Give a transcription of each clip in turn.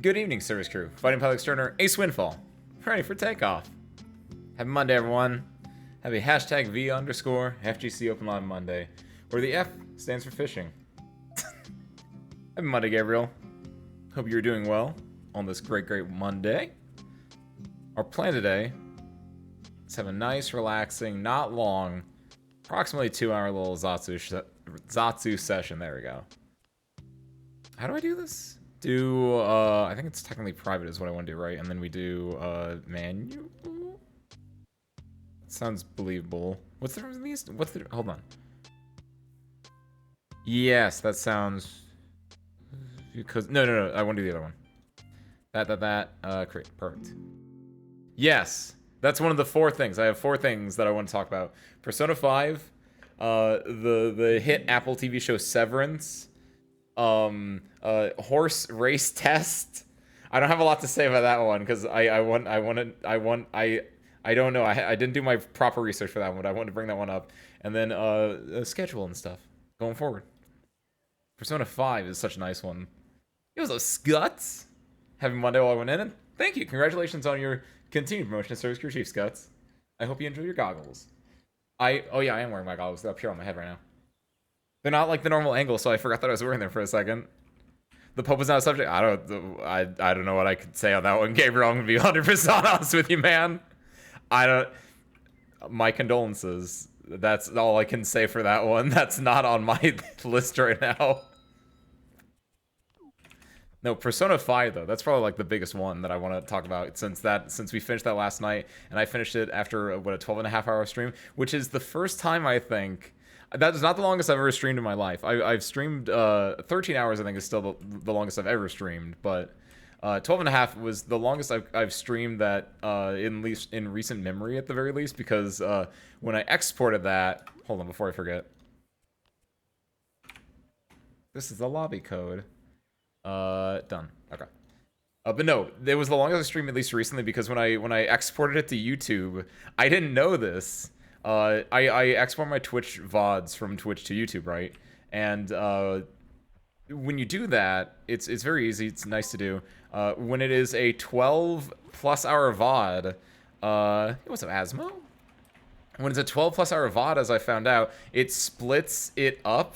Good evening, service crew. Fighting pilot extraordinaire Ace Windfall. Ready for takeoff. Happy Monday, everyone. Happy hashtag V underscore FGC Open Line Monday, where the F stands for fishing. Happy Monday, Gabriel. Hope you're doing well on this great Monday. Our plan today is have a nice, relaxing, not long, approximately 2-hour little Zatsu session. There we go. How do I do this? I think it's technically private is what I want to do, right? And then we do, manual? Sounds believable. What's the difference in these? Hold on. Yes, that sounds... No, I want to do the other one. Create, perfect. Yes, that's one of the 4 things. I have 4 things that I want to talk about. Persona 5, the hit Apple TV show Severance, horse race test. I don't have a lot to say about that one because I don't know. I didn't do my proper research for that one. But I wanted to bring that one up, and then schedule and stuff going forward. Persona 5 is such a nice one. It was a Scuts. Happy Monday while I went in, and thank you. Congratulations on your continued promotion as Service Crew Chief, Scuts. I hope you enjoy your goggles. Oh yeah, I am wearing my goggles. They're up here on my head right now. They're not like the normal angle, so I forgot that I was wearing them for a second. The Pope is not a subject. I don't know what I could say on that one, Gabriel. I'm gonna be 100% honest with you, man. My condolences. That's all I can say for that one. That's not on my list right now. No, Persona 5 though. That's probably like the biggest one that I want to talk about since we finished that last night, and I finished it after a 12.5-hour stream, which is the first time I think. That is not the longest I've ever streamed in my life. I've streamed 13 hours. I think is still the longest I've ever streamed, but 12.5 was the longest I've streamed that in recent memory at the very least, because when I exported that, hold on before I forget. This is the lobby code. Done. Okay. But no, it was the longest I streamed at least recently because when I exported it to YouTube, I didn't know this. I export my Twitch VODs from Twitch to YouTube, right? And when you do that, it's very easy. It's nice to do. When it is a 12+ hour VOD, what's up, Asmo? When it's a 12+ hour VOD, as I found out, it splits it up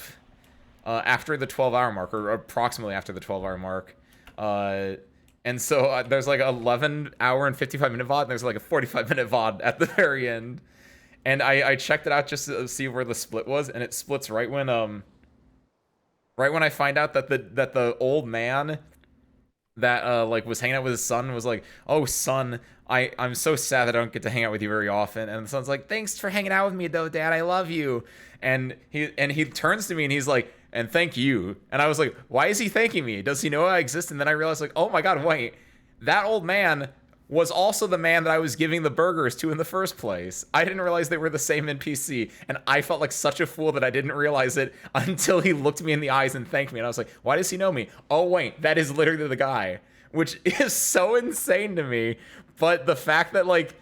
after the 12-hour mark, or approximately after the 12-hour mark. And so there's like an 11-hour and 55-minute VOD, and there's like a 45-minute VOD at the very end. And I checked it out just to see where the split was, and it splits right when I find out that the old man that like was hanging out with his son was like, "Oh son, I'm so sad that I don't get to hang out with you very often." And the son's like, "Thanks for hanging out with me though, Dad. I love you." And he turns to me and he's like, "And thank you." And I was like, "Why is he thanking me? Does he know I exist?" And then I realized like, "Oh my God, wait, that old man was also the man that I was giving the burgers to in the first place." I didn't realize they were the same NPC, and I felt like such a fool that I didn't realize it until he looked me in the eyes and thanked me. And I was like, why does he know me? Oh wait, that is literally the guy, which is so insane to me. But the fact that like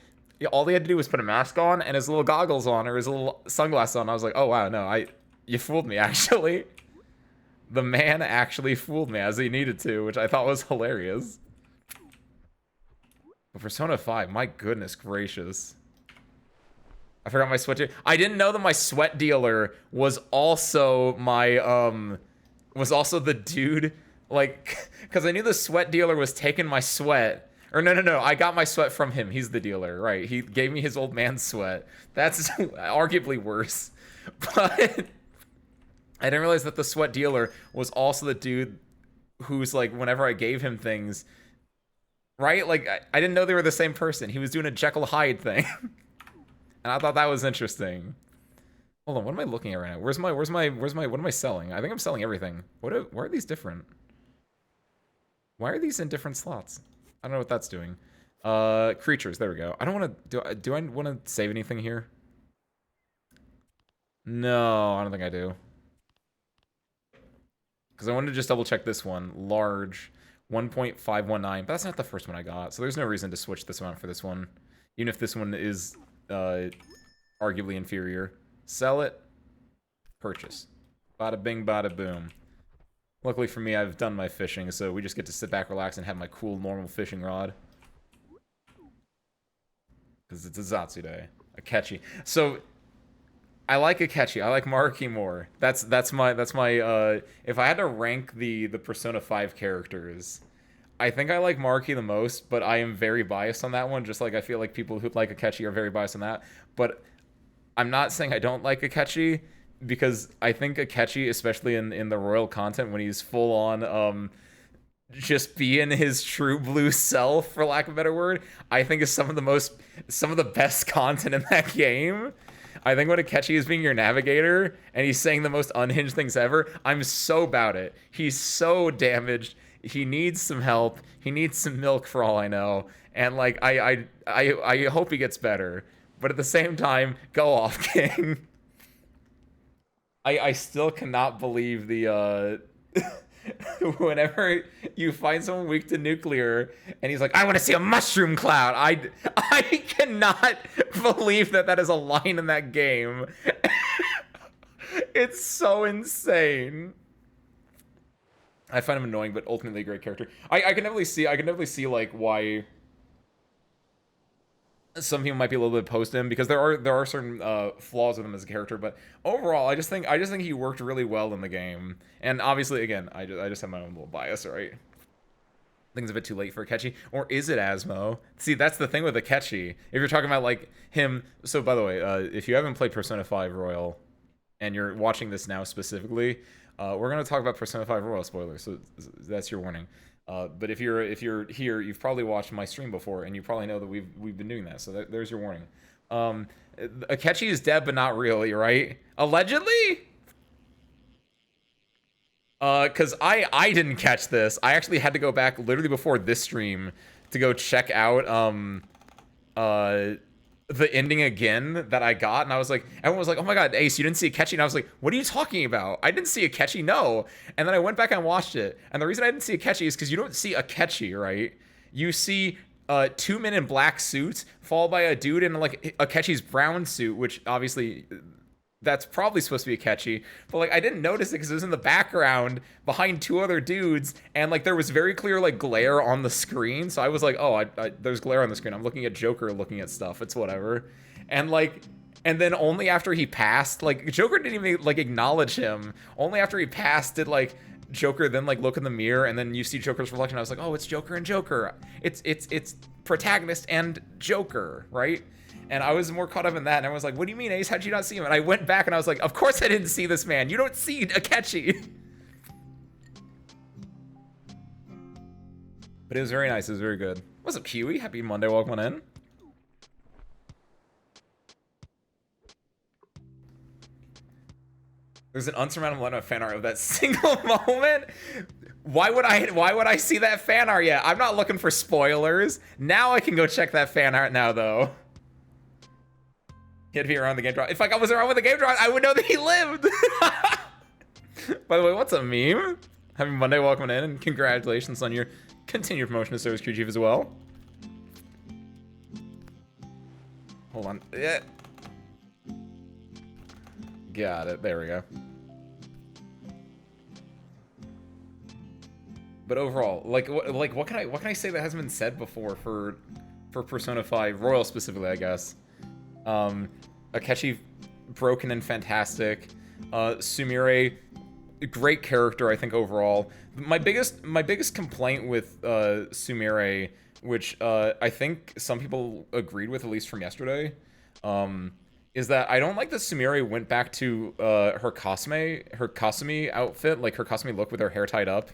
all he had to do was put a mask on and his little goggles on, or his little sunglasses on, I was like, oh wow, no, you fooled me actually. The man actually fooled me as he needed to, which I thought was hilarious. But Persona 5, my goodness gracious. I forgot my sweat dealer. I didn't know that my sweat dealer was also the dude, like, because I knew the sweat dealer was taking my sweat. Or no, I got my sweat from him. He's the dealer, right? He gave me his old man's sweat. That's arguably worse. But I didn't realize that the sweat dealer was also the dude who's like, whenever I gave him things, right? Like, I didn't know they were the same person. He was doing a Jekyll Hyde thing. And I thought that was interesting. Hold on, what am I looking at right now? What am I selling? I think I'm selling everything. Why are these different? Why are these in different slots? I don't know what that's doing. Creatures, there we go. I don't want to, do I want to save anything here? No, I don't think I do. Because I wanted to just double check this one. Large. 1.519, but that's not the first one I got, so there's no reason to switch this one out for this one, even if this one is arguably inferior. Sell it, purchase. Bada bing, bada boom. Luckily for me, I've done my fishing, so we just get to sit back, relax, and have my cool, normal fishing rod. Because it's a Zatsu day. A catchy. So, I like a catchy. I like Maruki more. That's my if I had to rank the Persona 5 characters, I think I like Maruki the most, but I am very biased on that one, just like I feel like people who like Akechi are very biased on that. But I'm not saying I don't like Akechi, because I think Akechi, especially in the royal content, when he's full on just being his true blue self, for lack of a better word, I think is some of the best content in that game. I think when Akechi is being your navigator and he's saying the most unhinged things ever, I'm so about it. He's so damaged. He needs some help. He needs some milk, for all I know. And like I hope he gets better. But at the same time, go off, King. I still cannot believe the whenever you find someone weak to nuclear and he's like, I want to see a mushroom cloud. I cannot believe that is a line in that game. It's so insane. I find him annoying, but ultimately a great character. I can definitely see like why some people might be a little bit opposed to him, because there are certain flaws with him as a character, but overall, I just think he worked really well in the game. And obviously, again, I just have my own little bias, right? I think it's a bit too late for Akechi, or is it Asmo? See, that's the thing with Akechi. If you're talking about like him, so by the way, if you haven't played Persona 5 Royal, and you're watching this now specifically, we're gonna talk about Persona 5 Royal spoilers, so that's your warning. But if you're here, you've probably watched my stream before, and you probably know that we've been doing that. So there's your warning. Akechi is dead, but not really, right? Allegedly. Cause I didn't catch this. I actually had to go back literally before this stream to go check out the ending again that I got, and I was like, everyone was like, oh my god, Ace, you didn't see Akechi? And I was like, what are you talking about? I didn't see Akechi, no. And then I went back and watched it, and the reason I didn't see Akechi is because you don't see Akechi, right? You see two men in black suits, followed by a dude in like Akechi's brown suit, which obviously that's probably supposed to be Akechi, but like I didn't notice it because it was in the background behind two other dudes, and like there was very clear like glare on the screen, so I was like, oh, there's glare on the screen. I'm looking at Joker looking at stuff. It's whatever. And like, and then only after he passed, like Joker didn't even like acknowledge him. Only after he passed did like Joker then like look in the mirror, and then you see Joker's reflection. I was like, oh, it's Joker and Joker. It's protagonist and Joker, right? And I was more caught up in that, and I was like, what do you mean, Ace? How'd you not see him? And I went back, and I was like, of course I didn't see this man. You don't see Akechi. But it was very nice. It was very good. What's up, Kiwi? Happy Monday. Welcome on in. There's an unsurmountable amount of fan art of that single moment. Why would I see that fan art yet? I'm not looking for spoilers. Now I can go check that fan art now, though. He had to be around the game drop. If I was around with the game drop, I would know that he lived. By the way, what's a meme? Happy Monday, welcome in, and congratulations on your continued promotion to Service Crew Chief as well. Hold on. Yeah. Got it. There we go. But overall, like what can I say that hasn't been said before for Persona 5 Royal specifically, I guess. Akechi, broken and fantastic. Sumire, great character, I think, overall. My biggest complaint with Sumire, which I think some people agreed with, at least from yesterday, is that I don't like that Sumire went back to her Kasumi outfit, like her Kasumi look with her hair tied up,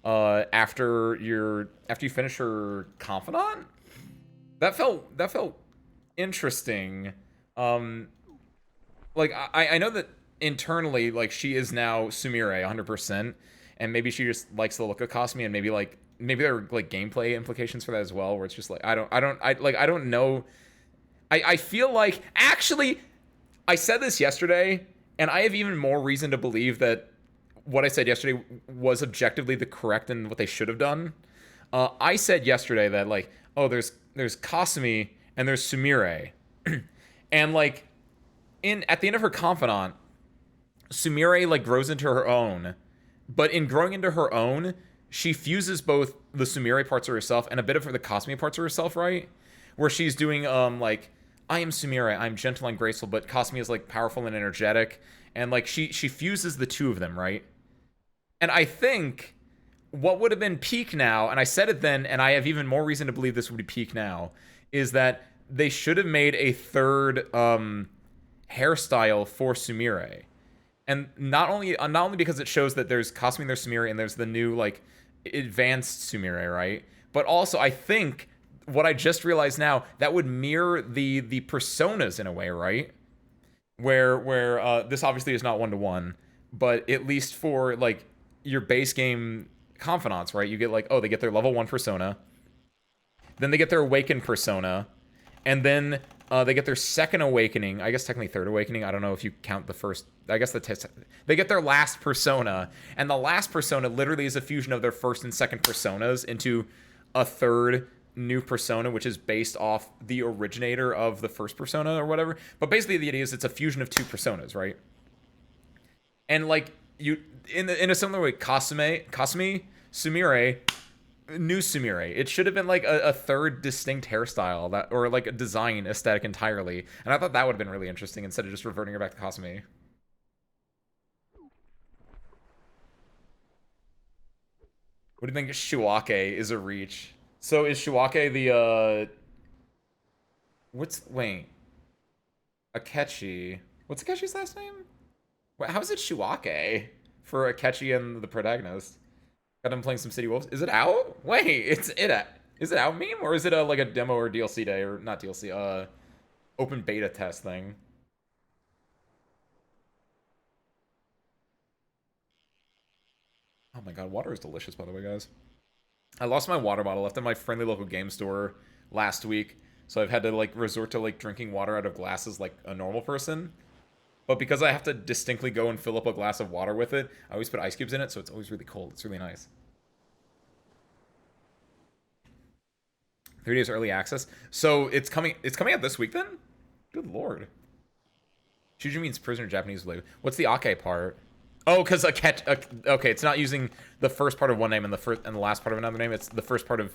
after you finish her Confidant. That felt interesting. Like I know that internally, like, she is now Sumire 100%, and maybe she just likes the look of Kasumi, and maybe there are like gameplay implications for that as well, where it's just like I don't know. I feel like, actually, I said this yesterday, and I have even more reason to believe that what I said yesterday was objectively the correct and what they should have done. I said yesterday that, like, oh, there's Kasumi and there's Sumire. And like at the end of her Confidant, Sumire like grows into her own, But in growing into her own, she fuses both the Sumire parts of herself and a bit of the Kasumi parts of herself, right? Where she's doing like, I am Sumire, I'm gentle and graceful, but Kasumi is like powerful and energetic, and like she fuses the two of them, right? And I think what would have been peak now, and I said it then, and I have even more reason to believe this would be peak now, is that they should have made a third hairstyle for Sumire. And not only because it shows that there's Kasumi, there's Sumire, and there's the new like advanced Sumire, right? But also I think what I just realized now, that would mirror the personas in a way, right? Where this obviously is not one-to-one, but at least for like your base game confidants, right? You get like, oh, they get their level 1 persona, then they get their awakened persona, and then they get their second awakening. I guess technically third awakening. I don't know if you count the first. I guess they get their last persona, and the last persona literally is a fusion of their first and second personas into a third new persona, which is based off the originator of the first persona or whatever. But basically, the idea is it's a fusion of two personas, right? And like you, in a similar way, Kasumi, Sumire, new Sumire. It should have been like a third distinct hairstyle that, or like a design aesthetic entirely. And I thought that would have been really interesting instead of just reverting her back to Kasumi. What do you think Shuake is a reach? So is Shuake the wait. Akechi. What's Akechi's last name? Wait, how is it Shuake for Akechi and the protagonist? Got him playing some City Wolves. Is it out? Wait, is it out meme, or is it like a demo or DLC day, or not DLC, open beta test thing? Oh my god, water is delicious, by the way, guys. I lost my water bottle, left at my friendly local game store last week, so I've had to like resort to like drinking water out of glasses like a normal person. But because I have to distinctly go and fill up a glass of water with it, I always put ice cubes in it, so it's always really cold. It's really nice. 3 days early access. So it's coming out this week then? Good lord. Shuju means prisoner Japanese blade. What's the Ake part? Oh, because okay, it's not using the first part of one name and the last part of another name. It's the first part of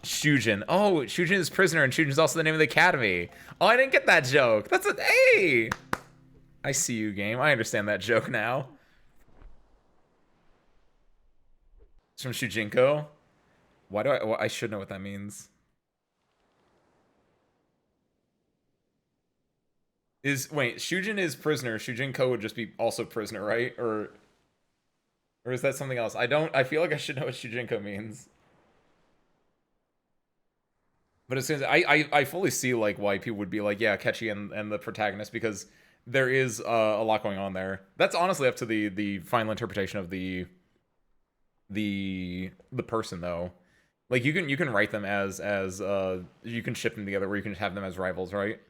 Shujin. Oh, Shujin is prisoner, and Shujin is also the name of the academy. Oh, I didn't get that joke. That's a hey. I see you, game. I understand that joke now. It's from Shujinko. Why do I should know what that means. Wait, Shujin is prisoner. Shujinko would just be also prisoner, right? Or is that something else? I feel like I should know what Shujinko means. But as soon as I fully see like why people would be like, yeah, Akechi and the protagonist, because there is a lot going on there. That's honestly up to the final interpretation of the person though. Like you can write them as you can ship them together, where you can have them as rivals, right?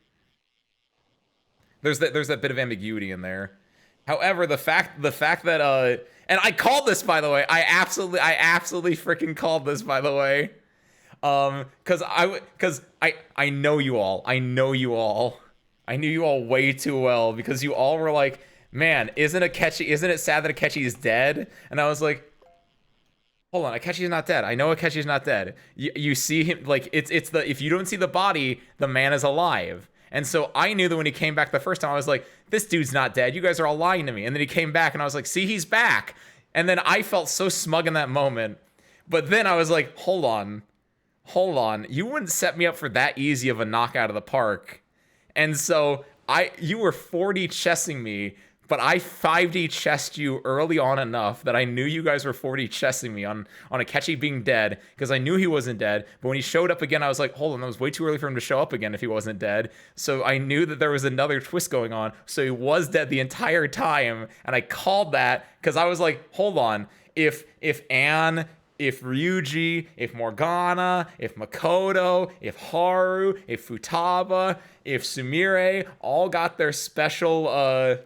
There's that bit of ambiguity in there. However, the fact that and I called this, by the way. I absolutely freaking called this, by the way. Cause I know you all. I knew you all way too well, because you all were like, man, isn't it sad that Akechi is dead? And I was like, hold on, Akechi's not dead. I know Akechi's not dead. You see him, like, it's the, if you don't see the body, the man is alive. And so I knew that when he came back the first time, I was like, this dude's not dead. You guys are all lying to me. And then he came back, and I was like, see, he's back. And then I felt so smug in that moment. But then I was like, hold on. You wouldn't set me up for that easy of a knockout of the park. And so you were 4D chessing me, but I 5D chessed you early on enough that I knew you guys were 4D chessing me on Akechi being dead, because I knew he wasn't dead. But when he showed up again, I was like, hold on, that was way too early for him to show up again if he wasn't dead. So I knew that there was another twist going on. So he was dead the entire time, and I called that because I was like, hold on, if Anne, if Ryuji, if Morgana, if Makoto, if Haru, if Futaba, if Sumire all got their special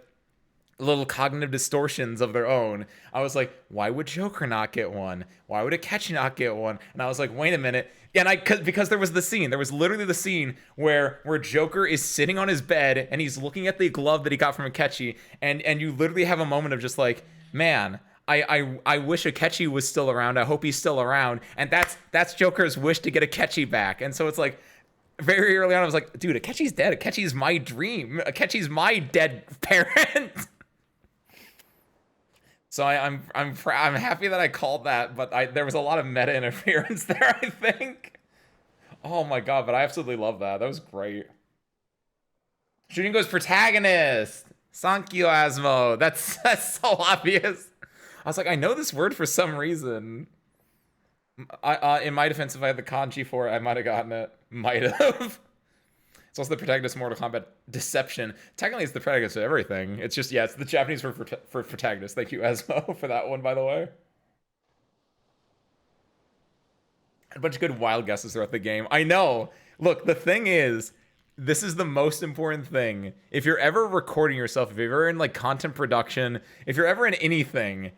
little cognitive distortions of their own, I was like, why would Joker not get one? Why would Akechi not get one? And I was like, wait a minute. And because there was literally the scene where Joker is sitting on his bed and he's looking at the glove that he got from Akechi, and you literally have a moment of just like, man, I wish Akechi was still around. I hope he's still around. And that's Joker's wish to get Akechi back. And so it's like, very early on, I was like, dude, Akechi's dead. Akechi's my dream. Akechi's my dead parent. So I'm happy that I called that, but there was a lot of meta interference there, I think. Oh my god, but I absolutely love that. That was great. Shooting goes protagonist. Thank you, Asmo. That's so obvious. I was like, I know this word for some reason. In my defense, if I had the kanji for it, I might have gotten it. Might have. It's also the protagonist of Mortal Kombat Deception. Technically, it's the protagonist of everything. It's just, yeah, it's the Japanese word for protagonist. Thank you, Asmo, for that one, by the way. A bunch of good wild guesses throughout the game. I know. Look, the thing is, this is the most important thing. If you're ever recording yourself, if you're ever in like content production, if you're ever in anything,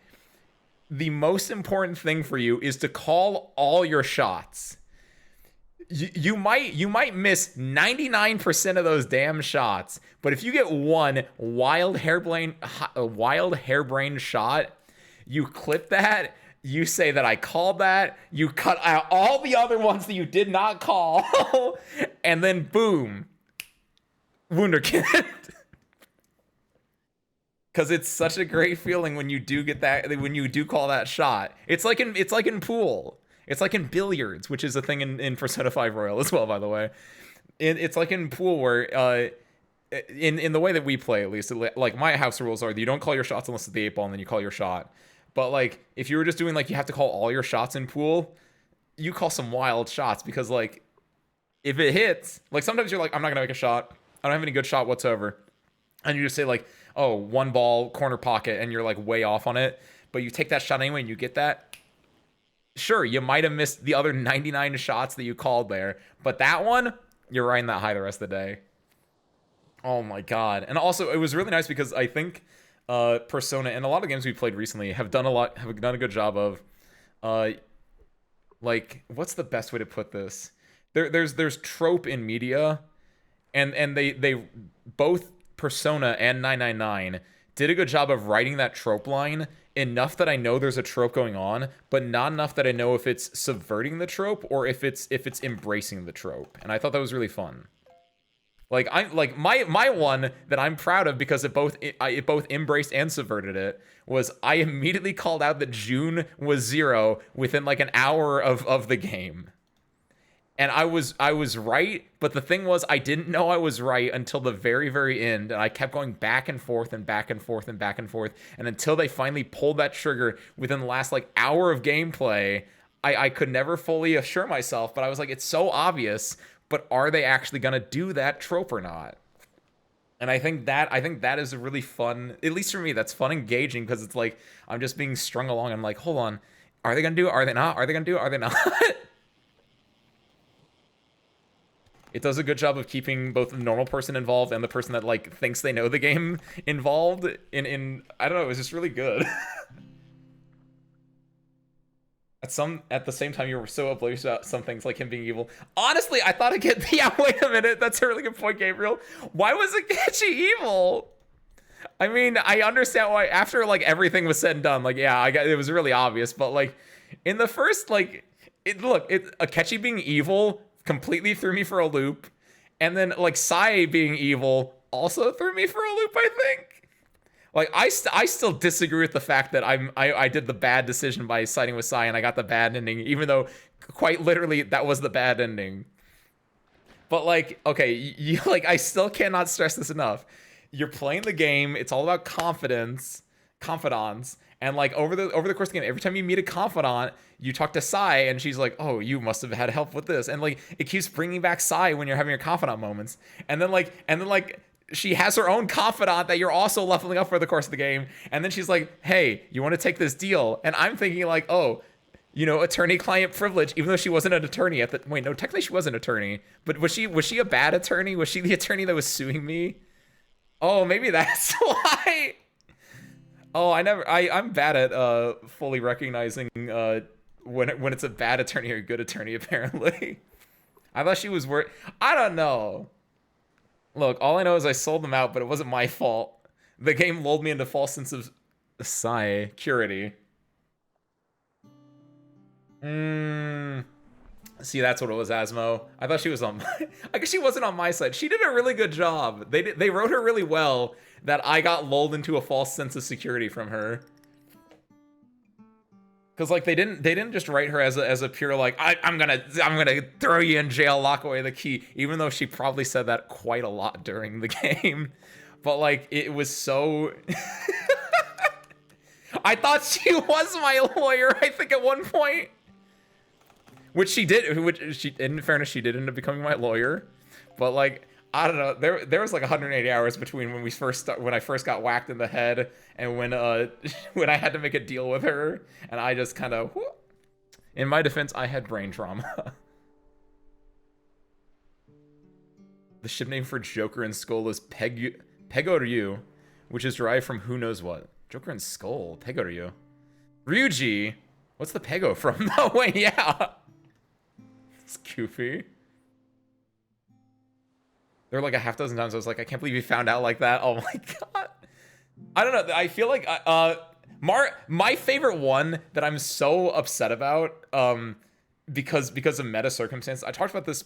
the most important thing for you is to call all your shots. You might miss 99% of those damn shots, but if you get one wild harebrained shot, you clip that. You say that I called that. You cut out all the other ones that you did not call, and then boom, Wunderkind. Because it's such a great feeling when you do get that, when you do call that shot. It's like in pool. It's like in billiards, which is a thing in Persona 5 Royal as well, by the way. It's like in pool where, in the way that we play, at least, like my house rules are that you don't call your shots unless it's the 8-ball, and then you call your shot. But like, if you were just doing like, you have to call all your shots in pool, you call some wild shots, because like, if it hits, like sometimes you're like, I'm not gonna make a shot. I don't have any good shot whatsoever. And you just say like, oh, 1 ball, corner pocket, and you're like way off on it. But you take that shot anyway and you get that. Sure, you might have missed the other 99 shots that you called there. But that one, you're riding that high the rest of the day. Oh my god. And also, it was really nice because I think Persona and a lot of games we played recently have done a good job of like, what's the best way to put this? There's trope in media, and they both Persona and 999 did a good job of writing that trope line enough that I know there's a trope going on, but not enough that I know if it's subverting the trope or if it's embracing the trope. And I thought that was really fun. Like my one that I'm proud of because it both embraced and subverted it was I immediately called out that June was 0 within like an hour of the game. And I was right, but the thing was I didn't know I was right until the very, very end, and I kept going back and forth and back and forth and back and forth, and until they finally pulled that trigger within the last like hour of gameplay, I could never fully assure myself, but I was like, it's so obvious, but are they actually gonna do that trope or not? And I think that is a really fun, at least for me, that's fun, engaging, because it's like I'm just being strung along. I'm like, hold on, are they gonna do it? Are they not? Are they gonna do it? Are they not? It does a good job of keeping both the normal person involved and the person that like thinks they know the game involved in I don't know, it was just really good. At the same time, you were so oblivious about some things like him being evil. Honestly, I thought I'd get yeah, wait a minute, that's a really good point, Gabriel. Why was Akechi evil? I mean, I understand why after like everything was said and done, like yeah, it was really obvious, but like in the first like Akechi being evil completely threw me for a loop, and then like Sai being evil also threw me for a loop, I think. Like I still disagree with the fact that I did the bad decision by siding with Sai and I got the bad ending, even though quite literally that was the bad ending. But like, okay, you like, I still cannot stress this enough. You're playing the game, it's all about confidants, and like over the course of the game, every time you meet a confidant, you talk to Sai, and she's like, "Oh, you must have had help with this," and like it keeps bringing back Sai when you're having your confidant moments, and then like she has her own confidant that you're also leveling up for the course of the game, and then she's like, "Hey, you want to take this deal?" And I'm thinking like, "Oh, you know, attorney-client privilege," even though she wasn't an attorney at the wait, no, technically she was an attorney, but was she a bad attorney? Was she the attorney that was suing me? Oh, maybe that's why. Oh, I'm bad at fully recognizing when it's a bad attorney or a good attorney, apparently. I thought she was I don't know. Look, all I know is I sold them out, but it wasn't my fault. The game lulled me into false sense of Security. See, that's what it was, Asmo. I thought she was on my... I guess she wasn't on my side. She did a really good job. They wrote her really well that I got lulled into a false sense of security from her. Because like they didn't just write her as a pure like I'm gonna throw you in jail, lock away the key, even though she probably said that quite a lot during the game. But like it was so I thought she was my lawyer, I think at one point. Which she did, in fairness, she did end up becoming my lawyer. But like, I don't know, there was like 180 hours between when when I first got whacked in the head and when when I had to make a deal with her, and I just kind of, in my defense, I had brain trauma. The ship name for Joker and Skull is Pegoryu, which is derived from who knows what. Joker and Skull, Pegoryu. Ryuji, what's the Pego from? No way, yeah. It's goofy. There were like a half dozen times I was like, I can't believe you found out like that. Oh my god. I don't know. I feel like my favorite one that I'm so upset about because of meta circumstance. I talked about this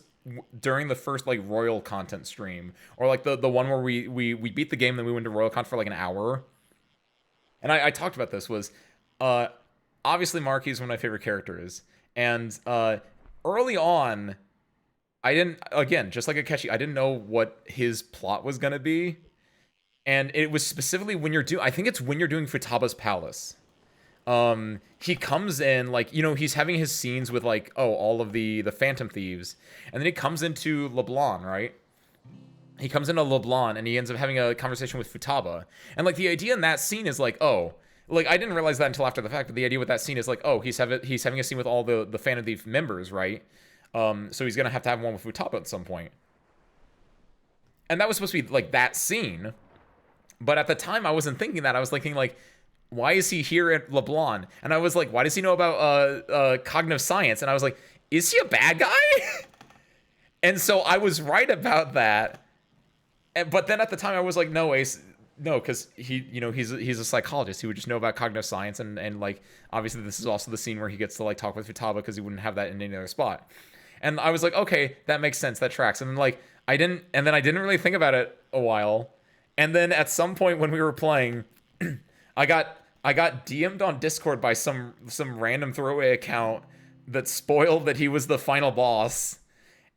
during the first like royal content stream, or like the one where we beat the game, then we went to royal content for like an hour. And I talked about this was obviously Marky is one of my favorite characters, and early on, I didn't, again, just like Akechi, I didn't know what his plot was going to be. And it was specifically when you're I think it's when you're doing Futaba's Palace. He comes in, like, you know, he's having his scenes with, like, all of the Phantom Thieves. And then he comes into Leblanc, right? He comes into Leblanc, and he ends up having a conversation with Futaba. And, like, the idea in that scene is, like, like, I didn't realize that until after the fact, but the idea with that scene is, like, he's having a scene with all the Phantom Thief members, right? So he's gonna have to have one with Futaba at some point. And that was supposed to be, like, that scene. But at the time, I wasn't thinking that. I was thinking, like, why is he here at Leblanc? And I was like, why does he know about cognitive science? And I was like, is he a bad guy? And so I was right about that. But then at the time, I was like, no, Ace, no, because he, you know, he's a psychologist. He would just know about cognitive science. And like, obviously, this is also the scene where he gets to, like, talk with Futaba because he wouldn't have that in any other spot. And I was like, okay, that makes sense. That tracks. And then, like, I didn't really think about it a while. And then at some point when we were playing, I got DM'd on Discord by some random throwaway account that spoiled that he was the final boss.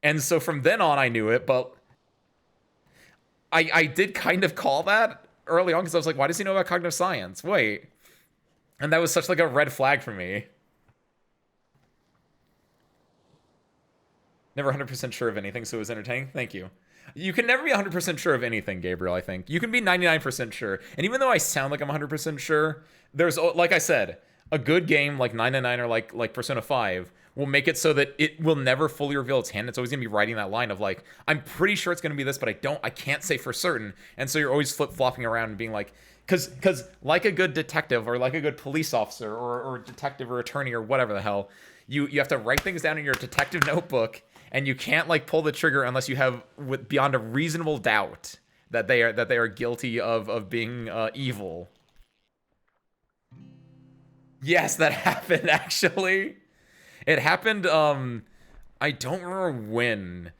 And so from then on, I knew it, but I did kind of call that early on because I was like, why does he know about cognitive science? Wait. And that was such like a red flag for me. Never 100% sure of anything, so it was entertaining. Thank you. You can never be 100% sure of anything, Gabriel, I think. You can be 99% sure. And even though I sound like I'm 100% sure, there's, like I said, a good game like 999 or like Persona 5 will make it so that it will never fully reveal its hand. It's always going to be riding that line of like, I'm pretty sure it's going to be this, but I can't say for certain. And so you're always flip-flopping around and being like, because like a good detective or like a good police officer or detective or attorney or whatever the hell, you have to write things down in your detective notebook. And you can't like pull the trigger unless you have beyond a reasonable doubt that they are guilty of being evil. Yes, that happened actually. It happened. I don't remember when.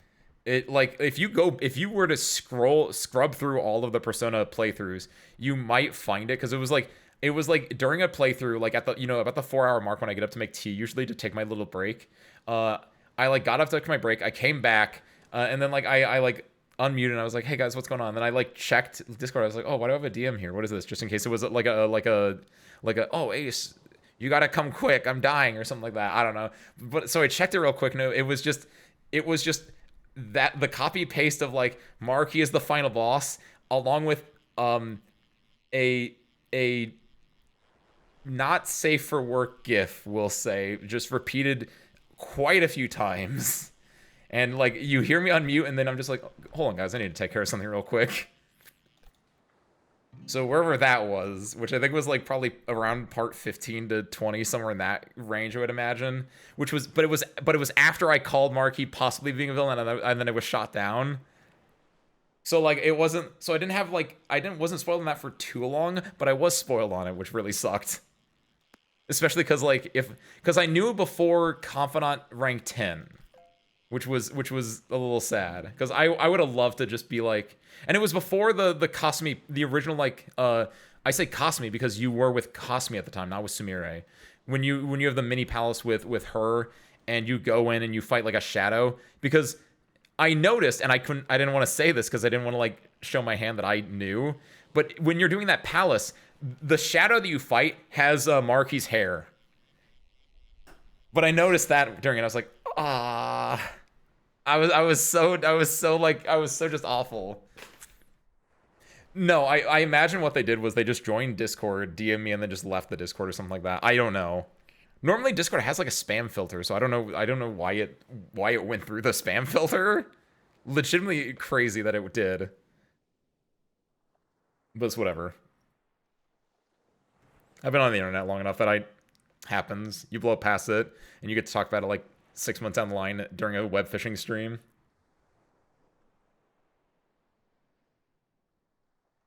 It like if you were to scrub through all of the Persona playthroughs, you might find it because it was like during a playthrough, like at the about the 4-hour mark when I get up to make tea, usually to take my little break. I like got up to take my break. I came back, and then like I like unmuted and I was like, "Hey guys, what's going on?" And then I like checked Discord. I was like, "Oh, why do I have a DM here? What is this?" Just in case it was like a oh Ace, you gotta come quick. I'm dying or something like that. I don't know. But so I checked it real quick. No, it was just that the paste of like Marky is the final boss, along with a not safe for work GIF. We'll say just repeated quite a few times, and like you hear me unmute and then I'm just like, hold on guys, I need to take care of something real quick. So wherever that was, which I think was like probably around part 15 to 20, somewhere in that range I would imagine, but it was after I called Marky possibly being a villain and then it was shot down. So like it wasn't. So I didn't have like wasn't spoiled on that for too long, but I was spoiled on it, which really sucked. Especially because like because I knew it before Confidant rank 10, which was a little sad because I would have loved to just be like, and it was before the Cosme, the original like I say Cosme because you were with Cosme at the time, not with Sumire. When you have the mini palace with her and you go in and you fight like a shadow, because I noticed, and I didn't want to say this because I didn't want to like show my hand that I knew, but when you're doing that palace, the shadow that you fight has Marky's hair. But I noticed that during it, I was like, ah, I was so just awful. No, I imagine what they did was they just joined Discord, DM me, and then just left the Discord or something like that. I don't know. Normally Discord has like a spam filter, so I don't know why it went through the spam filter. Legitimately crazy that it did. But it's whatever. I've been on the internet long enough that happens. You blow past it, and you get to talk about it like 6 months down the line during a web fishing stream.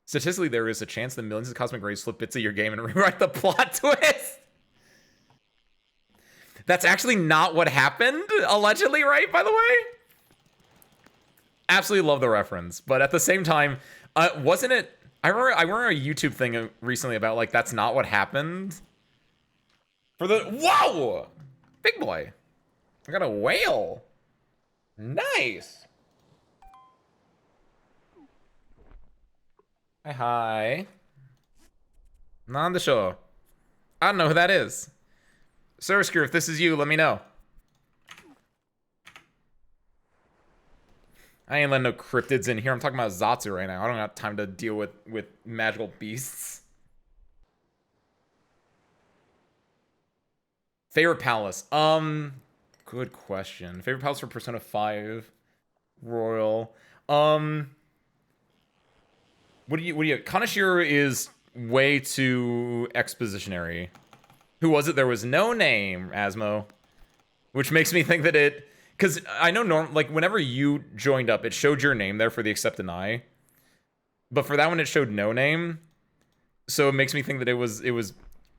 Statistically, there is a chance that millions of cosmic rays flip bits of your game and rewrite the plot twist. That's actually not what happened, allegedly, right, by the way? Absolutely love the reference, but at the same time, wasn't it... I remember a YouTube thing recently about, like, that's not what happened. For the... Whoa! Big boy. I got a whale. Nice. Hi. Not on the show. I don't know who that is. Surskir, if this is you, let me know. I ain't letting no cryptids in here. I'm talking about Zatsu right now. I don't have time to deal with magical beasts. Favorite palace? Good question. Favorite palace for Persona 5 Royal. What do you Kanashiro is way too expositionary. Who was it? There was no name, Asmo. Which makes me think that it... Because I know, like, whenever you joined up, it showed your name there for the accept deny. But for that one, it showed no name. So it makes me think that it was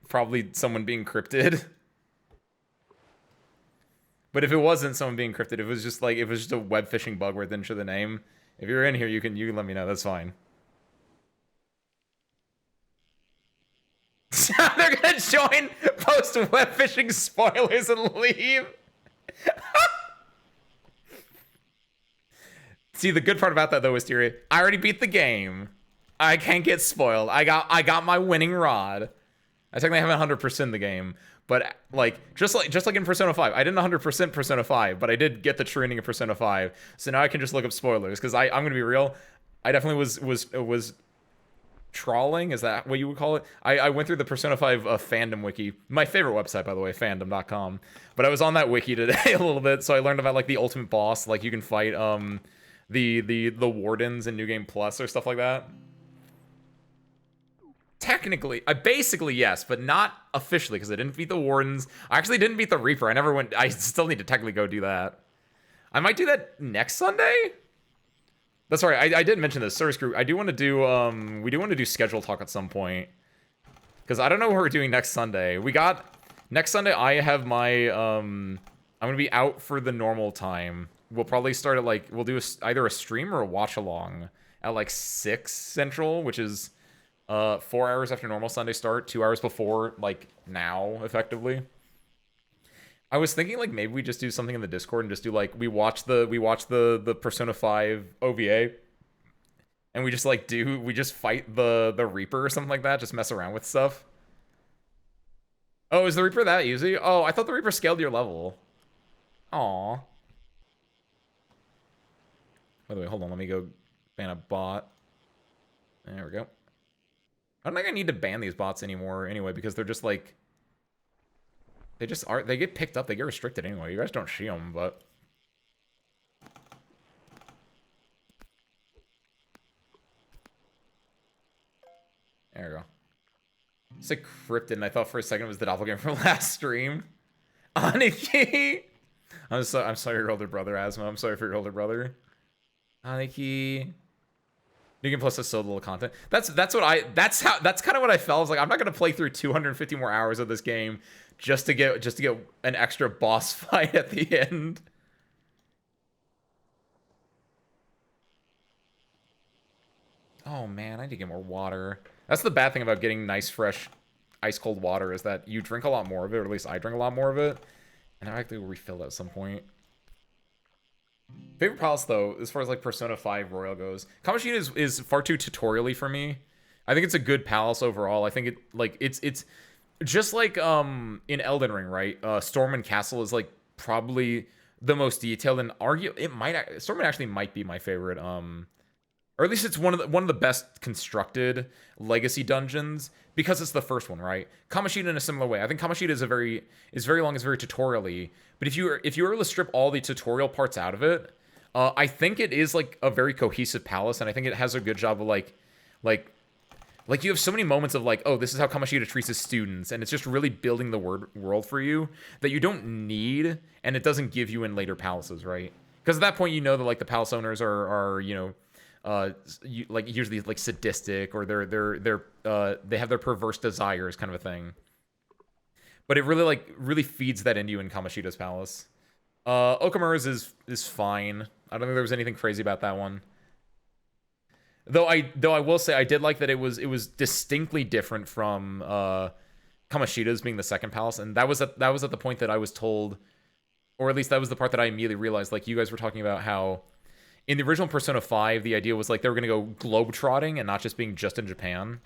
probably someone being cryptid. But if it wasn't someone being cryptid, it was just a web fishing bug where it didn't show the name. If you're in here, you can let me know. That's fine. They're gonna join, post web fishing spoilers, and leave. See, the good part about that though, Wisteria, I already beat the game. I can't get spoiled. I got my winning rod. I technically haven't 100% the game, but like just like in Persona 5, I didn't 100% Persona 5, but I did get the true ending of Persona 5. So now I can just look up spoilers because I'm gonna be real. I definitely was trawling, is that what you would call it? I went through the Persona 5 fandom wiki, my favorite website, by the way, fandom.com. But I was on that wiki today a little bit, so I learned about like the ultimate boss, like you can fight the wardens in New Game Plus or stuff like that. Technically, basically yes, but not officially because I didn't beat the wardens. I actually didn't beat the Reaper. I still need to technically go do that. I might do that next Sunday. That's right. I did mention this. Service crew. I do want to do we do want to do schedule talk at some point. Because I don't know what we're doing next Sunday. Next Sunday I have my I'm gonna be out for the normal time. We'll probably start at like we'll do either a stream or a watch along at like 6 Central, which is 4 hours after normal Sunday start, 2 hours before like now, effectively. I was thinking like maybe we just do something in the Discord and just do like we watch the Persona 5 OVA and we just fight the Reaper or something like that, just mess around with stuff. Oh, is the Reaper that easy? Oh, I thought the Reaper scaled your level. Aw. By the way, hold on, let me go ban a bot. There we go. I don't think I need to ban these bots anymore anyway, because they're just like... They get picked up, they get restricted anyway. You guys don't see them, but... There we go. It's like cryptid, and I thought for a second it was the doppelganger from last stream. Aniki! I'm sorry, your older brother, Asma. I'm sorry for your older brother. Aniki. New Game Plus has so little content. That's kind of what I felt. I was like, I'm not gonna play through 250 more hours of this game just to get an extra boss fight at the end. Oh man, I need to get more water. That's the bad thing about getting nice, fresh, ice cold water is that you drink a lot more of it, or at least I drink a lot more of it, and I have to refill at some point. Favorite palace though, as far as like Persona 5 Royal goes, Kamoshida is far too tutorially for me. I think it's a good palace overall. I think it's just like in Elden Ring, right? Stormwind Castle is like probably the most detailed, and Stormwind actually might be my favorite. Or at least it's one of the best constructed legacy dungeons because it's the first one, right? Kamoshida in a similar way. I think Kamoshida is very long, is very tutorially. But if you were able to strip all the tutorial parts out of it, I think it is like a very cohesive palace, and I think it has a good job of like you have so many moments of like, oh, this is how Kamoshida treats his students, and it's just really building the world for you that you don't need, and it doesn't give you in later palaces, right? Because at that point, you know that like the palace owners are you know. Usually like sadistic, or they have their perverse desires, kind of a thing. But it really feeds that into you in Kamoshida's palace. Okamura's is fine. I don't think there was anything crazy about that one. Though I will say I did like that it was distinctly different from Kamoshida's being the second palace, and that was at the point that I was told, or at least that was the part that I immediately realized. Like you guys were talking about how in the original Persona 5, the idea was like they were going to go globe-trotting and not just being just in Japan.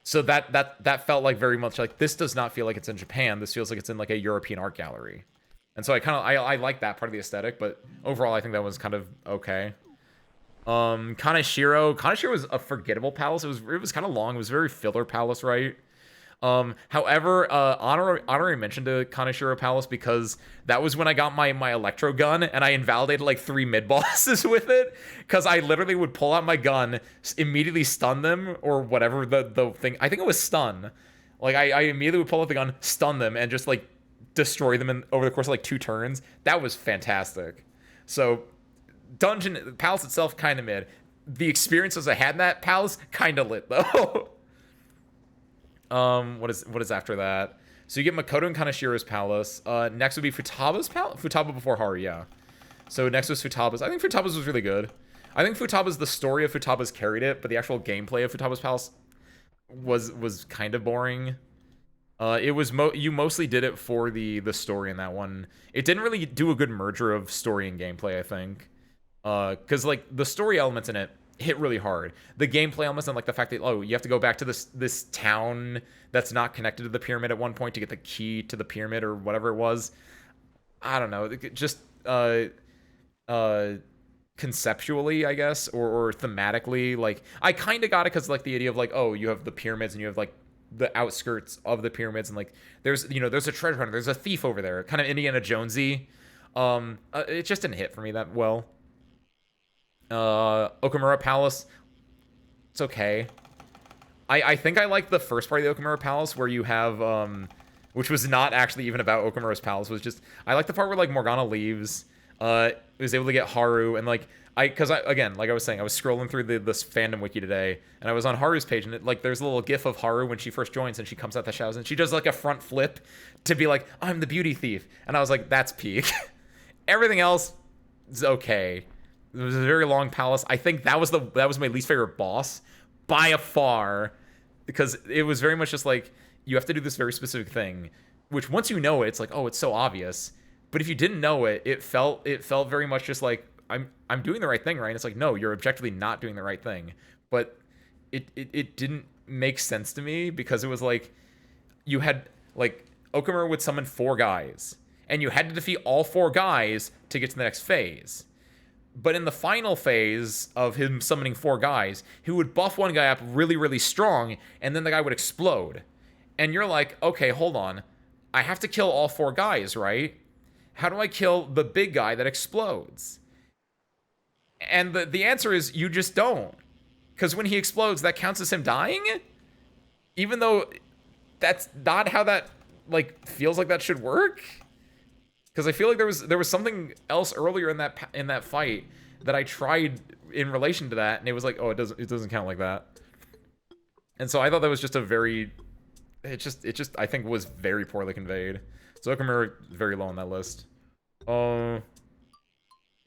So that felt like very much like, this does not feel like it's in Japan. This feels like it's in like a European art gallery. And so I like that part of the aesthetic, but overall I think that was kind of okay. Kaneshiro was a forgettable palace. It was kind of long. It was a very filler palace, right? However, honorary mention to Kaneshiro Palace because that was when I got my electro gun and I invalidated like 3 mid bosses with it, because I literally would pull out my gun, immediately stun them, or whatever the thing. I think it was stun. Like I immediately would pull out the gun, stun them, and just like destroy them over the course of like 2 turns. That was fantastic. So palace itself kind of mid. The experiences I had in that palace kind of lit though. What is after that? So you get Makoto and Kaneshiro's palace. Next would be Futaba's palace. Futaba before Haru, yeah. So next was Futaba's. I think Futaba's was really good. I think the story of Futaba's carried it, but the actual gameplay of Futaba's palace was kind of boring. You mostly did it for the story in that one. It didn't really do a good merger of story and gameplay, I think. Because like the story elements in it hit really hard. The gameplay elements, and like the fact that you have to go back to this town that's not connected to the pyramid at one point to get the key to the pyramid or whatever it was. I don't know. Just conceptually, I guess, or thematically, like I kind of got it because like the idea of like, oh, you have the pyramids and you have like the outskirts of the pyramids, and like there's a treasure hunter, there's a thief over there, kind of Indiana Jonesy. It just didn't hit for me that well. Okamura Palace, it's okay. I think I like the first part of the Okamura Palace where you have which was not actually even about Okamura's palace, was just I like the part where like Morgana leaves, was able to get Haru, and like again, like I was saying, I was scrolling through this fandom wiki today, and I was on Haru's page, and there's a little gif of Haru when she first joins, and she comes out the shadows, and she does like a front flip to be like, I'm the beauty thief, and I was like, that's peak. Everything else is okay. It was a very long palace. I think that was my least favorite boss by a far, because it was very much just like, you have to do this very specific thing, which once you know it, it's like, oh, it's so obvious. But if you didn't know it, it felt very much just like, I'm doing the right thing, right? And it's like, no, you're objectively not doing the right thing. But it didn't make sense to me, because it was like, you had like Okamura would summon 4 guys, and you had to defeat all 4 guys to get to the next phase. But in the final phase of him summoning 4 guys, he would buff one guy up really, really strong, and then the guy would explode. And you're like, okay, hold on. I have to kill all 4 guys, right? How do I kill the big guy that explodes? And the answer is you just don't. Because when he explodes, that counts as him dying? Even though that's not how that like feels like that should work? Because I feel like there was something else earlier in that fight that I tried in relation to that, and it was like, oh, it doesn't count like that. And so I thought that was just a very, it just I think was very poorly conveyed. So Okamura very low on that list. Yeah,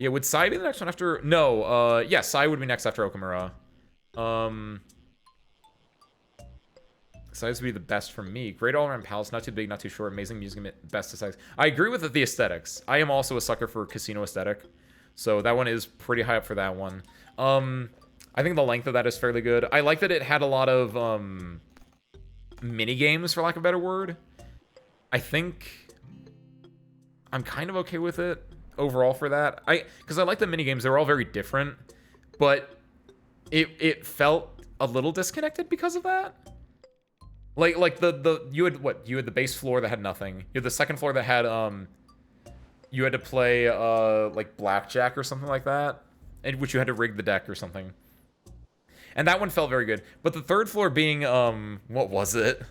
would Sai be the next one after? No, yeah, Sai would be next after Okamura. Sai would be the best for me. Great all-around palace, not too big, not too short, amazing music, best to size. I agree with the aesthetics. I am also a sucker for casino aesthetic, so that one is pretty high up for that one. I think the length of that is fairly good. I like that it had a lot of mini games, for lack of a better word. I think I'm kind of okay with it overall for that. Because I like the mini games. They were all very different, but it felt a little disconnected because of that. Like you had the base floor that had nothing. You had the second floor that had you had to play like blackjack or something like that, in which you had to rig the deck or something. And that one felt very good. But the third floor being what was it?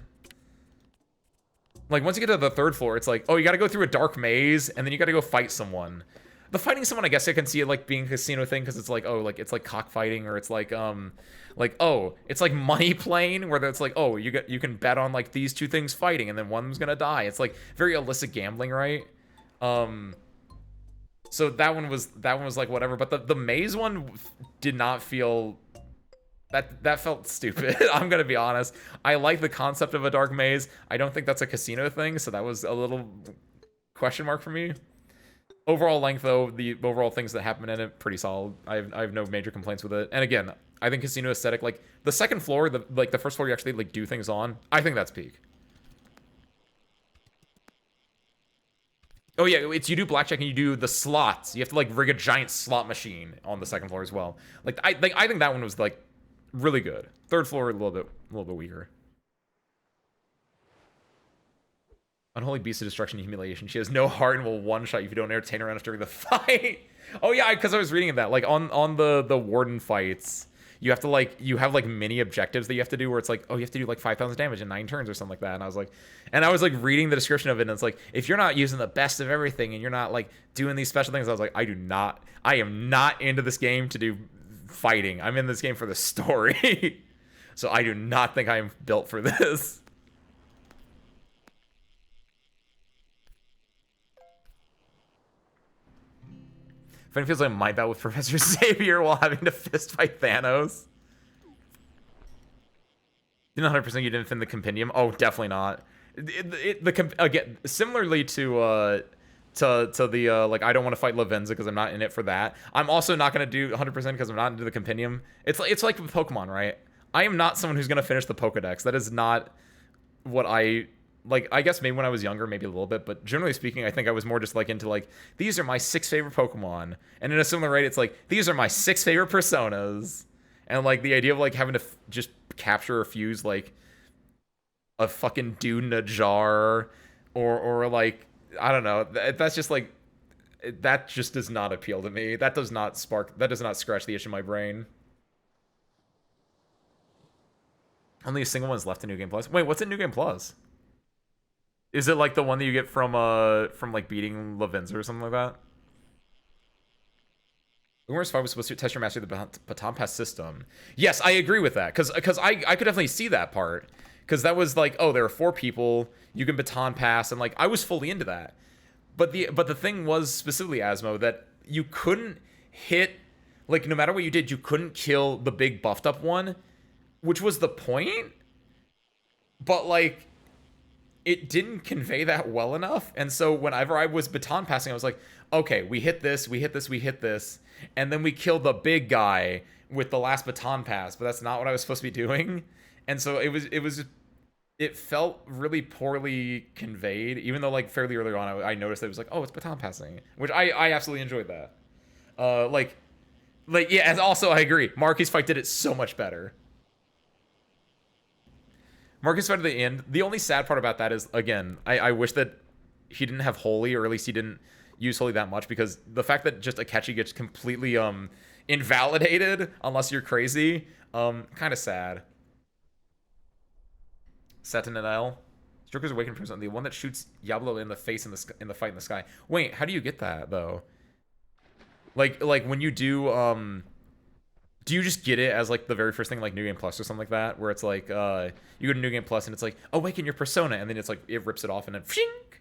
Like once you get to the third floor, it's like, oh, you got to go through a dark maze and then you got to go fight someone. The fighting someone, I guess I can see it like being a casino thing because it's like, oh, like it's like cockfighting, or it's like oh, it's like money playing where it's like, oh, you can bet on like these two things fighting and then one's gonna die. It's like very illicit gambling, right? So that one was like whatever, but the maze one did not feel that felt stupid. I'm gonna be honest. I like the concept of a dark maze. I don't think that's a casino thing, so that was a little question mark for me. Overall length, though, the overall things that happen in it, pretty solid. I have no major complaints with it. And again, I think casino aesthetic, like the second floor, the first floor you actually like do things on, I think that's peak. Oh yeah, it's you do blackjack and you do the slots. You have to like rig a giant slot machine on the second floor as well. Like I think that one was like really good. Third floor a little bit weaker. Unholy Beast of Destruction and Humiliation. She has no heart and will one-shot you if you don't entertain her enough during the fight. Oh yeah, because I was reading that. Like on the warden fights, you have to like have like mini objectives that you have to do where it's like, oh, you have to do like 5,000 damage in 9 turns or something like that. And I was like reading the description of it, and it's like, if you're not using the best of everything and you're not like doing these special things, I was like, I am not into this game to do fighting. I'm in this game for the story. So I do not think I am built for this. If it feels like my battle with Professor Xavier while having to fist fight Thanos. You know, 100% you didn't fin the compendium. Oh, definitely not. Again, similarly to the like, I don't want to fight Lavenza because I'm not in it for that. I'm also not going to do 100% because I'm not into the compendium. It's like with Pokemon, right? I am not someone who's going to finish the Pokedex. That is not what I like. I guess maybe when I was younger, maybe a little bit, but generally speaking, I think I was more just like into like, these are my 6 favorite Pokemon, and in a similar rate, it's like, these are my 6 favorite personas, and like the idea of like having to just capture or fuse like a fucking dude in a jar, or like, I don't know, that's just like, that just does not appeal to me. That does not scratch the itch in my brain. Only a single one's left in New Game Plus. Wait, what's in New Game Plus? Is it like the one that you get from like beating Lavenza or something like that? Luminous 5 was supposed to test your mastery of the baton pass system. Yes, I agree with that, because I could definitely see that part, because that was like, oh, there are 4 people, you can baton pass, and like I was fully into that. But the thing was specifically, Asmo, that you couldn't hit, like no matter what you did, you couldn't kill the big buffed up one, which was the point. But like, it didn't convey that well enough. And so whenever I was baton passing, I was like, okay, we hit this, we hit this, we hit this, and then we killed the big guy with the last baton pass, but that's not what I was supposed to be doing. And so it felt really poorly conveyed, even though like fairly early on I noticed that it was like, oh, it's baton passing, which I absolutely enjoyed that. Like yeah, and also I agree, Marky's fight did it so much better. Marcus fight at the end. The only sad part about that is, again, I wish that he didn't have Holy, or at least he didn't use Holy that much, because the fact that just Akechi gets completely invalidated unless you're crazy, kind of sad. Satin and L. Joker's Awakened Prism, the one that shoots Diablo in the face in the fight in the sky. Wait, how do you get that though? Like when you do Do you just get it as like the very first thing, like New Game Plus or something like that, where it's like you go to New Game Plus and it's like awaken your persona, and then it's like it rips it off and then pshink,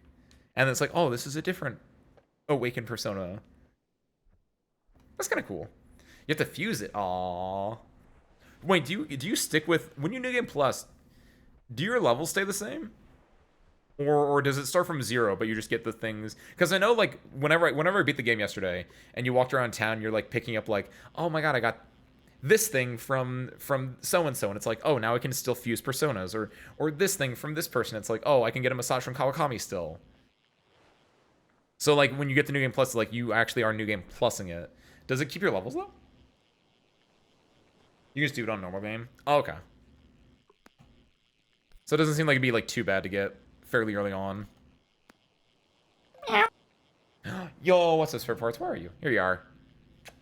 and then it's like, oh, this is a different awakened persona. That's kind of cool. You have to fuse it. Aww. Wait, do you stick with when you New Game Plus? Do your levels stay the same? Or does it start from 0, but you just get the things? Because I know, like, whenever I beat the game yesterday, and you walked around town, you're, like, picking up, like, oh my god, I got this thing from so-and-so, and it's like, oh, now I can still fuse personas. Or this thing from this person, it's like, oh, I can get a massage from Kawakami still. So, like, when you get the New Game Plus, like, you actually are New Game Plusing it. Does it keep your levels, though? You just do it on normal game? Oh, okay. So it doesn't seem like it'd be, like, too bad to get fairly early on. Yo, what's this for parts? Where are you? Here you are.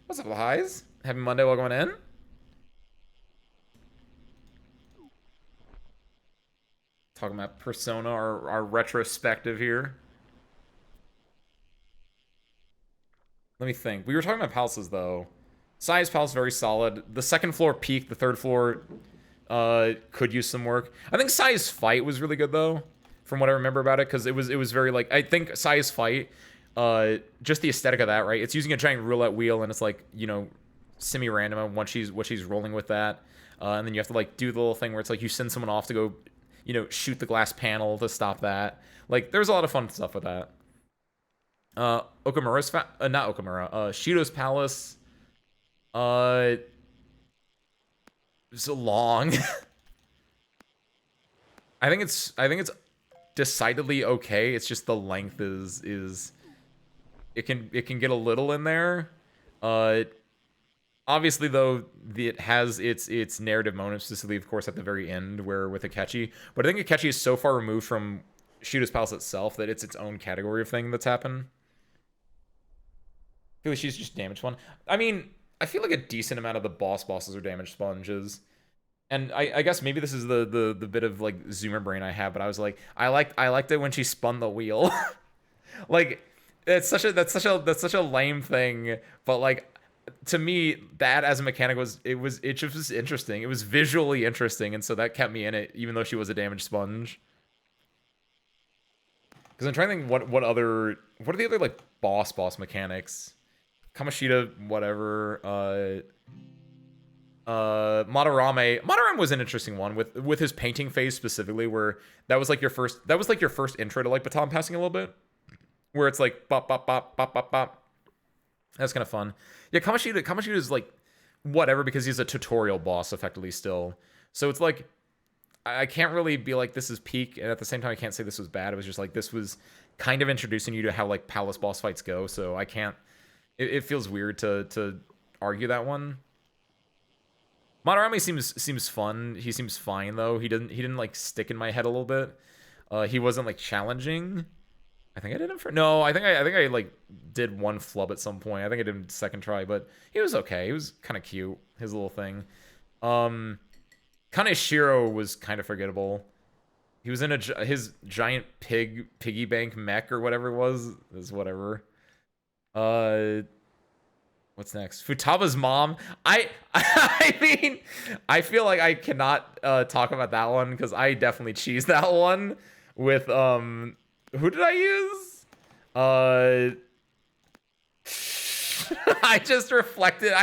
What's up, highs? Happy Monday, welcome in. Talking about Persona, our retrospective here. Let me think. We were talking about palaces, though. Sai's palace, very solid. The second floor peaked. The third floor could use some work. I think Sai's fight was really good, though, from what I remember about it, because it was very, like, I think Sai's fight, just the aesthetic of that, right? It's using a giant roulette wheel, and it's, like, you know, semi-random on what she's rolling with that. And then you have to, like, do the little thing where it's, like, you send someone off to go, you know, shoot the glass panel to stop that. Like, there's a lot of fun stuff with that. Okamura's not Okamura, Shido's palace. It's long. I think it's decidedly okay. It's just the length is it can get a little in there. Obviously though, it has its narrative moments, specifically of course at the very end where with Akechi. But I think Akechi is so far removed from Shido's palace itself that it's its own category of thing that's happened. I feel like she's just damage one. I mean, I feel like a decent amount of the bosses are damage sponges. And I guess maybe this is the bit of like zoomer brain I have, but I was like, I liked it when she spun the wheel. Like that's such a lame thing, but like to me that as a mechanic was just was interesting. It was visually interesting, and so that kept me in it, even though she was a damage sponge. Because I'm trying to think what are the other like boss mechanics? Kamoshida, whatever. Madarame was an interesting one with his painting phase specifically, where that was like your first intro to like baton passing a little bit, where it's like bop bop bop bop bop bop. That's kind of fun. Yeah, Kamoshida is like whatever, because he's a tutorial boss effectively still. So it's like I can't really be like this is peak, and at the same time I can't say this was bad. It was just like this was kind of introducing you to how like palace boss fights go. So I can't. It feels weird to argue that one. Madarame seems fun. He seems fine though. He didn't like stick in my head a little bit. He wasn't like challenging. I think I did him for no. I think I like did one flub at some point. I think I did him second try, but he was okay. He was kind of cute. His little thing. Kaneshiro was kind of forgettable. He was in his giant piggy bank mech or whatever it was. Is whatever. What's next? Futaba's mom. I mean, I feel like I cannot talk about that one because I definitely cheesed that one with who did I use? I just reflected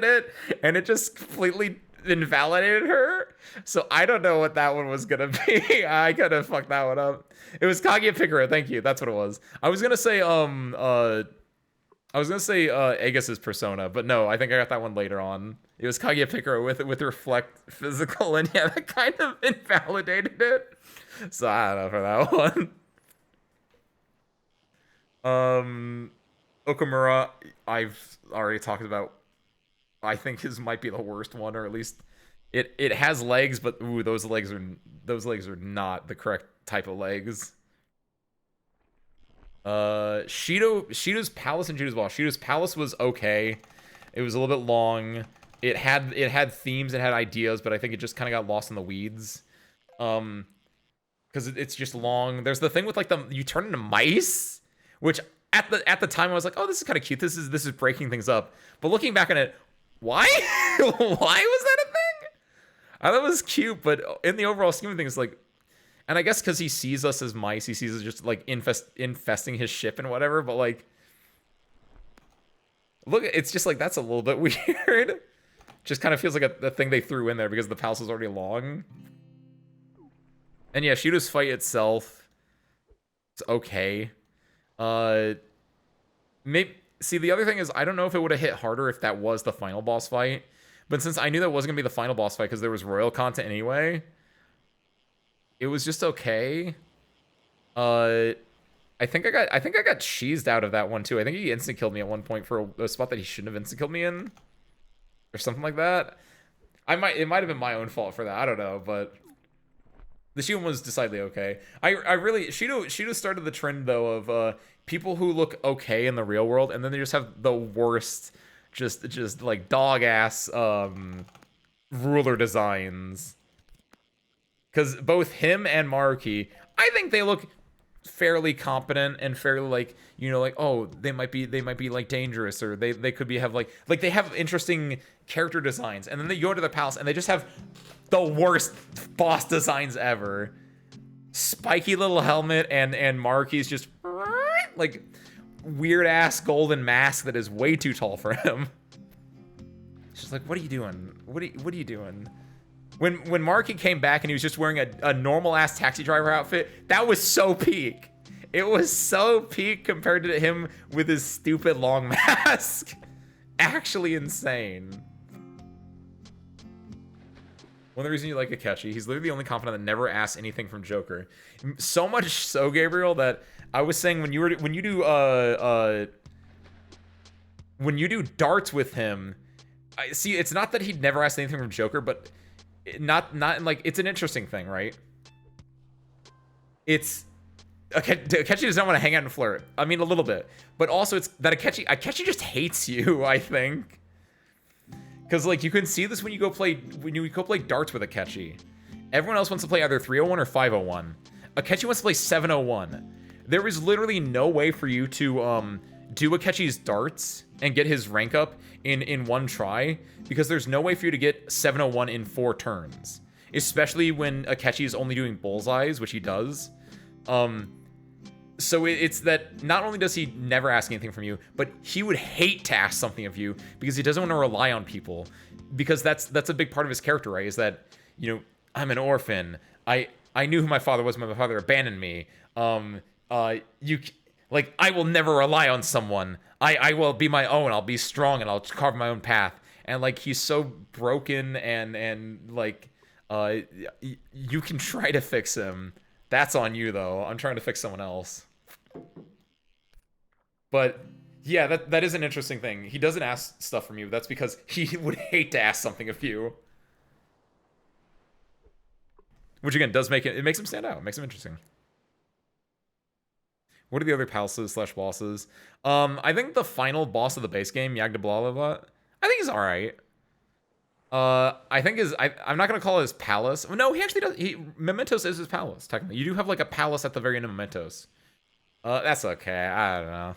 it, and it just completely invalidated her. So I don't know what that one was gonna be. I could have fucked that one up. It was Kaguya Picaro. Thank you. That's what it was. I was gonna say Aegis's persona, but no, I think I got that one later on. It was Kaguya Picaro with reflect physical, and yeah, that kind of invalidated it. So I don't know for that one. Okamura, I've already talked about. I think his might be the worst one, or at least it has legs, but ooh, those legs are not the correct type of legs. Shido's palace and Shido's boss. Shido's palace was okay. It was a little bit long. It had themes, it had ideas, but I think it just kind of got lost in the weeds. Because it's just long. There's the thing with like you turn into mice, which at the time I was like, oh, this is kind of cute. This is breaking things up. But looking back on it, why? Why was that a thing? I thought it was cute, but in the overall scheme of things, like, and I guess because he sees us as mice, he sees us just like infesting his ship and whatever. But like, look, it's just like that's a little bit weird. Just kind of feels like a thing they threw in there because the palace is already long. And yeah, Shido's fight itself, it's okay. Maybe see the other thing is I don't know if it would have hit harder if that was the final boss fight. But since I knew that wasn't gonna be the final boss fight because there was royal content anyway, it was just okay. I think I got cheesed out of that one too. I think he instant killed me at one point for a spot that he shouldn't have instant killed me in, or something like that. It might have been my own fault for that. I don't know, but the Shido one was decidedly okay. I really Shido started the trend though of people who look okay in the real world and then they just have the worst, just like dog ass ruler designs. Because both him and Maruki, I think they look fairly competent and fairly like, you know, like, oh, they might be like dangerous, or they could have like they have interesting character designs, and then they go into the palace and they just have the worst boss designs ever. Spiky little helmet and Maruki's just like weird ass golden mask that is way too tall for him. It's just like, what are you doing? What are you doing? When Maruki came back and he was just wearing a normal ass taxi driver outfit, that was so peak. It was so peak compared to him with his stupid long mask. Actually insane. One of the reasons you like Akechi, he's literally the only confidant that never asks anything from Joker. So much so, Gabriel, that I was saying when you do darts with him, I see it's not that he'd never asked anything from Joker, but not like it's an interesting thing, right? It's Akechi does not want to hang out and flirt. I mean, a little bit, but also it's that Akechi just hates you. I think, because like you can see this when you go play darts with Akechi. Everyone else wants to play either 301 or 501. Akechi wants to play 701. There is literally no way for you to do Akechi's darts and get his rank up in one try, because there's no way for you to get 701 in 4 turns, especially when Akechi is only doing bullseyes, which he does. So it's that not only does he never ask anything from you, but he would hate to ask something of you because he doesn't want to rely on people, because that's a big part of his character, right? Is that, you know, I'm an orphan. I knew who my father was, but my father abandoned me. Like, I will never rely on someone. I will be my own. I'll be strong and I'll carve my own path. And like, he's so broken and like, you can try to fix him. That's on you though. I'm trying to fix someone else. But yeah, that is an interesting thing. He doesn't ask stuff from you. That's because he would hate to ask something of you. Which again does make it makes him stand out. It makes him interesting. What are the other palaces / bosses? I think the final boss of the base game, Yagdablalava, I think he's alright. I think I'm not gonna call it his palace. No, he actually does. Mementos is his palace, technically. You do have like a palace at the very end of Mementos. That's okay. I don't know.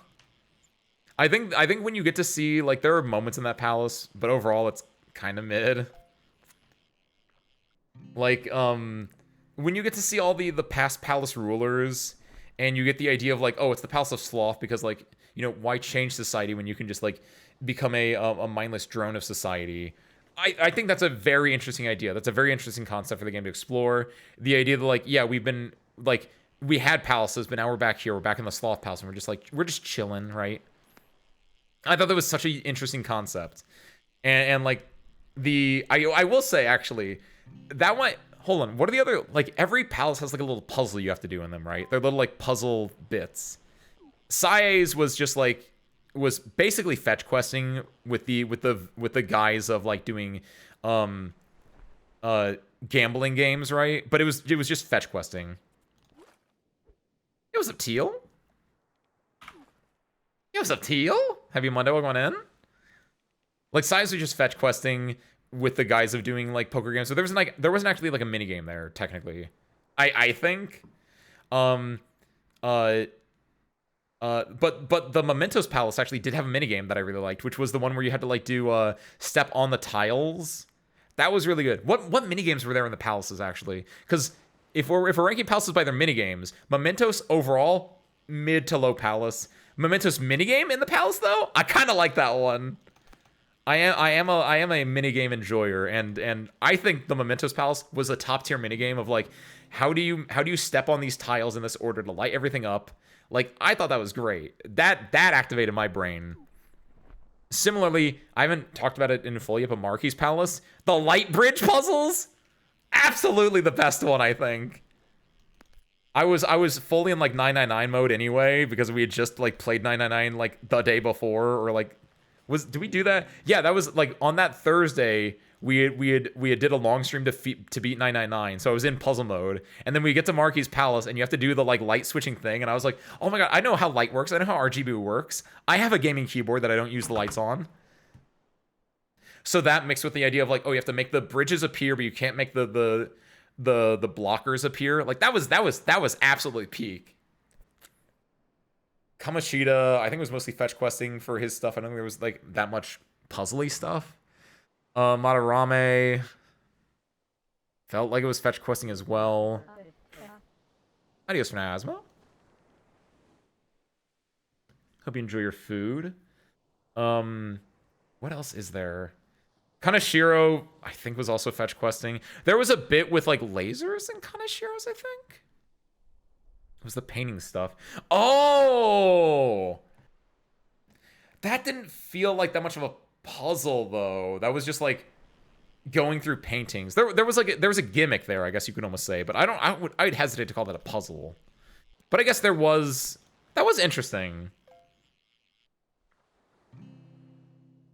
I think when you get to see, like, there are moments in that palace, but overall it's kind of mid. Like, when you get to see all the past palace rulers, and you get the idea of like, oh, it's the Palace of Sloth, because like, you know, why change society when you can just like become a mindless drone of society? I think that's a very interesting idea. That's a very interesting concept for the game to explore. The idea that like, yeah, we've been like, we had palaces, but now we're back here. We're back in the Sloth Palace, and we're just chilling, right? I thought that was such an interesting concept, and like I will say actually that one. Hold on, what are the other, like, every palace has like a little puzzle you have to do in them, right? They're little like puzzle bits. Sae's was just like, was basically fetch questing with the guise of like doing gambling games, right? But it was just fetch questing. It was up Teal? It was up Teal? Have you Mundo going in? Like, Sae's was just fetch questing with the guise of doing like poker games. So there wasn't actually like a mini game there technically. I think But the Mementos Palace actually did have a minigame that I really liked, which was the one where you had to like do step on the tiles. That was really good. What minigames were there in the palaces actually? Because if we're ranking palaces by their minigames, Mementos overall mid to low palace. Mementos minigame in the palace though, I kind of like that one. I am a minigame enjoyer, and I think the Mementos Palace was a top tier minigame of like how do you step on these tiles in this order to light everything up. Like, I thought that was great. That activated my brain. Similarly, I haven't talked about it in full yet, but Marquis Palace, the light bridge puzzles, absolutely the best one, I think. I was fully in like 999 mode anyway because we had just like played 999 like the day before, or like did we do that? Yeah, that was like on that Thursday. We had did a long stream to beat 999, so I was in puzzle mode, and then we get to Marquis Palace, and you have to do the like light switching thing, and I was like, oh my god, I know how light works, I know how RGB works. I have a gaming keyboard that I don't use the lights on. So that mixed with the idea of like, oh, you have to make the bridges appear, but you can't make the blockers appear. Like that was absolutely peak. Kamoshida, I think it was mostly fetch questing for his stuff. I don't think there was like that much puzzly stuff. Madarame felt like it was fetch questing as well. Adios for now, Asmo. Hope you enjoy your food. What else is there? Kaneshiro, I think, was also fetch questing. There was a bit with like lasers in Kaneshiro's, I think. It was the painting stuff. Oh! That didn't feel like that much of a puzzle though. That was just like going through paintings. There was a gimmick there, I guess you could almost say, but I'd hesitate to call that a puzzle. But I guess that was interesting.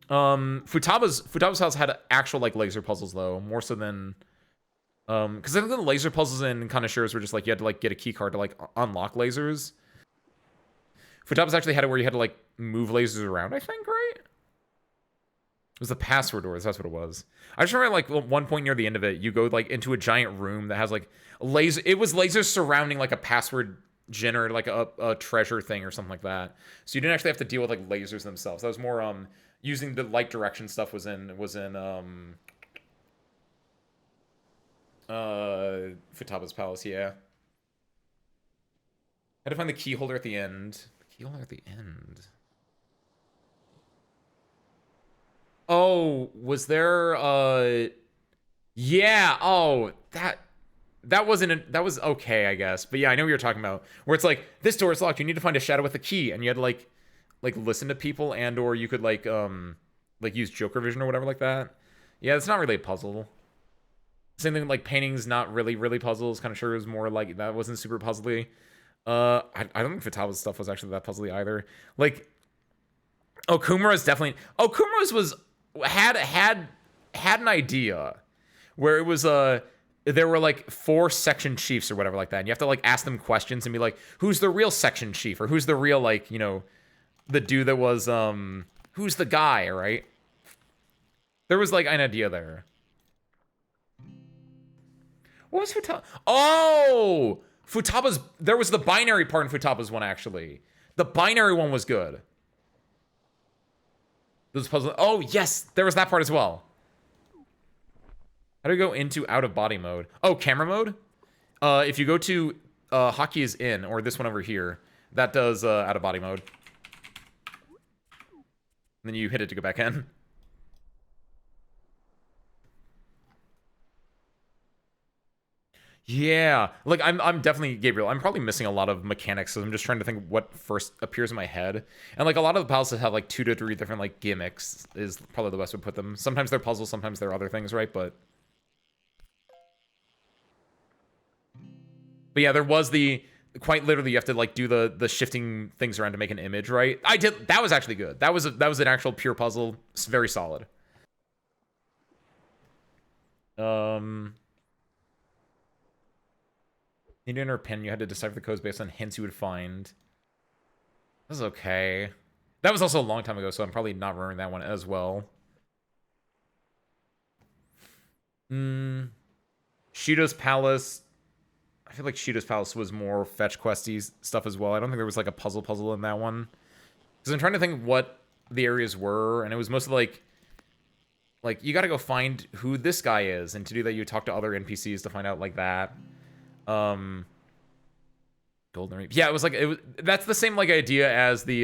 Futaba's house had actual like laser puzzles though, more so than because I think the laser puzzles in Kaneshiro's were just like you had to like get a key card to like unlock lasers. Futaba's actually had it where you had to like move lasers around, I think, right? It was the password doors, that's what it was. I just remember like one point near the end of it, you go like into a giant room that has like laser. It was lasers surrounding like a password generator, like a treasure thing or something like that. So you didn't actually have to deal with like lasers themselves. That was more using the light direction stuff was in Futaba's Palace, yeah. Had to find the key holder at the end. The key holder at the end. Oh, was there yeah, oh, that was okay, I guess. But yeah, I know what you're talking about. Where it's like, this door is locked, you need to find a shadow with a key, and you had to like listen to people, and or you could like use Joker vision or whatever like that. Yeah, it's not really a puzzle. Same thing like paintings, not really puzzles. Kind of sure it was more like that wasn't super puzzly. I don't think Futaba's stuff was actually that puzzly either. Like Okumura's definitely Okumura's had an idea where it was there were like 4 section chiefs or whatever like that, and you have to like ask them questions and be like, who's the real section chief, or who's the real like, you know, the dude that was who's the guy, right? There was like an idea there. What was Futaba? Oh, Futaba's, there was the binary part in Futaba's one actually. The binary one was good. Those puzzles. Oh yes, there was that part as well. How do we go into out of body mode? Oh, camera mode. If you go to hockey is in, or this one over here, that does out of body mode. And then you hit it to go back in. Yeah, like I'm definitely Gabriel. I'm probably missing a lot of mechanics, so I'm just trying to think what first appears in my head. And like a lot of the palaces have like 2 to 3 different like gimmicks is probably the best way to put them. Sometimes they're puzzles, sometimes they're other things, right? But yeah, there was the quite literally you have to like do the shifting things around to make an image, right? I did, that was actually good. That was an actual pure puzzle. It's very solid. Need to enter a pin. You had to decipher the codes based on hints you would find. That was okay. That was also a long time ago, so I'm probably not remembering that one as well. Shido's Palace. I feel like Sheeta's Palace was more fetch questy stuff as well. I don't think there was like a puzzle in that one. Because I'm trying to think what the areas were, and it was mostly like you got to go find who this guy is, and to do that you talk to other NPCs to find out like that. Golden Reap. Yeah, that's the same like idea as the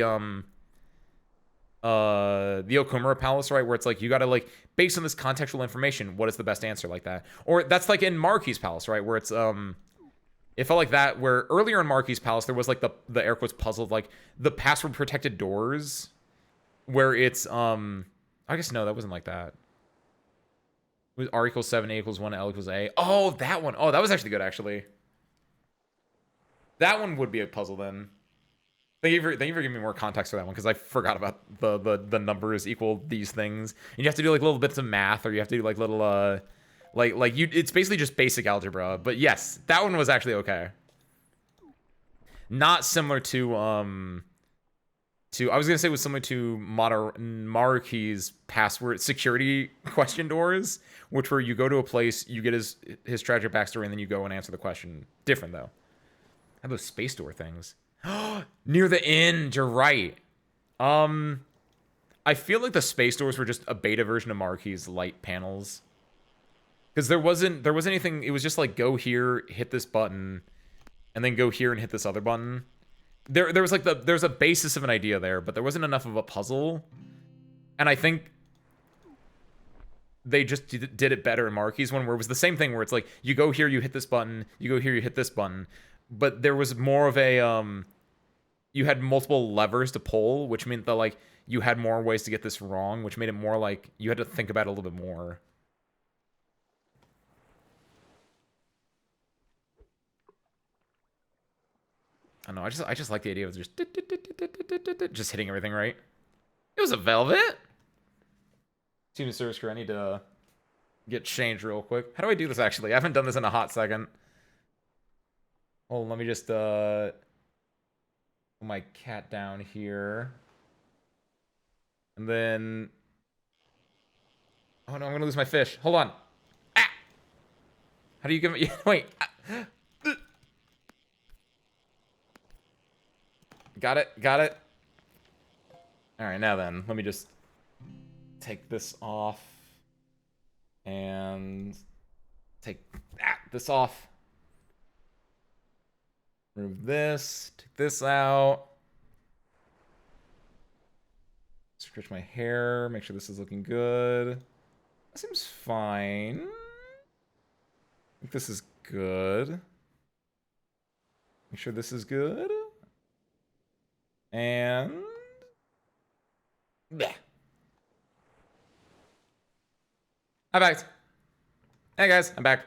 Okumura Palace, right? Where it's like you gotta like based on this contextual information, what is the best answer like that? Or that's like in Marquis Palace, right? Where it's it felt like that where earlier in Marquis Palace there was like the air quotes puzzle of like the password protected doors where it's I guess no, that wasn't like that. It was R equals 7, A equals 1, L equals A. Oh, that one. Oh, that was actually good actually. That one would be a puzzle then. Thank you for giving me more context for that one because I forgot about the numbers equal these things. And you have to do like little bits of math, or you have to do like little like you. It's basically just basic algebra. But yes, that one was actually okay. Not similar to I was gonna say it was similar to Maruki's password security question doors, which were you go to a place, you get his tragic backstory, and then you go and answer the question. Different though. How those space door things? Near the end, you're right. I feel like the space doors were just a beta version of Maruki's light panels. Because there wasn't anything, it was just like go here, hit this button, and then go here and hit this other button. There was like there's a basis of an idea there, but there wasn't enough of a puzzle. And I think they just did it better in Maruki's one, where it was the same thing where it's like you go here, you hit this button, you go here, you hit this button. But there was more of a you had multiple levers to pull, which meant that like you had more ways to get this wrong, which made it more like you had to think about it a little bit more. I don't know, I just like the idea of just hitting everything right. It was a velvet. Team service crew, I need to get changed real quick. How do I do this actually? I haven't done this in a hot second. Oh, let me just put my cat down here. And then oh no, I'm gonna lose my fish. Hold on. Ah! How do you give me wait. Got it. Alright, now then, let me just take this off. And take this off. Remove this, take this out. Stretch my hair, make sure this is looking good. That seems fine. I think this is good. Make sure this is good. And yeah. I'm back. Hey guys, I'm back.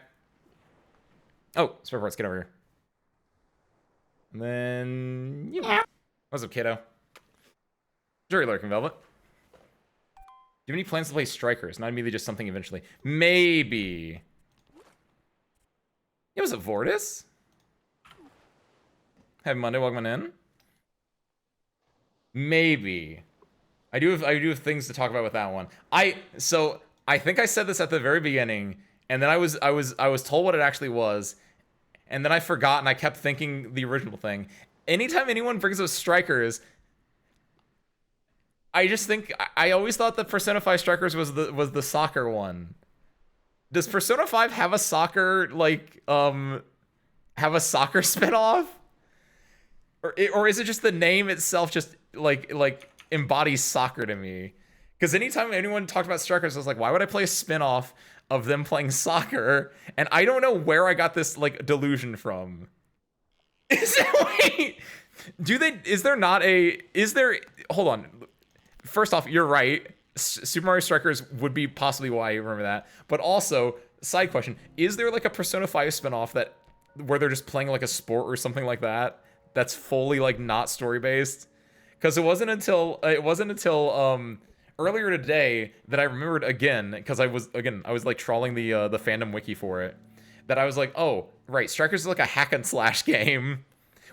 Oh, spare parts, get over here. And then yeah. What's up, kiddo? Jury lurking, Velvet. Do you have any plans to play Strikers? Not immediately, just something eventually. Maybe. It was a Vortis. Happy Monday, welcome in. Maybe. I do have things to talk about with that one. So I think I said this at the very beginning, and then I was told what it actually was, and then I forgot and I kept thinking the original thing. Anytime anyone brings up Strikers, I just think I always thought that Persona 5 Strikers was the soccer one. Does Persona 5 have a soccer spinoff? Or is it just the name itself just like embodies soccer to me? Because anytime anyone talked about Strikers, I was like, why would I play a spinoff of them playing soccer? And I don't know where I got this like delusion from. Hold on. First off, you're right. Super Mario Strikers would be possibly why you remember that. But also, side question, is there like a Persona 5 spinoff where they're just playing like a sport or something like that? That's fully like not story based? Because it wasn't until earlier today that I remembered again, because I was like trawling the fandom wiki for it, that I was like, oh right, Strikers is like a hack and slash game,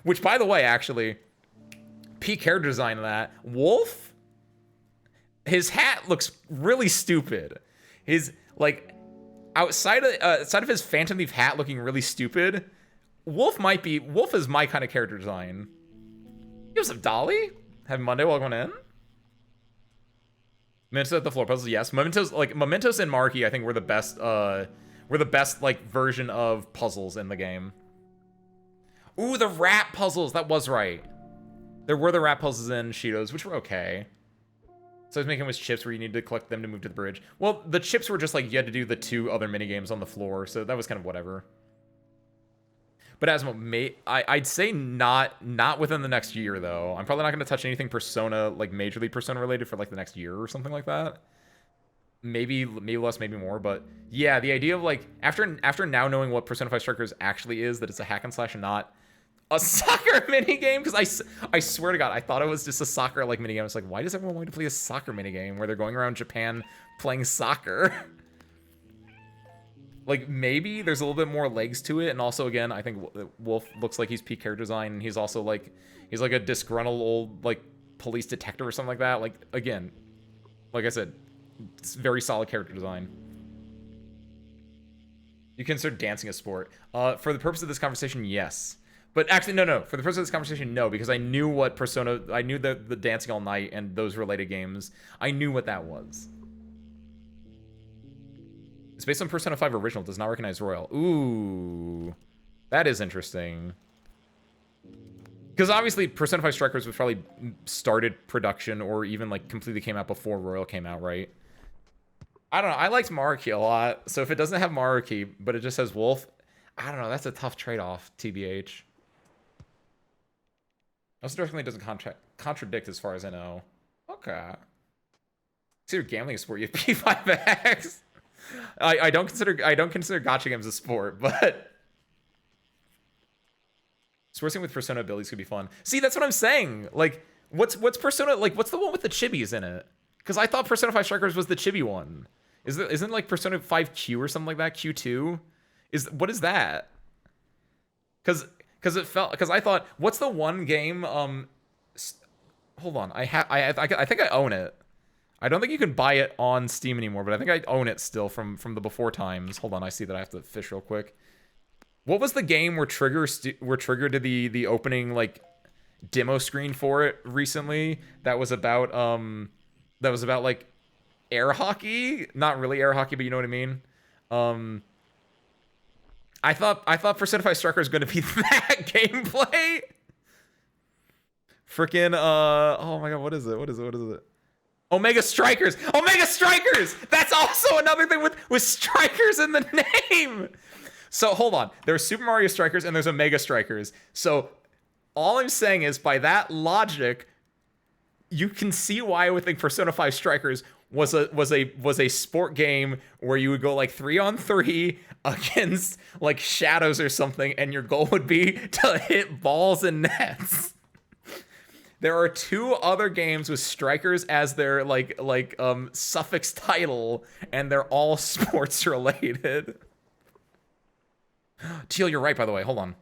which by the way, actually, peak character design of that Wolf, his hat looks really stupid. His like outside of his Phantom Thief hat looking really stupid, Wolf is my kind of character design. Joseph Dolly? Have Monday welcome in? Mementos at the floor puzzles, yes. Mementos and Marky, I think were the best like version of puzzles in the game. Ooh, the rat puzzles, that was right. There were the rat puzzles in Cheetos, which were okay. So I was making with chips where you needed to collect them to move to the bridge. Well, the chips were just like you had to do the 2 other mini games on the floor, so that was kind of whatever. But I'd say not within the next year though. I'm probably not going to touch anything Persona, like majorly Persona related, for like the next year or something like that. Maybe less, maybe more. But yeah, the idea of like after now knowing what Persona 5 Strikers actually is, that it's a hack and slash and not a soccer minigame, because I swear to God, I thought it was just a soccer like minigame. I was like, why does everyone want to play a soccer minigame where they're going around Japan playing soccer? Like, maybe there's a little bit more legs to it, and also, again, I think Wolf looks like he's peak character design, and he's also, like, he's like a disgruntled old, like, police detective or something like that. Like, again, like I said, it's very solid character design. You consider dancing a sport. For the purpose of this conversation, yes. But actually, no. For the purpose of this conversation, no, because I knew what Persona... I knew the Dancing All Night and those related games. I knew what that was. It's based on Persona 5 original, does not recognize Royal. Ooh. That is interesting. Because obviously, Persona 5 Strikers was probably started production or even, like, completely came out before Royal came out, right? I don't know. I liked Maruki a lot. So if it doesn't have Maruki, but it just has Wolf, I don't know. That's a tough trade-off, TBH. Also, definitely doesn't contradict as far as I know. Okay. Consider gambling a sport. You have P5X. I don't consider gacha games a sport, but sourcing with Persona abilities could be fun. See, that's what I'm saying. Like, what's Persona, like, what's the one with the chibis in it? Because I thought Persona 5 Strikers was the chibi one. Isn't like Persona 5Q or something like that? Q2? What is that? Because I thought, what's the one game? Hold on, I think I own it. I don't think you can buy it on Steam anymore, but I think I own it still from the before times. Hold on, I see that I have to fish real quick. What was the game where Trigger did the opening like demo screen for it recently? That was about like air hockey, not really air hockey, but you know what I mean. I thought Persona 5 Striker was going to be that gameplay. Freaking oh my God, what is it? Omega Strikers! Omega Strikers! That's also another thing with Strikers in the name! So, hold on. There's Super Mario Strikers and there's Omega Strikers. So, all I'm saying is, by that logic, you can see why I would think Persona 5 Strikers was a sport game where you would go, like, 3-on-3 against, like, shadows or something, and your goal would be to hit balls and nets. There are 2 other games with Strikers as their suffix title, and they're all sports related. Teal, you're right, by the way. Hold on.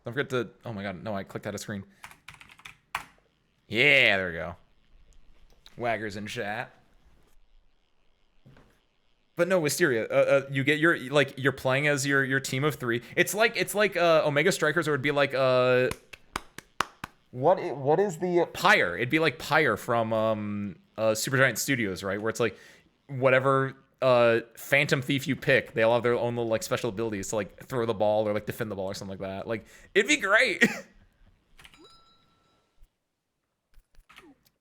Don't forget to... Oh my God, no, I clicked out of screen. Yeah, there we go. Waggers in chat. But no, Wisteria, you get you're playing as your team of 3. It's like Omega Strikers, or it'd be like what is the Pyre? It'd be like Pyre from Supergiant Studios, right? Where it's like whatever Phantom Thief you pick, they all have their own little like special abilities to like throw the ball or like defend the ball or something like that. Like, it'd be great.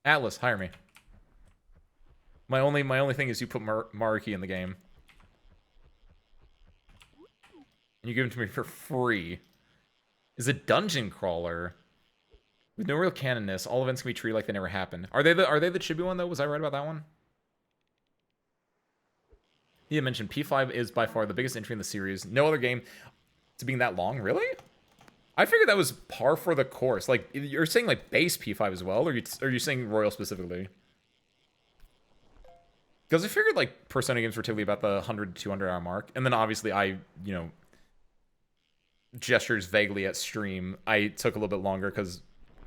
Atlas, hire me. My only thing is you put Maruki in the game. And you give it to me for free. Is a dungeon crawler. With no real canonness, all events can be treated like they never happened. Are they the chibi one though? Was I right about that one? He had mentioned P5 is by far the biggest entry in the series. No other game to being that long, really? I figured that was par for the course. Like, you're saying like base P5 as well, or are you saying Royal specifically? Because I figured like Persona games were typically about the 100 to 200 hour mark, and then obviously I, gestures vaguely at stream. I took a little bit longer because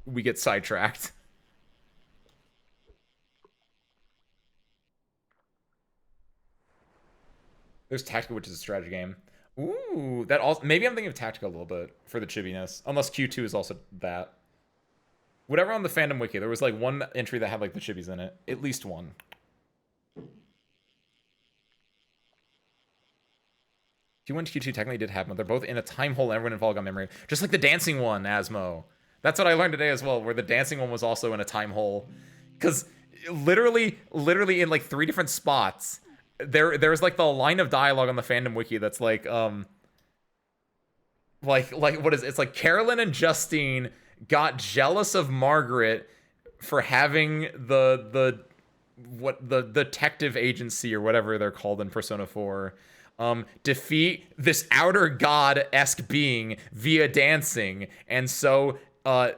we get sidetracked. There's Tactical, which is a strategy game. Ooh, that also maybe I'm thinking of Tactica a little bit for the chibbiness. Unless Q2 is also that. Whatever on the fandom wiki, there was like one entry that had like the chibis in it. At least one. Q1 to Q2 technically did happen, but they're both in a time hole and everyone involved got memory. Just like the dancing one, Asmo. That's what I learned today as well, where the dancing one was also in a time hole. Because literally in like 3 different spots, there's like the line of dialogue on the fandom wiki that's like what is it? It's like Carolyn and Justine got jealous of Margaret for having the detective agency or whatever they're called in Persona 4 defeat this outer god-esque being via dancing, and so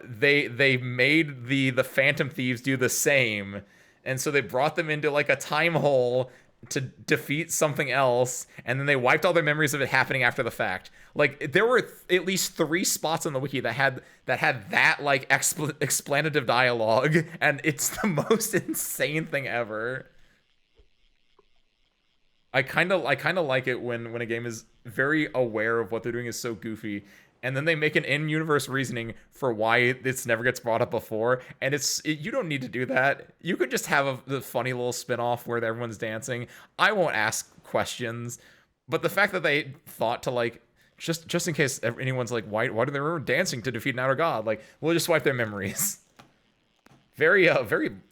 they made the Phantom Thieves do the same, and so they brought them into like a time hole to defeat something else, and then they wiped all their memories of it happening after the fact. Like there were at least 3 spots on the wiki that had that like explanative dialogue, and it's the most insane thing ever. I kind of like it when a game is very aware of what they're doing is so goofy, and then they make an in-universe reasoning for why it's never gets brought up before, and you don't need to do that. You could just have the funny little spin-off where everyone's dancing. I won't ask questions, but the fact that they thought to like just in case anyone's like, why do they remember dancing to defeat an outer god? Like, we'll just wipe their memories. Very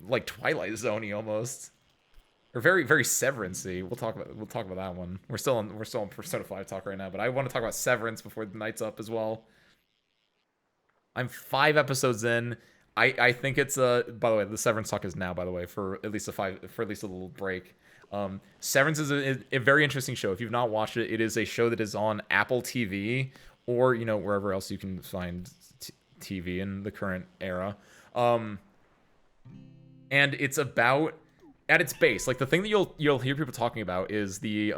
like Twilight Zone-y almost. Or very Severance-y. We'll talk about that one. We're still on Persona 5 talk right now, but I want to talk about Severance before the night's up as well. I'm 5 episodes in. I think it's by the way, the Severance talk is now, by the way, for at least a little break. Severance is a very interesting show. If you've not watched it, it is a show that is on Apple TV or, you know, wherever else you can find TV in the current era. And it's about, at its base, like the thing that you'll hear people talking about is the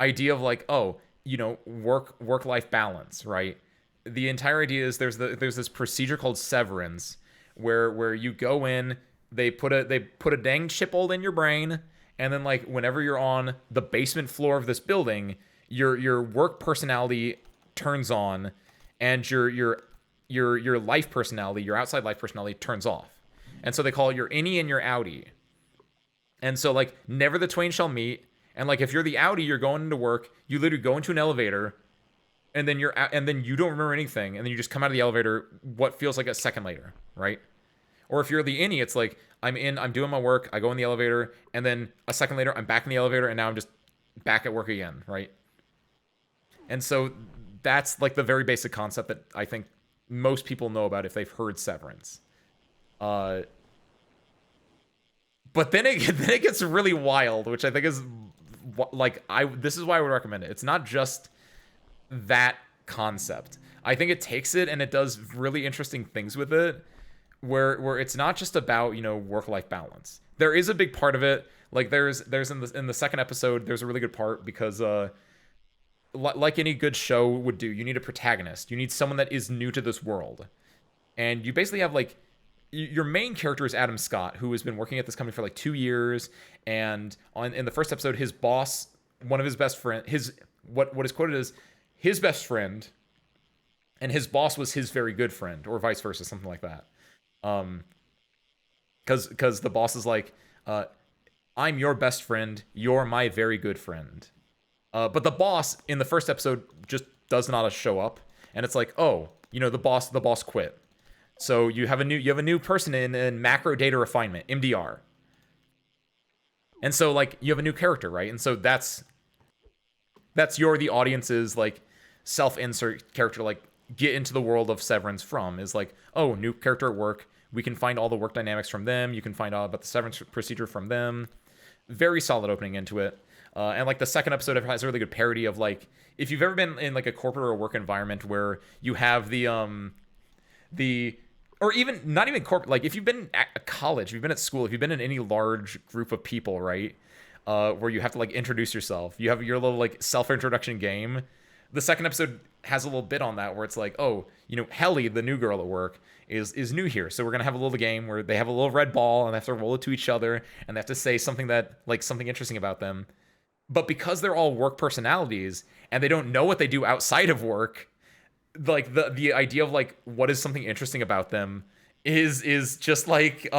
idea of like, oh, you know, work-life balance, right? The entire idea is there's this procedure called severance where you go in, they put a dang chip hole in your brain, and then like whenever you're on the basement floor of this building, your work personality turns on, and your life personality, your outside life personality turns off. And so they call it your innie and your outie. And so, like, never the twain shall meet. And, like, if you're the outie, you're going into work, you literally go into an elevator, and then you don't remember anything, and then you just come out of the elevator what feels like a second later, right? Or if you're the innie, it's like, I'm doing my work, I go in the elevator, and then a second later, I'm back in the elevator, and now I'm just back at work again, right? And so that's, like, the very basic concept that I think most people know about if they've heard Severance. But then it gets really wild, which I think is like this is why I would recommend it. It's not just that concept. I think it takes it and it does really interesting things with it, where it's not just about, you know, work-life balance. There is a big part of it. Like there's in the second episode, there's a really good part because like any good show would do, you need a protagonist. You need someone that is new to this world, and you basically have like, your main character is Adam Scott, who has been working at this company for like 2 years, and in the first episode, his boss, one of his best friend, what is quoted as his best friend, and his boss was his very good friend, or vice versa, something like that. Because the boss is like, I'm your best friend, you're my very good friend. But the boss in the first episode just does not show up, and it's like, oh, you know, the boss quit. So you have a new person in macro data refinement, MDR. And so like you have a new character, right? And so that's the audience's like self-insert character, like get into the world of Severance from, is like, oh, new character at work. We can find all the work dynamics from them. You can find out about the severance procedure from them. Very solid opening into it. And like the second episode has a really good parody of like, if you've ever been in like a corporate or work environment where you have the or even not even corporate, like if you've been at college, if you've been at school, if you've been in any large group of people, right, where you have to like introduce yourself, you have your little like self-introduction game. The second episode has a little bit on that where it's like, oh, you know, Helly, the new girl at work, is new here, so we're gonna have a little game where they have a little red ball and they have to roll it to each other and they have to say something that, like, something interesting about them. But because they're all work personalities and they don't know what they do outside of work, like the idea of like what is something interesting about them is just like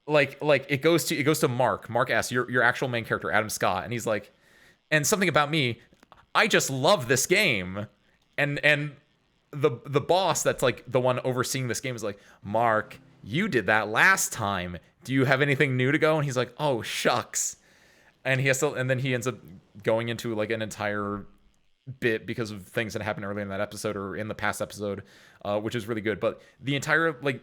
it goes to Mark asks your actual main character Adam Scott, and he's like, and something about me, I just love this game. And the boss that's like the one overseeing this game is like, Mark, you did that last time, do you have anything new to go? And he's like, oh shucks. And then he ends up going into like an entire bit because of things that happened earlier in that episode or in the past episode, which is really good. But the entire like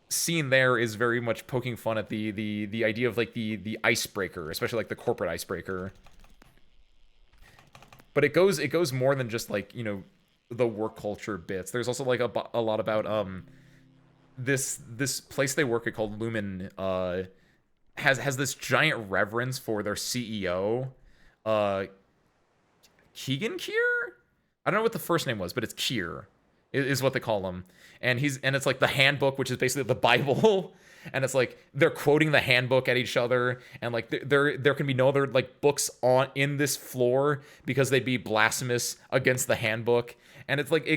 scene there is very much poking fun at the idea of like the icebreaker, especially like the corporate icebreaker. But it goes more than just like, you know, the work culture bits. There's also like a lot about this place they work at called Lumen has this giant reverence for their CEO, Keegan Kier? I don't know what the first name was, but it's Kier is what they call him. And it's like the handbook, which is basically the Bible. And it's like they're quoting the handbook at each other, and like there can be no other like books on in this floor because they'd be blasphemous against the handbook. And it's like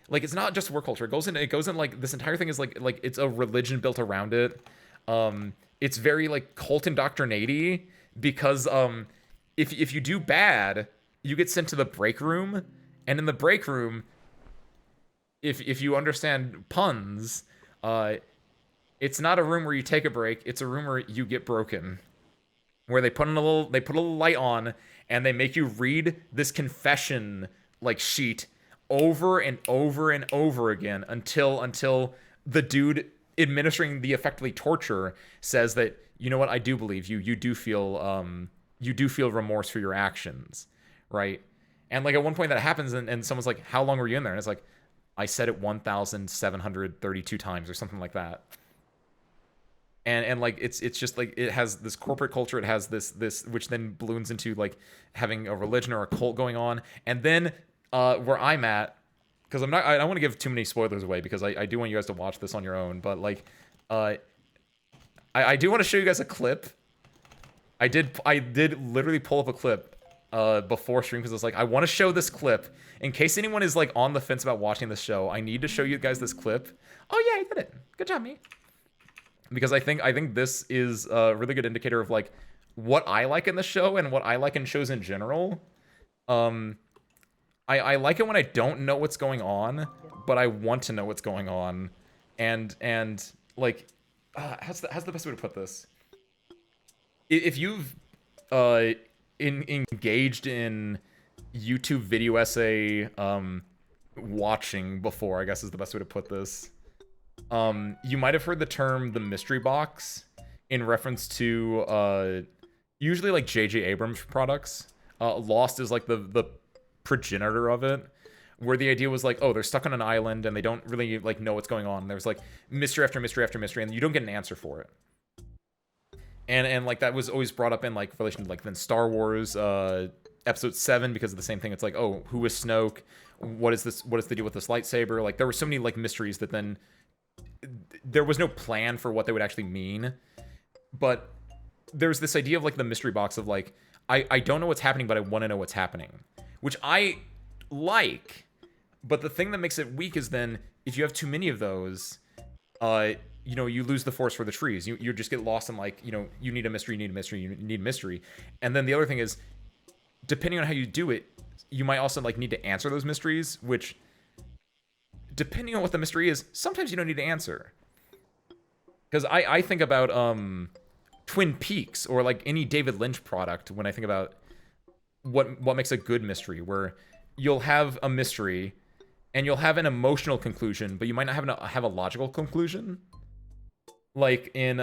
it's not just work culture. It goes in like this entire thing is like it's a religion built around it. It's very like cult indoctrinati because if you do bad, you get sent to the break room, and in the break room, if you understand puns, it's not a room where you take a break. It's a room where you get broken, where they put a little light on, and they make you read this confession like sheet over and over and over again until the dude administering the effectively torture says that, you know what, I do believe you. You do feel remorse for your actions, right? And like at one point that happens, and someone's like, how long were you in there? And it's like, I said it 1,732 times or something like that. And like it's just like it has this corporate culture, it has this which then balloons into like having a religion or a cult going on. And then where I'm at, because I don't want to give too many spoilers away because I do want you guys to watch this on your own, but like I do want to show you guys a clip. I did literally pull up a clip before stream because I was like, I want to show this clip in case anyone is like on the fence about watching this show. I need to show you guys this clip. Oh yeah, I did it. Good job, me. Because I think this is a really good indicator of like what I like in the show and what I like in shows in general. I like it when I don't know what's going on, but I want to know what's going on, and like how's the best way to put this? If you've engaged in YouTube video essay watching before, I guess is the best way to put this. You might have heard the term the mystery box in reference to usually like J.J. Abrams products. Lost is like the progenitor of it, where the idea was like, oh, they're stuck on an island and they don't really like know what's going on. There's like mystery after mystery after mystery, and you don't get an answer for it. And like that was always brought up in like relation to like then Star Wars episode 7 because of the same thing. It's like, oh, who is Snoke? What is the deal with this lightsaber? Like there were so many like mysteries that then there was no plan for what they would actually mean. But there's this idea of like the mystery box of like, I don't know what's happening, but I want to know what's happening, which I like. But the thing that makes it weak is then if you have too many of those, you know, you lose the forest for the trees. You just get lost in like, you know, you need a mystery, you need a mystery, you need a mystery. And then the other thing is, depending on how you do it, you might also like need to answer those mysteries, which depending on what the mystery is, sometimes you don't need to answer. Because I think about Twin Peaks or like any David Lynch product when I think about what makes a good mystery, where you'll have a mystery and you'll have an emotional conclusion, but you might not have a logical conclusion. Like in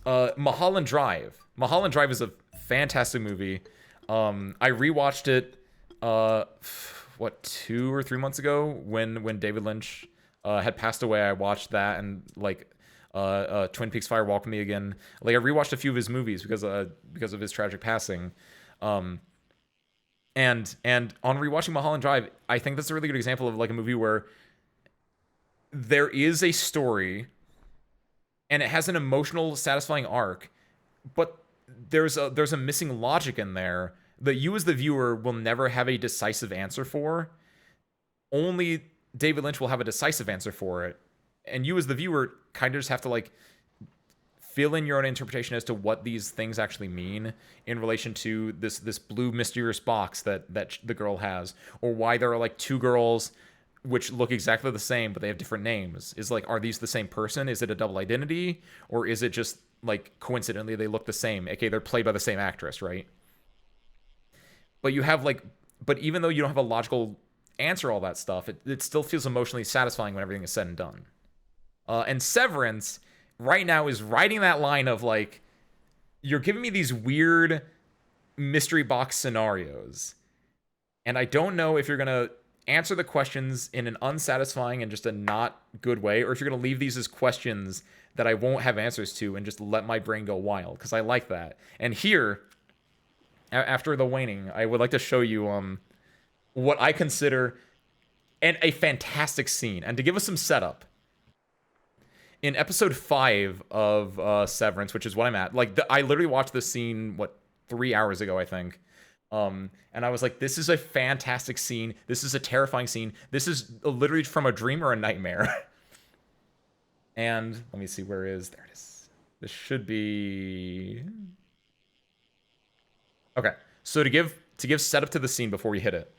Mulholland Drive. Mulholland Drive is a fantastic movie. I rewatched it 2 or 3 months ago when David Lynch had passed away. I watched that, and like Twin Peaks Fire Walk with Me again. Like I rewatched a few of his movies because of his tragic passing. And on rewatching Mulholland Drive, I think that's a really good example of like a movie where there is a story and it has an emotional, satisfying arc, but there's a missing logic in there that you as the viewer will never have a decisive answer for. Only David Lynch will have a decisive answer for it, and you as the viewer kind of just have to like fill in your own interpretation as to what these things actually mean in relation to this blue mysterious box that the girl has, or why there are like two girls which look exactly the same but they have different names. Is like, are these the same person? Is it a double identity, or is it just like coincidentally they look the same? Okay, they're played by the same actress, right? But you have like, but even though you don't have a logical answer all that stuff, it still feels emotionally satisfying when everything is said and done. And Severance right now is riding that line of like, you're giving me these weird mystery box scenarios, and I don't know if you're gonna answer the questions in an unsatisfying and just a not good way, or if you're gonna leave these as questions that I won't have answers to and just let my brain go wild, because I like that. And here, after the waning, I would like to show you what I consider a fantastic scene. And to give us some setup, in episode 5 of Severance, which is what I'm at, like I literally watched this scene 3 hours ago, I think. And I was like, this is a fantastic scene. This is a terrifying scene. This is literally from a dream or a nightmare. And let me see, where is there it is. This should be okay. So to give setup to the scene before we hit it,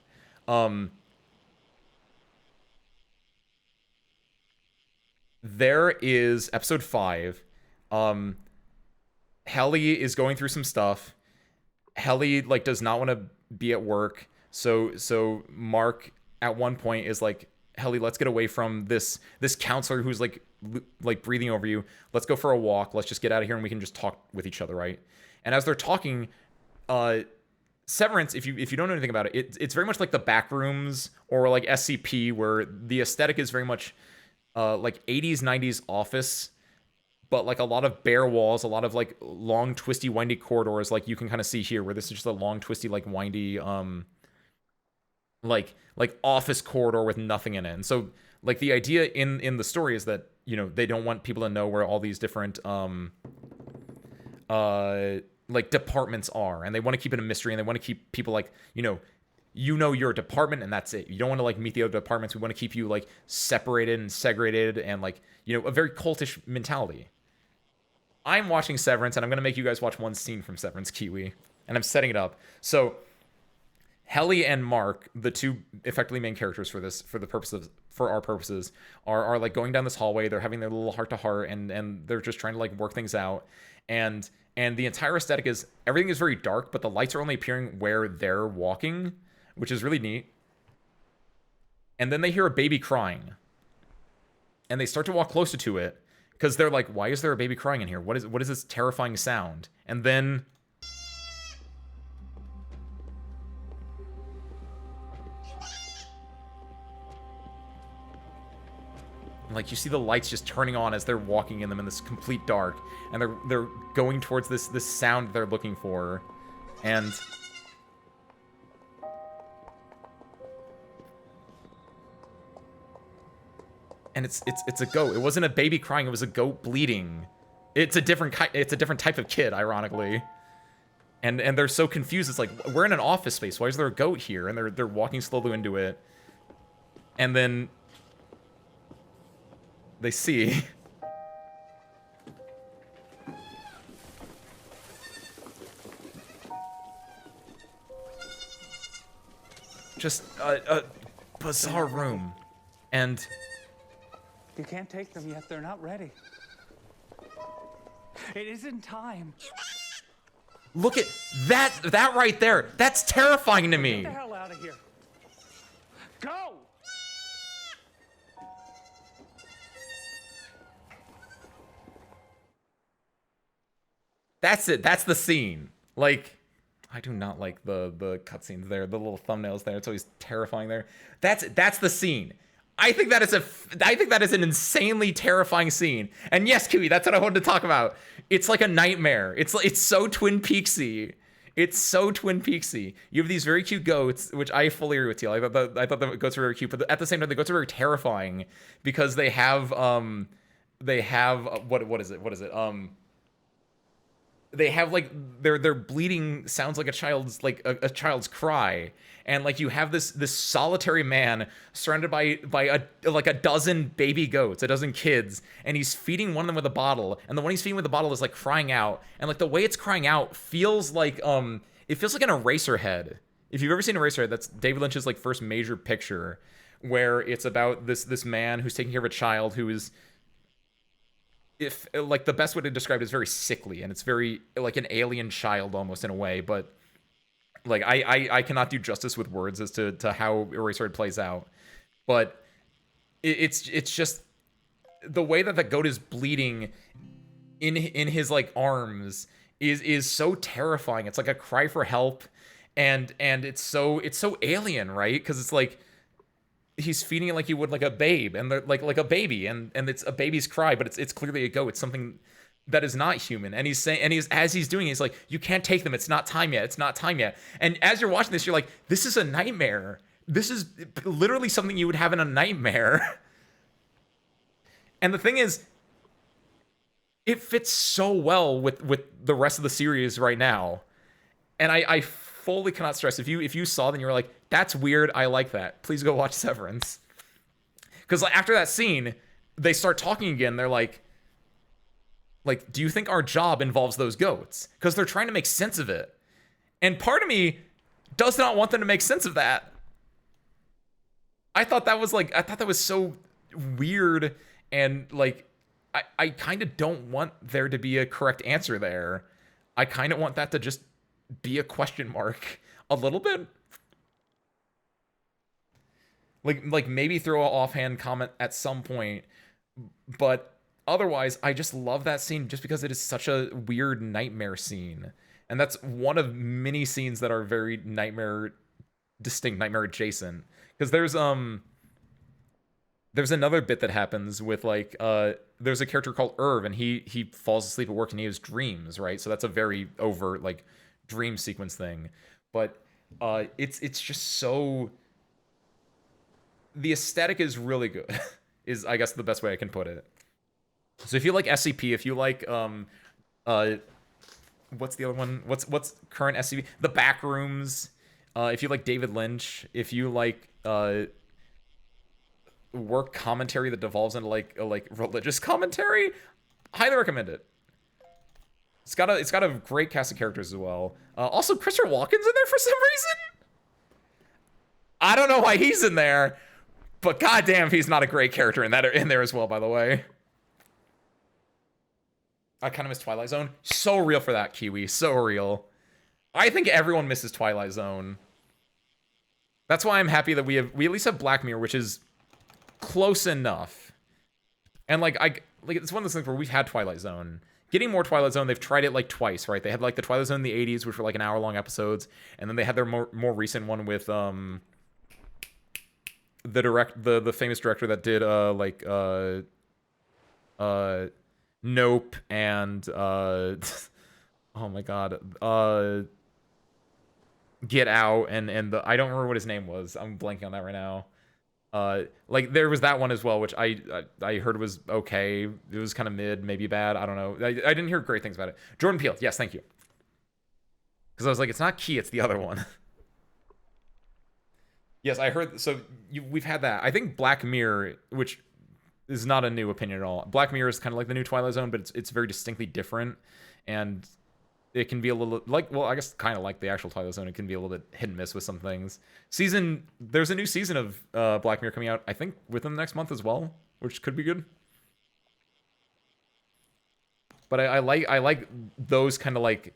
there is episode 5. Helly is going through some stuff. Helly like does not want to be at work, so Mark at one point is like, Helly, let's get away from this counselor who's like breathing over you. Let's go for a walk. Let's just get out of here and we can just talk with each other, right? And as they're talking, Severance, if you don't know anything about it, it's very much like the Backrooms or like SCP, where the aesthetic is very much like 80s 90s office, but like a lot of bare walls, a lot of like long twisty windy corridors, like you can kind of see here, where this is just a long twisty like windy like office corridor with nothing in it. And so like the idea in the story is that, you know, they don't want people to know where all these different like departments are, and they want to keep it a mystery, and they want to keep people like, you know your department and that's it. You don't want to like meet the other departments. We want to keep you like separated and segregated, and like, you know, a very cultish mentality. I'm watching Severance, and I'm going to make you guys watch one scene from Severance, Kiwi, and I'm setting it up. So Helly and Mark, the two effectively main characters for this, for our purposes, are like going down this hallway. They're having their little heart to heart, and they're just trying to like work things out. And the entire aesthetic is, everything is very dark, but the lights are only appearing where they're walking, which is really neat. And then they hear a baby crying, and they start to walk closer to it because they're like, why is there a baby crying in here? What is this terrifying sound? And then like you see the lights just turning on as they're walking in them in this complete dark, and they're going towards this sound they're looking for. And it's a goat. It wasn't a baby crying, it was a goat bleeding. It's a different type of kid, ironically. And they're so confused. It's like, we're in an office space. Why is there a goat here? And they're walking slowly into it. And then they see just a bizarre room. And you can't take them yet. They're not ready. It isn't time. Look at that right there. That's terrifying to me. Get the hell out of here. Go! That's it. That's the scene. Like, I do not like the cutscenes there, the little thumbnails there. It's always terrifying there. That's the scene. I think that is an insanely terrifying scene. And yes, Kiwi, that's what I wanted to talk about. It's like a nightmare. It's so Twin Peaksy. It's so Twin Peaksy. You have these very cute goats, which I fully agree with Teal. I thought the goats were very cute, but at the same time, the goats are very terrifying because they have what is it? they have like their bleeding sounds like a child's like a child's cry, and like you have this solitary man surrounded by a dozen baby goats, a dozen kids, and he's feeding one of them with a bottle, and the one he's feeding with the bottle is like crying out, and like the way it's crying out feels like it feels like an Eraserhead. If you've ever seen Eraserhead, that's David Lynch's like first major picture, where it's about this man who's taking care of a child who is, if like the best way to describe it is very sickly, and it's very like an alien child almost in a way, but like I cannot do justice with words as to how Eraserhead plays out, but it's just the way that the goat is bleeding in his like arms is so terrifying. It's like a cry for help, and it's so alien, right? Because it's like he's feeding it like you would like a babe, and they're like a baby, and it's a baby's cry, but it's clearly a goat. It's something that is not human. And he's saying, and as he's doing it, he's like, you can't take them. It's not time yet. It's not time yet. And as you're watching this, you're like, this is a nightmare. This is literally something you would have in a nightmare. And the thing is, it fits so well with the rest of the series right now. And I fully cannot stress, if you saw, then you're like, that's weird, I like that, please go watch Severance. Because like, after that scene, they start talking again. They're like, do you think our job involves those goats? Because they're trying to make sense of it. And part of me does not want them to make sense of that. I thought that was so weird, and like I kind of don't want there to be a correct answer there. I kind of want that to just be a question mark a little bit. Like maybe throw an offhand comment at some point, but otherwise I just love that scene just because it is such a weird nightmare scene. And that's one of many scenes that are very distinct nightmare adjacent. Because there's another bit that happens with like there's a character called Irv, and he falls asleep at work and he has dreams, right? So that's a very overt like dream sequence thing. But it's just so, the aesthetic is really good is I guess the best way I can put it. So if you like SCP, if you like what's the other one? What's current SCP? The Backrooms. If you like David Lynch, if you like work commentary that devolves into like religious commentary, highly recommend it. It's got a great cast of characters as well. Also, Christopher Walken's in there for some reason. I don't know why he's in there, but goddamn, if he's not a great character in there as well. By the way, I kind of miss Twilight Zone. So real for that, Kiwi. So real. I think everyone misses Twilight Zone. That's why I'm happy that we at least have Black Mirror, which is close enough. And like it's one of those things where we've had Twilight Zone. Getting more Twilight Zone, they've tried it like twice, right? They had like the Twilight Zone in the 80s, which were like an hour-long episodes, and then they had their more recent one with the famous director that did Nope and oh my god, Get Out and I don't remember what his name was. I'm blanking on that right now. Like there was that one as well, which I heard was okay. It was kind of mid, maybe bad. I don't know. I didn't hear great things about it. Jordan Peele, yes, thank you. Because I was like, it's not Key, it's the other one. Yes, I heard. So we've had that. I think Black Mirror, which is not a new opinion at all. Black Mirror is kind of like the new Twilight Zone, but it's very distinctly different, and it can be a little like, well, I guess kind of like the actual Twilight Zone. It can be a little bit hit and miss with some things. There's a new season of Black Mirror coming out, I think, within the next month as well, which could be good. But I like those kind of like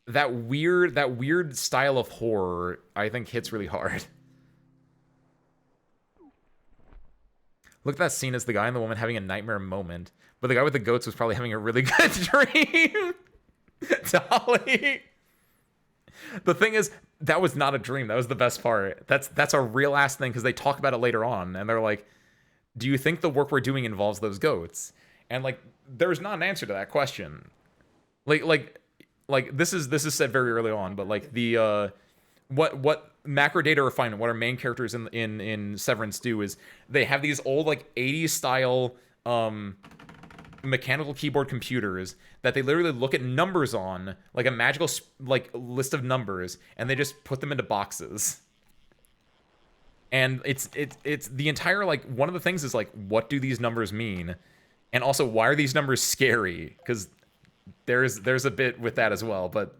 that weird style of horror. I think hits really hard. Look at that scene as the guy and the woman having a nightmare moment, but the guy with the goats was probably having a really good dream. Dolly. The thing is, that was not a dream. That was the best part. That's a real ass thing, because they talk about it later on, and they're like, "Do you think the work we're doing involves those goats?" And like, there's not an answer to that question. Like this is said very early on, but like the what macro data refinement, what our main characters in Severance do is they have these old like 80s style mechanical keyboard computers that they literally look at numbers on, like a magical like list of numbers, and they just put them into boxes. And it's the entire, like, one of the things is like, what do these numbers mean? And also, why are these numbers scary? Because there's a bit with that as well, but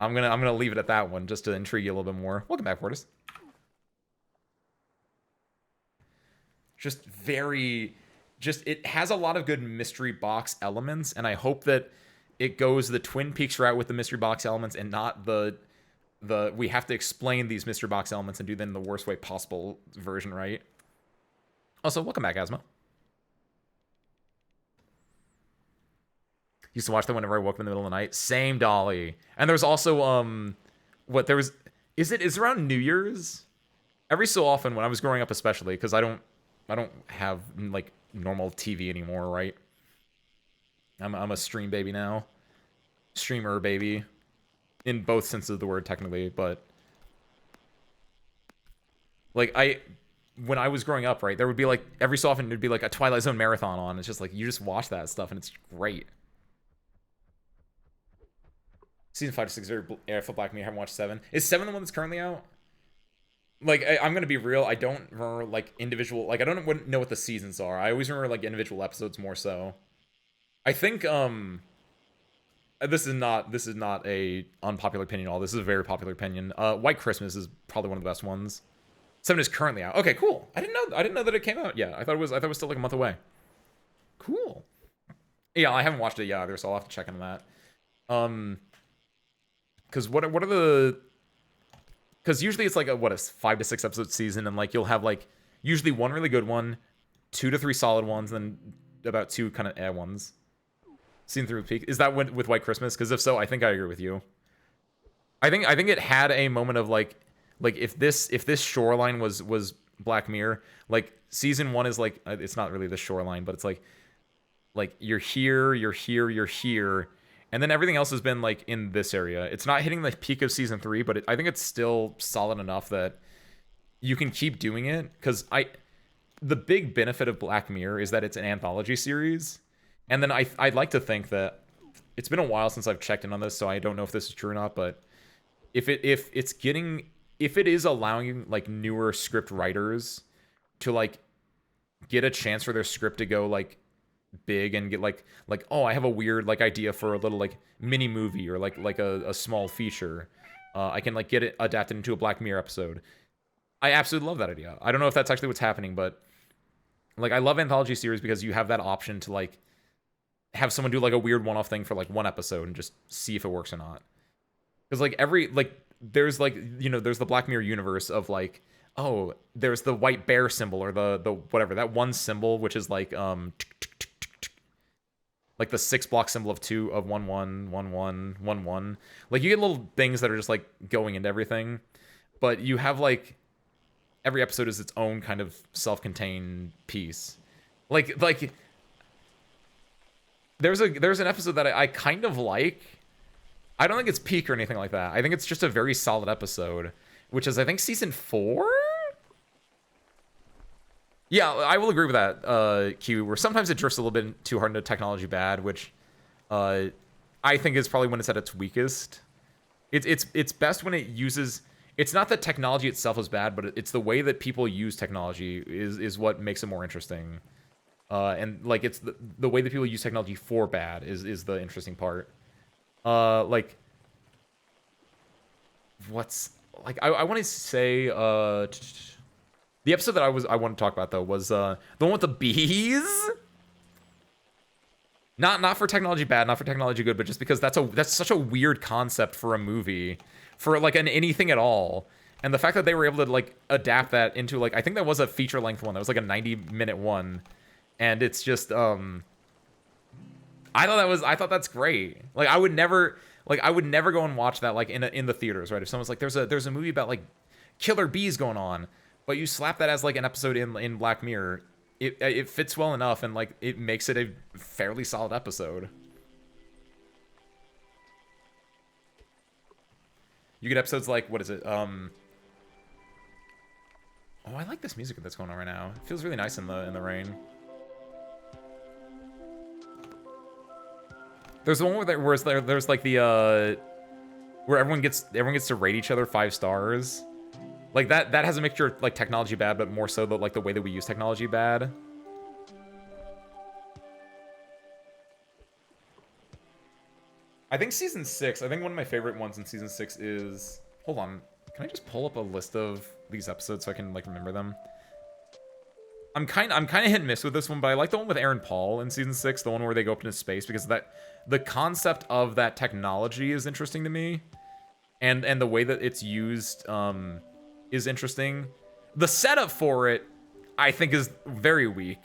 I'm gonna leave it at that one just to intrigue you a little bit more. Welcome back, Fortis. Just it has a lot of good mystery box elements, and I hope that it goes the Twin Peaks route with the mystery box elements and not the we have to explain these mystery box elements and do them in the worst way possible version, right? Also, welcome back, Asmo. Used to watch them whenever I woke up in the middle of the night. Same, Dolly. And there's also is it around New Year's? Every so often when I was growing up, especially, because I don't have like normal TV anymore, right? I'm a stream baby now. Streamer baby. In both senses of the word, technically, but like when I was growing up, right, there would be like every so often there'd be like a Twilight Zone marathon on. It's just like you just watch that stuff and it's great. Season 5 to 6 are for Black Mirror. I haven't watched 7. Is 7 the one that's currently out? Like, I'm gonna be real. I don't remember like individual. Like, I don't know what the seasons are. I always remember like individual episodes more so. I think this is not a unpopular opinion at all. This is a very popular opinion. White Christmas is probably one of the best ones. 7 is currently out. Okay, cool. I didn't know that it came out. Yeah, I thought it was still like a month away. Cool. Yeah, I haven't watched it yet either, so I'll have to check into that. Because what are the? Because usually it's like a 5 to 6 episode season, and like you'll have like usually one really good one, 2 to 3 solid ones, and then about 2 kind of ones. Seen through peak. Is that with White Christmas? Because if so, I think I agree with you. I think it had a moment of like if this shoreline was Black Mirror, like season 1 is like it's not really the shoreline, but it's like you're here, and then everything else has been like in this area. It's not hitting the peak of season 3, but I think it's still solid enough that you can keep doing it. Because the big benefit of Black Mirror is that it's an anthology series. And then I'd like to think that it's been a while since I've checked in on this, so I don't know if this is true or not. But if it is allowing like newer script writers to like get a chance for their script to go like big and get like oh, I have a weird like idea for a little like mini movie or like a small feature, I can like get it adapted into a Black Mirror episode. I absolutely love that idea. I don't know if that's actually what's happening, but like I love anthology series because you have that option to like have someone do like a weird one-off thing for like one episode and just see if it works or not. Because like there's like, you know, there's the Black Mirror universe of like, oh, there's the white bear symbol or the whatever, that one symbol which is like like the 6 block symbol of 2 of 1 1 1 1 1 1. Like you get little things that are just like going into everything, but you have like every episode is its own kind of self-contained piece. Like there's an episode that I kind of like. I don't think it's peak or anything like that. I think it's just a very solid episode, which is I think season 4. Yeah, I will agree with that, Q, where sometimes it drifts a little bit too hard into technology bad, which I think is probably when it's at its weakest. It's best when it uses... It's not that technology itself is bad, but it's the way that people use technology is what makes it more interesting. And, like, it's the way that people use technology for bad is the interesting part. Like... What's... Like, I want to say... The episode that I want to talk about though was the one with the bees. Not for technology bad, not for technology good, but just because that's such a weird concept for a movie, for like anything at all. And the fact that they were able to like adapt that into like, I think that was a feature length one. That was like a 90-minute one, and it's just I thought that's great. Like I would never go and watch that like in the theaters, right? If someone's like there's a movie about like killer bees going on. But you slap that as like an episode in Black Mirror, it fits well enough and like it makes it a fairly solid episode. You get episodes like, what is it? Oh, I like this music that's going on right now. It feels really nice in the rain. There's the one there's like the where everyone gets to rate each other 5 stars. Like that has a mixture of like technology bad, but more so like the way that we use technology bad. I think season 6. I think one of my favorite ones in season 6 is. Hold on. Can I just pull up a list of these episodes so I can like remember them? I'm kind of hit and miss with this one, but I like the one with Aaron Paul in season 6, the one where they go up into space, because the concept of that technology is interesting to me, and the way that it's used is interesting. The setup for it, I think, is very weak.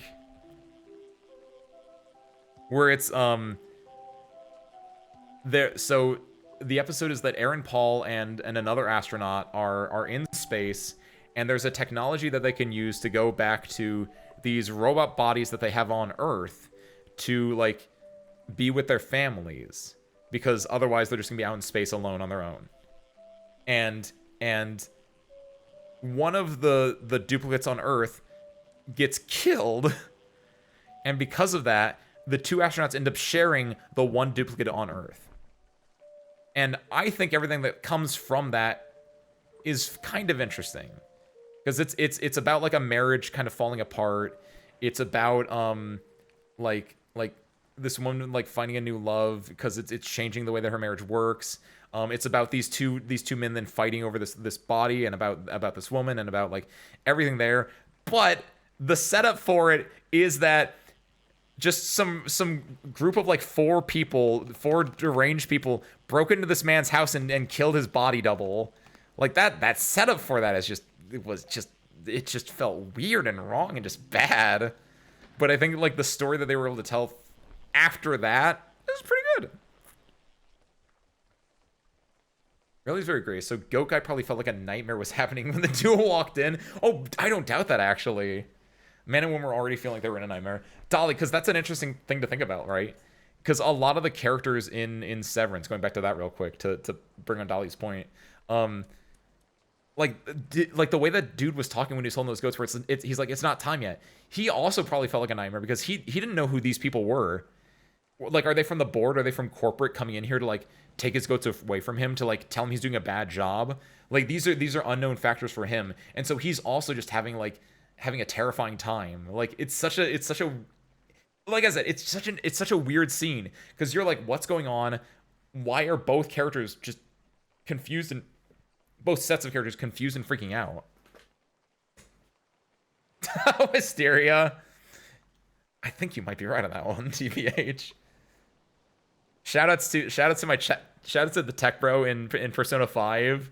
Where it's so the episode is that Aaron Paul and another astronaut are in space, and there's a technology that they can use to go back to these robot bodies that they have on Earth to like be with their families, because otherwise they're just gonna be out in space alone on their own. And one of the duplicates on Earth gets killed, and because of that, the 2 astronauts end up sharing the 1 duplicate on Earth. And I think everything that comes from that is kind of interesting, because it's about like a marriage kind of falling apart. It's about like this woman like finding a new love because it's changing the way that her marriage works. It's about these two men then fighting over this body, and about this woman, and about like everything there. But the setup for it is that just some group of like 4 deranged people broke into this man's house and killed his body double. Like that setup for that is it just felt weird and wrong and just bad. But I think like the story that they were able to tell after that is pretty good. Really is very great. So Gokai probably felt like a nightmare was happening when the duo walked in. Oh, I don't doubt that, actually. Man and woman were already feeling like they were in a nightmare. Dolly, because that's an interesting thing to think about, right? Because a lot of the characters in Severance, going back to that real quick to bring on Dolly's point, like the way that dude was talking when he was holding those goats, where he's like, it's not time yet. He also probably felt like a nightmare because he didn't know who these people were. Like, are they from the board? Are they from corporate coming in here to like take his goats away from him, to like tell him he's doing a bad job? Like these are unknown factors for him, and so he's also just having a terrifying time. Like it's such a like I said, it's such a weird scene, because you're like, what's going on? Why are both characters just confused, and both sets of characters confused and freaking out? Hysteria. I think you might be right on that one, TBH. Shoutouts to my chat. Shoutouts to the tech bro in Persona 5,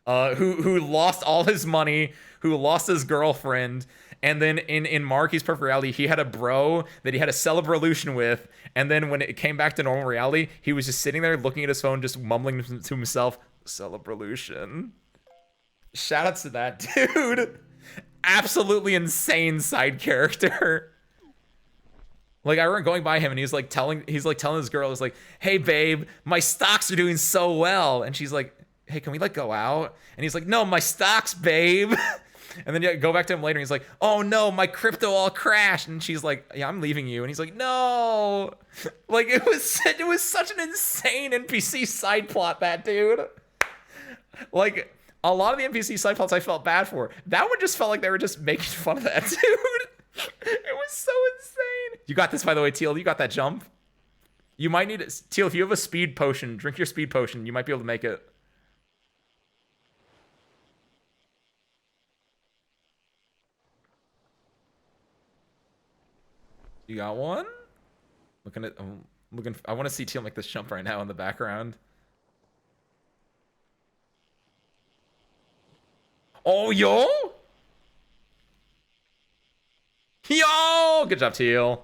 who lost all his money, who lost his girlfriend, and then in Marky's Perfect Reality, he had a bro that he had a celebration with, and then when it came back to normal reality, he was just sitting there looking at his phone, just mumbling to himself, "Celebration." Shoutouts to that dude. Absolutely insane side character. Like, I remember going by him, and he's like telling his girl, he's like, "Hey babe, my stocks are doing so well," and she's like, "Hey, can we like go out?" And he's like, "No, my stocks, babe." And then you go back to him later, and he's like, "Oh no, my crypto all crashed," and she's like, "Yeah, I'm leaving you," and he's like, "No." Like it was such an insane NPC side plot, that dude. Like a lot of the NPC side plots I felt bad for. That one just felt like they were just making fun of that dude. It was so insane. You got this, by the way, Teal. You got that jump. You might need it. Teal, if you have a speed potion, drink your speed potion. You might be able to make it. You got one? I'm looking. I want to see Teal make this jump right now in the background. Oh, yo! Yo! Good job, Teal.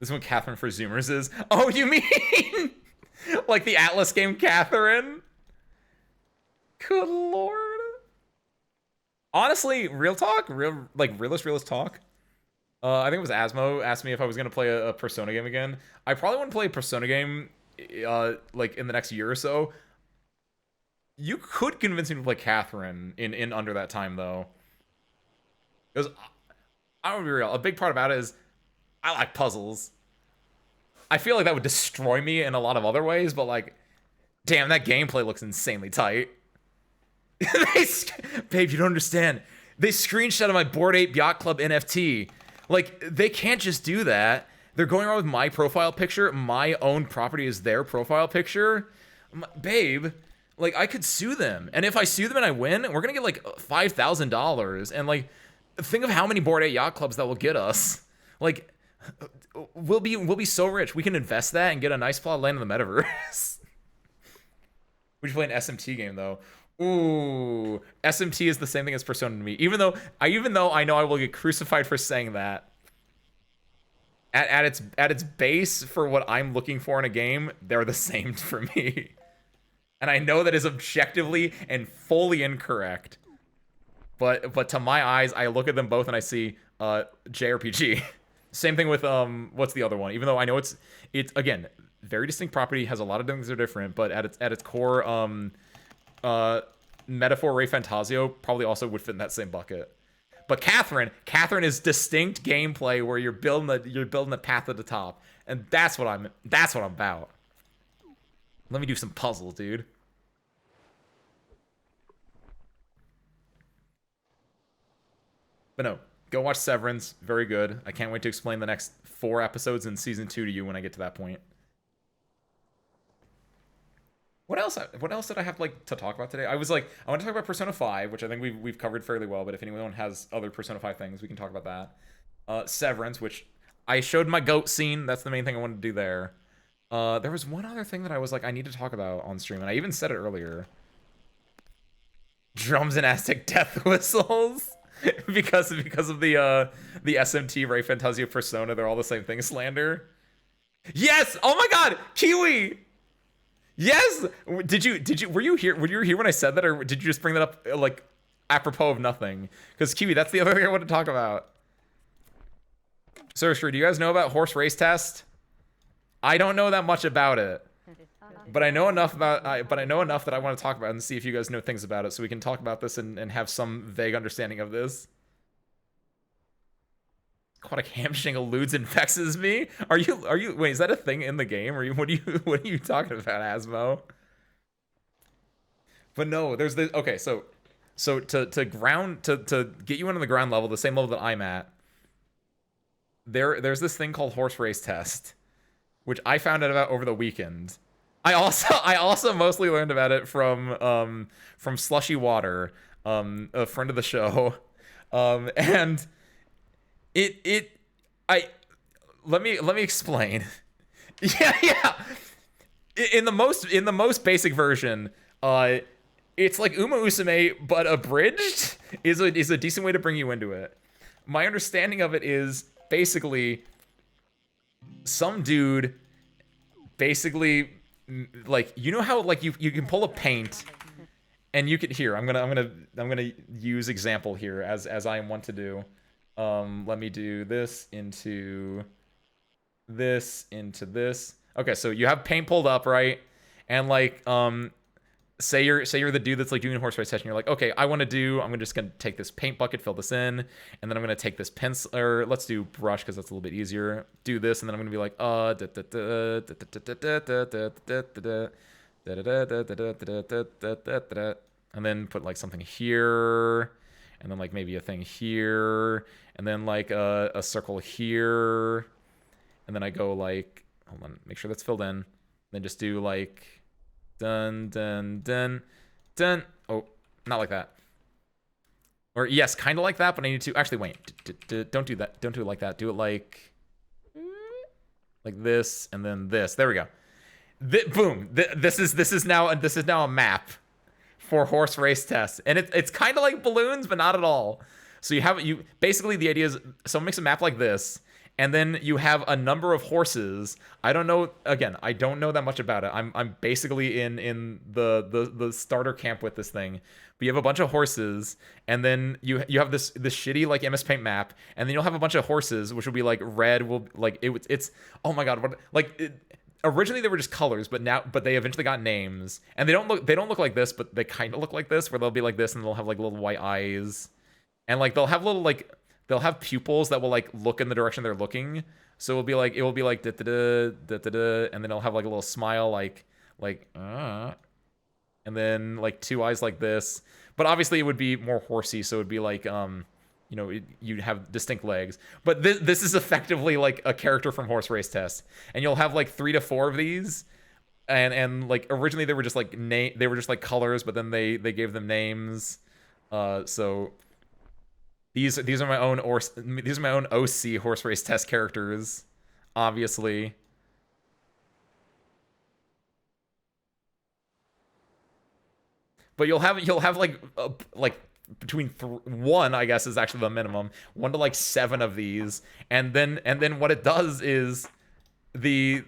This one Catherine for Zoomers is. Oh, you mean like the Atlas game Catherine? Good lord. Honestly, real talk, realist talk. I think it was Asmo asked me if I was gonna play a Persona game again. I probably want to play a Persona game, like in the next year or so. You could convince me to play Catherine in under that time though. Because I don't be real. A big part about it is I like puzzles. I feel like that would destroy me in a lot of other ways, but like, damn, that gameplay looks insanely tight. Babe, you don't understand. They screenshot of my Bored Ape Yacht Club NFT. Like, they can't just do that. They're going around with my profile picture. My own property is their profile picture. Babe, like, I could sue them. And if I sue them and I win, we're gonna get like $5,000. And like, think of how many Bored Ape Yacht Clubs that will get us. Like, we'll be so rich. We can invest that and get a nice plot of land in the metaverse. We should play an SMT game though. Ooh, SMT is the same thing as Persona to me. Even though I know I will get crucified for saying that. At its base, for what I'm looking for in a game, they're the same for me. And I know that is objectively and fully incorrect. But to my eyes, I look at them both and I see JRPG. Same thing with what's the other one? Even though I know it's again very distinct property, has a lot of things that are different, but at its core Metaphor Ray Fantasio probably also would fit in that same bucket. But Catherine is distinct gameplay where you're building the path at the top, and that's what I'm about. Let me do some puzzles, dude. But no, go watch Severance. Very good. I can't wait to explain the next 4 episodes in season 2 to you when I get to that point. What else did I have like to talk about today? I want to talk about Persona 5, which I think we've covered fairly well, but if anyone has other Persona 5 things, we can talk about that. Severance, which I showed my goat scene. That's the main thing I wanted to do there. There was one other thing that I was like, I need to talk about on stream, and I even said it earlier. Drums and Aztec death whistles. because of the SMT Ray Fantasio Persona, they're all the same thing, slander. Yes! Oh my god! Kiwi! Yes! Were you here when I said that, or did you just bring that up like apropos of nothing? Because Kiwi, that's the other thing I want to talk about. Sorcerer, do you guys know about horse race test? I don't know that much about it. But I know enough that I want to talk about it and see if you guys know things about it, so we can talk about this and have some vague understanding of this. Aquatic hamstring eludes and vexes me. Are you wait, is that a thing in the game? What are you talking about, Asmo? But no, there's this. Okay, so to get you into the ground level, the same level that I'm at, there's this thing called horse race test, which I found out about over the weekend. I also mostly learned about it from Slushy Water, a friend of the show, and let me explain. Yeah. In the most basic version, it's like Uma Usume but abridged is a decent way to bring you into it. My understanding of it is basically some dude basically, like, you know how like you can pull a paint and you could here I'm gonna use example here as I am wont to do. Let me do this into this. Okay, so you have paint pulled up, right? And like say you're the dude that's like doing a horse race session. You're like, okay, I'm just gonna take this paint bucket, fill this in, and then I'm gonna take this pencil, or let's do brush because that's a little bit easier. Do this, and then I'm gonna be like, and then put like something here, and then like maybe a thing here, and then like a circle here, and then I go like, hold on, make sure that's filled in, then just do like dun dun dun dun. Oh, not like that. Or yes, kind of like that, but I need to actually wait. Don't do that. Don't do it like that. Do it like this, and then this. There we go. Boom. This is now a map for horse race tests, and it's kind of like balloons, but not at all. So you basically, the idea is someone makes a map like this, and then you have a number of horses. I don't know that much about it. I'm basically in the starter camp with this thing. But you have a bunch of horses, and then you have this shitty like MS Paint map, and then you'll have a bunch of horses, which will be like red. Will like it's oh my god, what like. originally they were just colors, but they eventually got names, and they don't look like this, but they kind of look like this, where they'll be like this, and they'll have like little white eyes, and like they'll have little like they'll have pupils that will like look in the direction they're looking. So it will be like da da da da da da, and then it'll have like a little smile and then like two eyes like this. But obviously it would be more horsey, so it would be like you'd have distinct legs. But this is effectively like a character from Horse Race Test, and you'll have like 3 to 4 of these, and like originally they were just like they were just like colors, but then they gave them names. So these are my own OC Horse Race Test characters, obviously. But you'll have like between 1, I guess, is actually the minimum, 1 to like 7 of these, and then what it does is there'll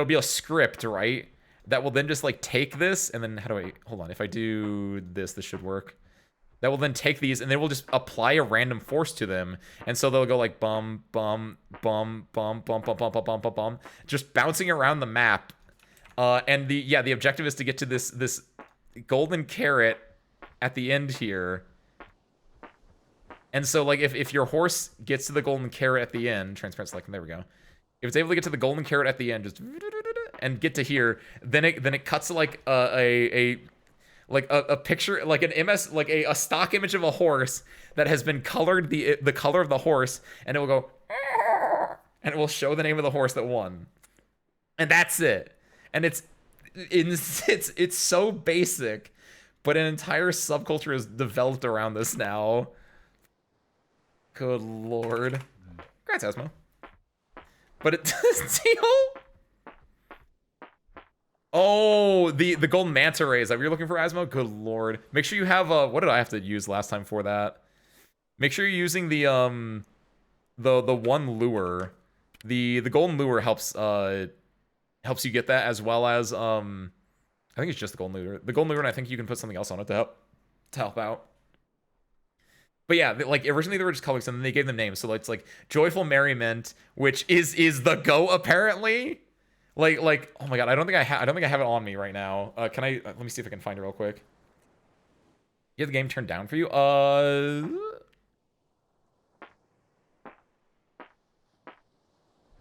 be a script, right, that will then just like take this, and then hold on, if I do this should work. That will then take these, and they will just apply a random force to them, and so they'll go like bum bum bum bum bum bum bum bum bum bum bum, just bouncing around the map. And the objective is to get to this golden carrot at the end here. And so like if your horse gets to the golden carrot at the end, transparent selection, there we go. If it's able to get to the golden carrot at the end, just and get to here, then it cuts to like a picture, like an MS, like a stock image of a horse that has been colored the color of the horse, and it will go and it will show the name of the horse that won. And that's it. And it's so basic, but an entire subculture is developed around this now. Good lord. Congrats, Asmo. But it does deal. Oh, the golden manta ray. Is that what you're looking for, Asmo? Good lord. Make sure you have what did I have to use last time for that? Make sure you're using the one lure. The golden lure helps you get that, as well as I think it's just the golden lure. The golden lure, and I think you can put something else on it to help out. But yeah, like originally they were just colors, and then they gave them names. So it's like Joyful Merriment, which is the go apparently. Like oh my god, I don't think I have it on me right now. Can I? Let me see if I can find it real quick. You have the game turned down for you?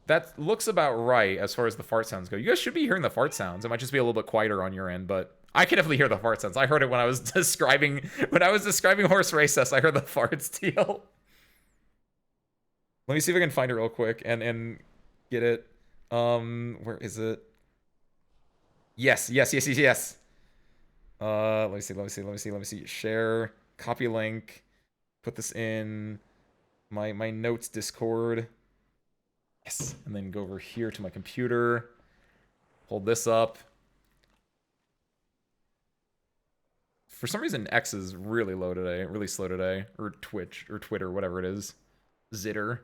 That looks about right as far as the fart sounds go. You guys should be hearing the fart sounds. It might just be a little bit quieter on your end, but I can definitely hear the fart sounds. I heard it when I was describing Horse Race Test. I heard the farts deal. Let me see if I can find it real quick and get it. Where is it? Yes. Let me see. Share, copy link, put this in my notes Discord. Yes, and then go over here to my computer. Hold this up. For some reason, X is really low today, really slow today, or Twitch or Twitter, whatever it is. Zitter.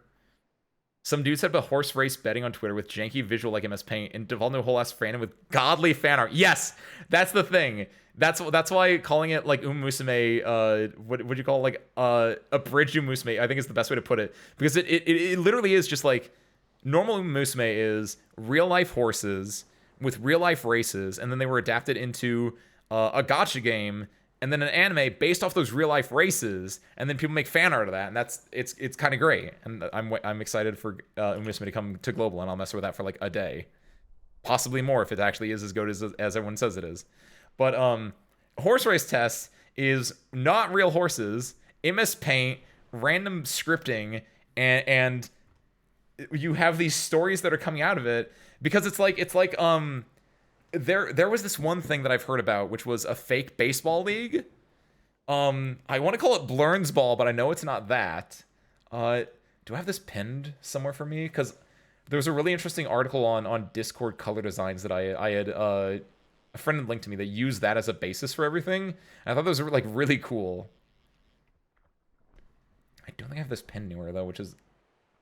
Some dudes set up a horse race betting on Twitter with janky visual like MS Paint and developed a whole ass fandom with godly fan art. Yes, that's the thing. That's why calling it like Musume, what would you call it? Like abridged Musume, I think is the best way to put it, because it literally is just like normal Musume is real life horses with real life races, and then they were adapted into a gacha game and then an anime based off those real life races, and then people make fan art of that, and it's kind of great. And I'm excited for Musume to come to global, and I'll mess with that for like a day, possibly more if it actually is as good as everyone says it is. But Horse Race Test is not real horses, MS Paint, random scripting, and you have these stories that are coming out of it, because it's like there was this one thing that I've heard about, which was a fake baseball league. I want to call it Blurns Ball, but I know it's not that. Do I have this pinned somewhere for me? Because there was a really interesting article on Discord color designs that I had a friend had linked to me that used that as a basis for everything. And I thought those were like really cool. I don't think I have this pinned anywhere though, which is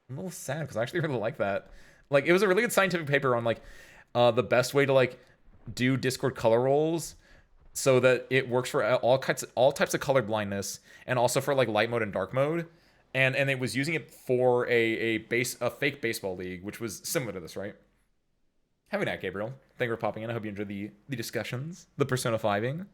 a little sad because I actually really like that. Like, it was a really good scientific paper on like the best way to like do Discord color rolls so that it works for all types of color blindness, and also for like light mode and dark mode. And it was using it for a fake baseball league, which was similar to this, right? Have a good night, Gabriel. Thank you for popping in. I hope you enjoyed the discussions, the Persona 5ing.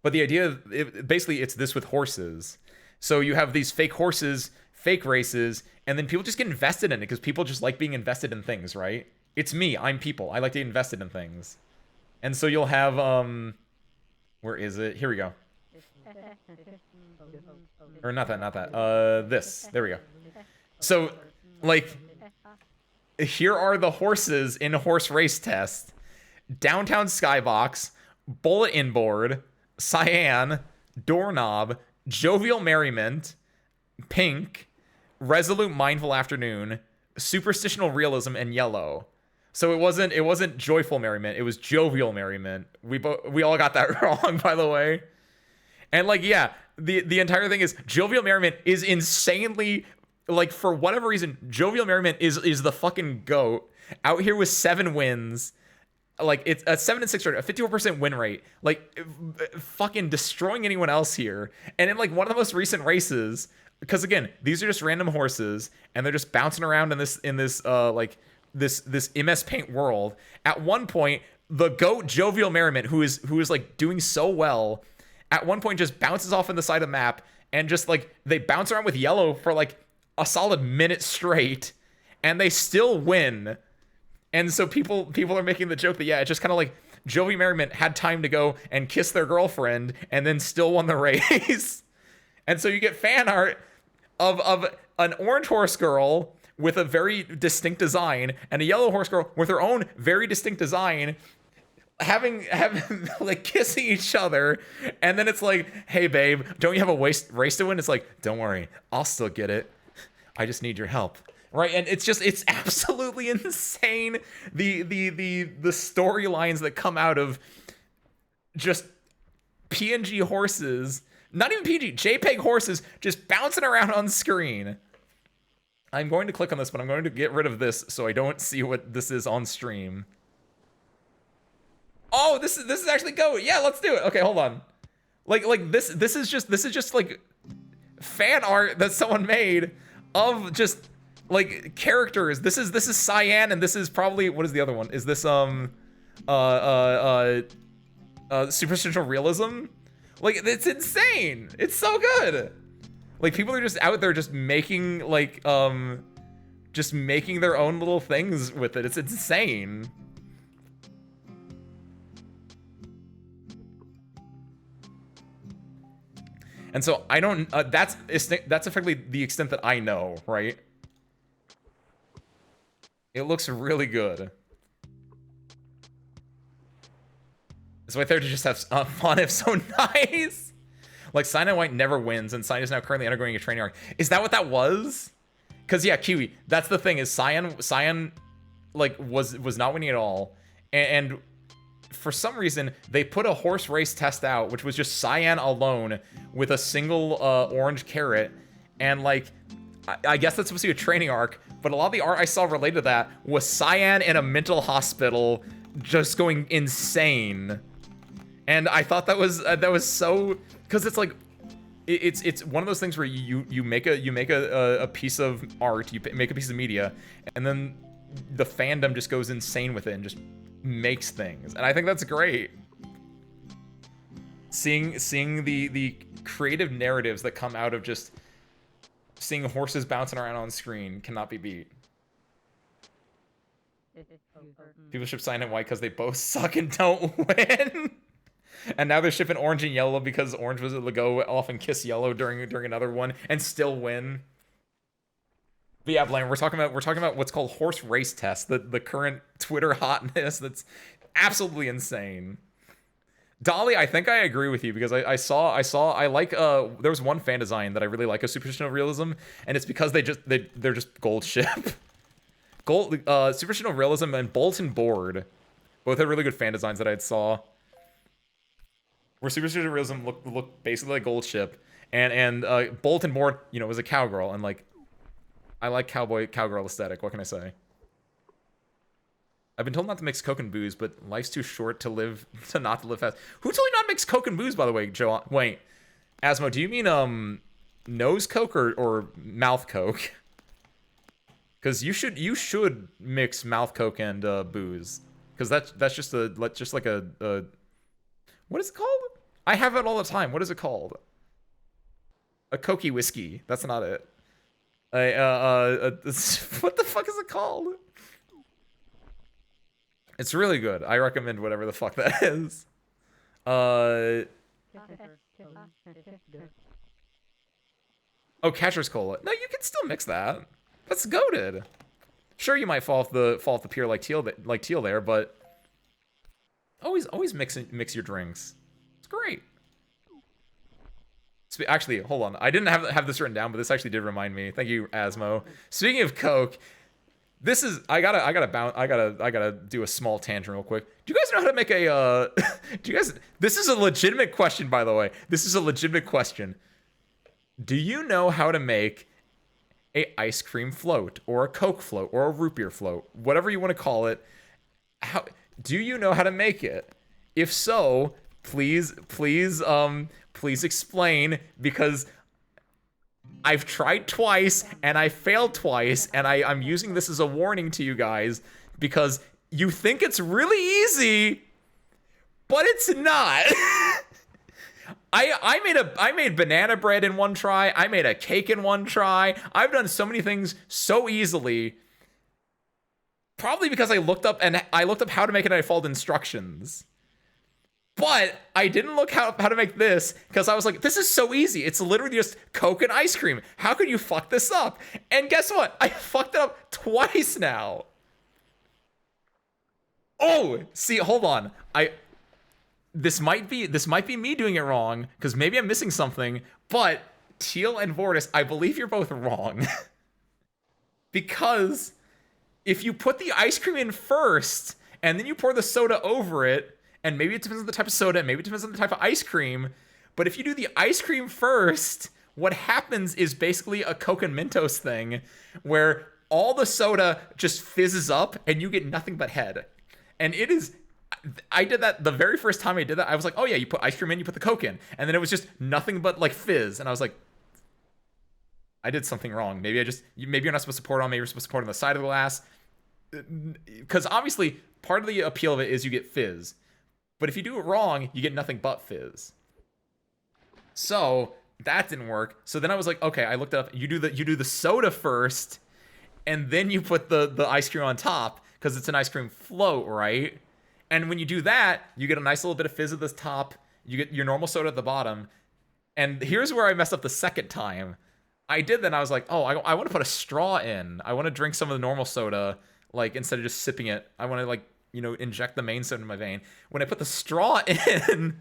But the idea, basically, it's this with horses. So you have these fake horses, fake races, and then people just get invested in it because people just like being invested in things, right? It's me. I'm people. I like to get invested in things. And so you'll have, where is it? Here we go. Or not that. This. There we go. So, like, here are the horses in a horse race test. Downtown Skybox, Bullet Inboard, Cyan, Doorknob, Jovial Merriment, Pink, Resolute Mindful Afternoon, Superstitional Realism, and Yellow. So it wasn't Joyful Merriment, it was Jovial Merriment. We all got that wrong, by the way. And like, yeah, the entire thing is Jovial Merriment is insanely, like, for whatever reason, Jovial Merriment is the fucking GOAT. Out here with 7 wins. Like, it's a 7-6 rate, a 54% win rate. Like, fucking destroying anyone else here. And in, like, one of the most recent races, because, again, these are just random horses, and they're just bouncing around in this MS Paint world. At one point, the GOAT Jovial Merriment, who is like, doing so well, at one point just bounces off in the side of the map, and just, like, they bounce around with Yellow for, like, a solid minute straight, and they still win. And so people are making the joke that, yeah, it's just kind of like Jovial Merriment had time to go and kiss their girlfriend and then still won the race. And so you get fan art of an orange horse girl with a very distinct design and a yellow horse girl with her own very distinct design having like kissing each other. And then it's like, hey babe, don't you have a race to win? It's like, don't worry, I'll still get it. I just need your help. Right, and it's absolutely insane, the storylines that come out of just PNG horses, not even PNG, JPEG horses just bouncing around on screen. I'm going to click on this, but I'm going to get rid of this so I don't see what this is on stream. Oh, this is actually GOAT. Yeah, let's do it. Okay, hold on. Like this is just like fan art that someone made of just like characters. This is Cyan, and this is probably, what is the other one? Is this Superstitional Realism? Like, it's insane. It's so good. Like, people are just out there just making like just making their own little things with it. It's insane. And so I don't that's effectively the extent that I know, right? It looks really good. It's right there to just have fun if so nice. Like, Cyan and White never wins, and Cyan is now currently undergoing a training arc. Is that what that was? Because, yeah, Kiwi, that's the thing, is Cyan like, was not winning at all. And for some reason, they put a horse race test out, which was just Cyan alone with a single orange carrot. And, like, I guess that's supposed to be a training arc, but a lot of the art I saw related to that was Cyan in a mental hospital just going insane. And I thought that was so, because it's like, it's one of those things where you make a piece of art, you make a piece of media, and then the fandom just goes insane with it and just makes things. And I think that's great. Seeing the creative narratives that come out of just seeing horses bouncing around on screen cannot be beat. People ship Cyan and White because they both suck and don't win. And now they're shipping Orange and Yellow because Orange was able to go off and kiss Yellow during another one and still win. But yeah, Blaine, we're talking about what's called horse race test, the current Twitter hotness that's absolutely insane. Dolly, I think I agree with you because I like there was one fan design that I really like of Superstitional Realism, and it's because they're just gold ship. Gold Superstitional Realism and Bulletin Board both had really good fan designs that I saw. Where Superstitional Realism looked basically like gold ship, and Bulletin Board, you know, was a cowgirl, and like I like cowgirl aesthetic. What can I say? I've been told not to mix Coke and booze, but life's too short to not to live fast. Who told you not to mix Coke and booze, by the way, Joe? Wait, Asmo, do you mean nose Coke or mouth Coke? Because you should mix mouth coke and booze. Because that's just like a what is it called? I have it all the time. What is it called? A cokey whiskey. That's not it. What the fuck is it called? It's really good. I recommend whatever the fuck that is. Oh, Catcher's Cola. No, you can still mix that. That's goated. Sure, you might fall off the pier like teal there, but always mix your drinks. It's great. Actually, hold on. I didn't have this written down, but this actually did remind me. Thank you, Asmo. Speaking of Coke, this is I gotta do a small tangent real quick. Do you guys know how to make a this is a legitimate question, by the way. This is a legitimate question. Do you know how to make a ice cream float or a Coke float or a root beer float, whatever you want to call it? How do you know how to make it? If so, please explain, because I've tried twice and I failed twice, and I'm using this as a warning to you guys, because you think it's really easy, but it's not. I made banana bread in one try. I made a cake in one try. I've done so many things so easily. Probably because I looked up how to make it and I followed instructions. But I didn't look how to make this, because I was like, this is so easy. It's literally just Coke and ice cream. How could you fuck this up? And guess what? I fucked it up twice now. Oh, see, hold on. This might be me doing it wrong, because maybe I'm missing something, but Teal and Vortis, I believe you're both wrong. Because if you put the ice cream in first, and then you pour the soda over it, and maybe it depends on the type of soda, maybe it depends on the type of ice cream, but if you do the ice cream first, what happens is basically a Coke and Mentos thing, where all the soda just fizzes up, and you get nothing but head. And it is... I did that the very first time I did that. I was like, oh yeah, you put ice cream in, you put the Coke in. And then it was just nothing but like fizz. And I was like, I did something wrong. Maybe you're not supposed to pour it on. Maybe you're supposed to pour it on the side of the glass. Because obviously part of the appeal of it is you get fizz. But if you do it wrong, you get nothing but fizz. So that didn't work. So then I was like, okay, I looked it up. You do the soda first, and then you put the ice cream on top, because it's an ice cream float, right? And when you do that, you get a nice little bit of fizz at the top. You get your normal soda at the bottom. And here's where I messed up the second time. I did that, and I was like, oh, I want to put a straw in. I want to drink some of the normal soda, like, instead of just sipping it. I want to, like, inject the main soda in my vein. When I put the straw in,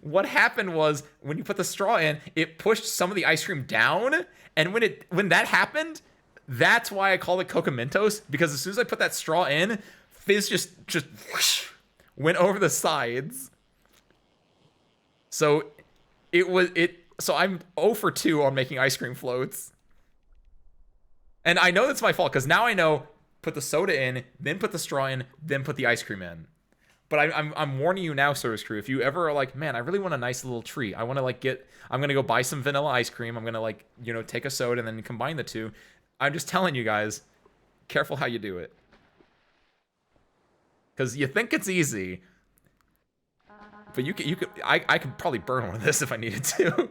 what happened was, when you put the straw in, it pushed some of the ice cream down. And when that happened, that's why I call it Coca Mentos, because as soon as I put that straw in, fizz just whoosh, went over the sides. So so I'm 0 for 2 on making ice cream floats. And I know that's my fault, because now I know, put the soda in, then put the straw in, then put the ice cream in. But I'm warning you now, Service Crew, if you ever are like, man, I really want a nice little treat. I want to I'm going to go buy some vanilla ice cream. I'm going to take a soda and then combine the two. I'm just telling you guys, careful how you do it. Because you think it's easy, but I could probably burn one of this if I needed to.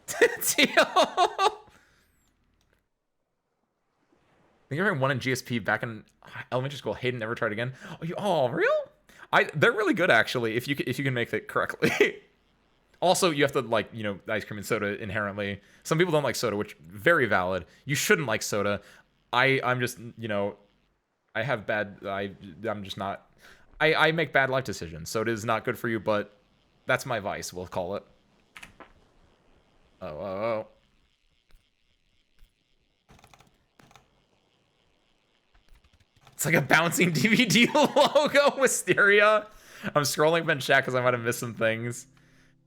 Teal. I think I ran one in GSP back in elementary school. Hayden never tried again. Oh, real? They're really good, actually, if you can make it correctly. Also, you have to ice cream and soda inherently. Some people don't like soda, which very valid. You shouldn't like soda. I'm just I have bad. I'm just not. I make bad life decisions, so it is not good for you. But that's my vice. We'll call it. Oh. It's like a bouncing DVD logo, Wisteria. I'm scrolling up in chat because I might have missed some things.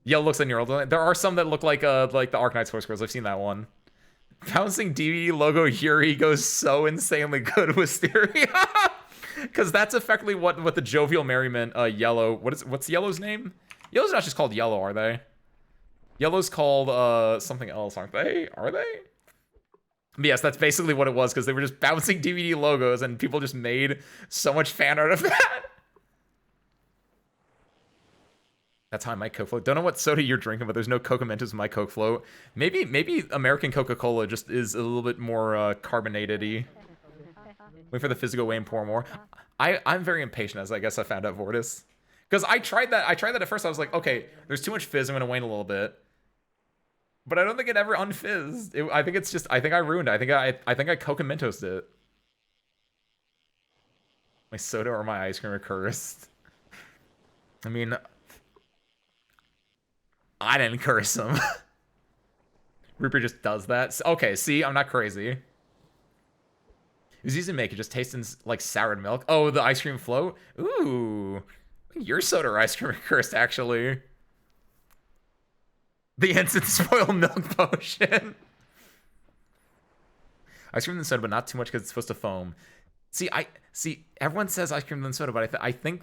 Yellow looks like your old. There are some that look like the Arknights Horse Girls. I've seen that one. Bouncing DVD logo Yuri goes so insanely good, Wisteria. Because that's effectively what the Jovial Merriment Yellow. What's Yellow's name? Yellow's not just called Yellow, are they? Yellow's called something else, aren't they? Are they? Yes, that's basically what it was, because they were just bouncing DVD logos and people just made so much fan art of that. That's how I might Coke float. Don't know what soda you're drinking, but there's no Coca Mentos in my Coke float. Maybe American Coca-Cola just is a little bit more carbonated-y. Wait for the fizz to go away and pour more. I'm very impatient, as I guess I found out, Vortis. Because I tried that at first. I was like, okay, there's too much fizz. I'm going to wane a little bit. But I don't think it ever unfizzed. I think it's just, I think I ruined it. I think I Coca Mentos it. My soda or my ice cream are cursed. I mean, I didn't curse him. Rupert just does that. Okay, see, I'm not crazy. It was easy to make. It just tastes like soured milk. Oh, the ice cream float? Ooh. Your soda or ice cream are cursed, actually. The instant spoiled milk potion. Ice cream than soda, but not too much because it's supposed to foam. See, everyone says ice cream than soda, but I think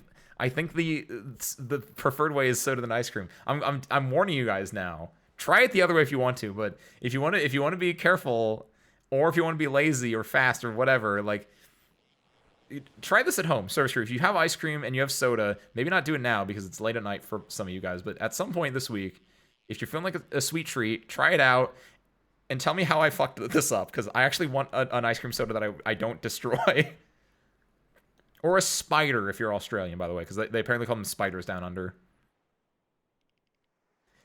the preferred way is soda than ice cream. I'm warning you guys now. Try it the other way if you want to, but if you want to be careful, or if you want to be lazy or fast or whatever, like, try this at home. Service crew, if you have ice cream and you have soda, maybe not do it now because it's late at night for some of you guys, but at some point this week, if you're feeling like a sweet treat, try it out and tell me how I fucked this up, because I actually want an ice cream soda that I don't destroy. Or a spider if you're Australian, by the way, because they apparently call them spiders down under.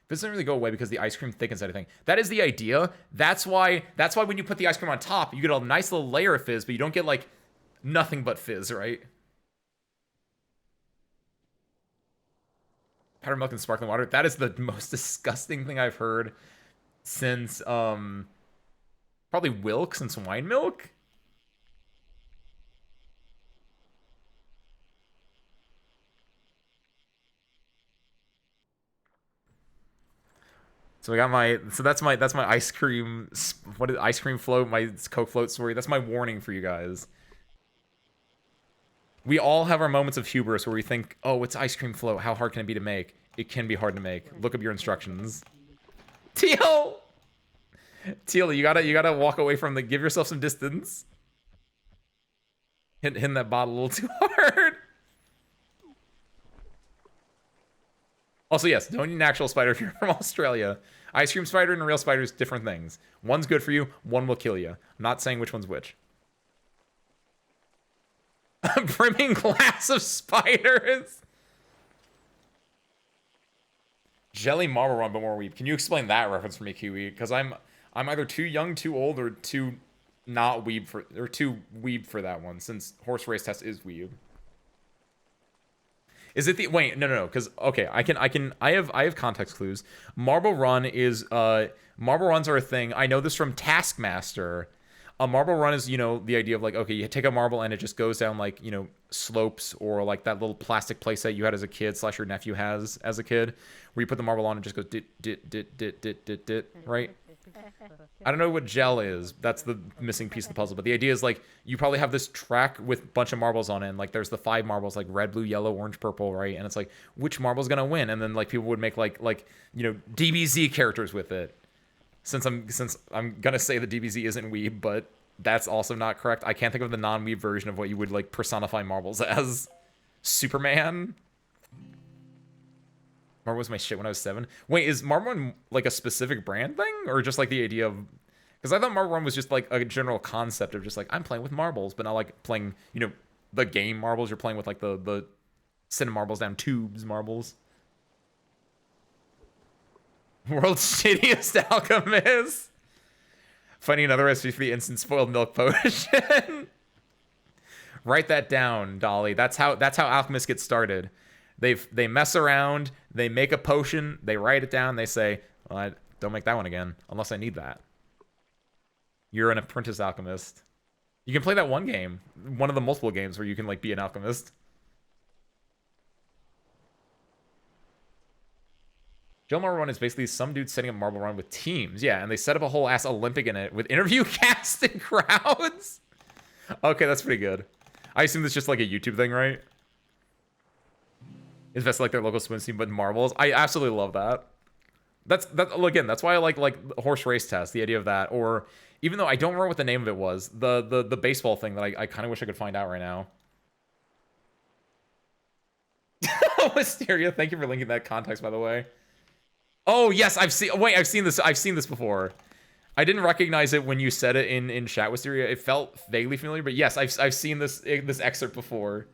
This doesn't really go away because the ice cream thickens anything. That is the idea. That's why when you put the ice cream on top, you get a nice little layer of fizz, but you don't get, like, nothing but fizz, right? Powdered milk and sparkling water. That is the most disgusting thing I've heard since, probably Wilk, since wine milk. So that's my ice cream, what is ice cream float, my Coke float story. That's my warning for you guys. We all have our moments of hubris where we think, oh, it's ice cream float. How hard can it be to make? It can be hard to make. Look up your instructions. Teal, you gotta walk away from the. Give yourself some distance. Hitting that bottle a little too hard. Also, yes, don't eat an actual spider if you're from Australia. Ice cream spider and real spiders, different things. One's good for you, one will kill you. I'm not saying which one's which. A brimming glass of spiders. Jelly Marble Run, but more weeb. Can you explain that reference for me, Kiwi? Because I'm either too young, too old, or too not weeb for, or too weeb for that one. Since horse race test is weeb. Is it the wait? No. Because okay, I have context clues. Marble Run is marble runs are a thing. I know this from Taskmaster. A marble run is, you know, the idea of like, okay, you take a marble and it just goes down like, you know, slopes, or like that little plastic playset you had as a kid / your nephew has as a kid, where you put the marble on and just goes dit, right? I don't know what gel is. That's the missing piece of the puzzle. But the idea is like, you probably have this track with a bunch of marbles on it. And like, there's the 5 marbles, like red, blue, yellow, orange, purple, right? And it's like, which marble's gonna win? And then like people would make like you know, DBZ characters with it. Since I'm gonna say the DBZ isn't weeb, but that's also not correct. I can't think of the non-weeb version of what you would like personify marbles as. Superman. Marble was my shit when I was 7. Wait, is Marble Run like a specific brand thing, or just like the idea of? Because I thought Marble Run was just like a general concept of just like, I'm playing with marbles, but not like playing, you know, the game marbles. You're playing with like the sending marbles down tubes marbles. World's shittiest alchemist. Finding another recipe for the instant spoiled milk potion. Write that down, Dolly. That's how alchemists get started. They mess around, they make a potion, they write it down, they say, well, don't make that one again, unless I need that. You're an apprentice alchemist. You can play that one game, one of the multiple games where you can like be an alchemist. Gel Marble Run is basically some dude setting up Marble Run with teams. Yeah, and they set up a whole ass Olympic in it with interview cast and crowds. Okay, that's pretty good. I assume that's just like a YouTube thing, right? Invest like their local swim team, but marbles. I absolutely love that. That's again. That's why I like horse race test. The idea of that, or even though I don't remember what the name of it was, the baseball thing that I kind of wish I could find out right now. Wisteria, thank you for linking that context, by the way. Oh yes, I've seen this. I've seen this before. I didn't recognize it when you said it in chat, Wisteria. It felt vaguely familiar, but yes, I've seen this excerpt before.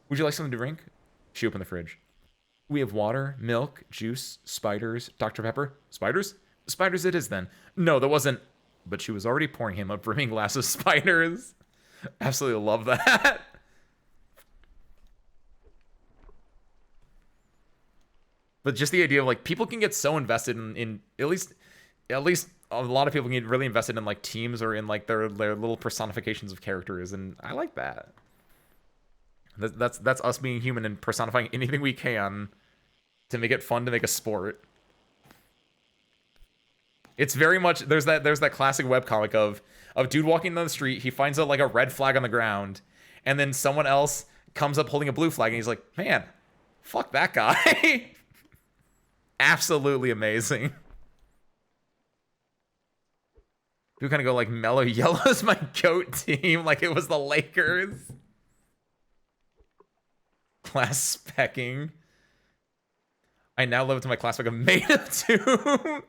Would you like something to drink? She opened the fridge. We have water, milk, juice, spiders, Dr. Pepper. Spiders? Spiders it is then. No, that wasn't. But she was already pouring him a brimming glass of spiders. Absolutely love that. But just the idea of like people can get so invested in at least a lot of people can get really invested in like teams or in like their little personifications of characters, and I like that. That's us being human and personifying anything we can to make it fun, to make a sport. It's very much there's that classic webcomic of dude walking down the street, he finds like a red flag on the ground, and then someone else comes up holding a blue flag, and he's like, man, fuck that guy. Absolutely amazing. We kind of go like mellow yellow's my goat team, like it was the Lakers. Class specking. I now live to my class spec of maid of two.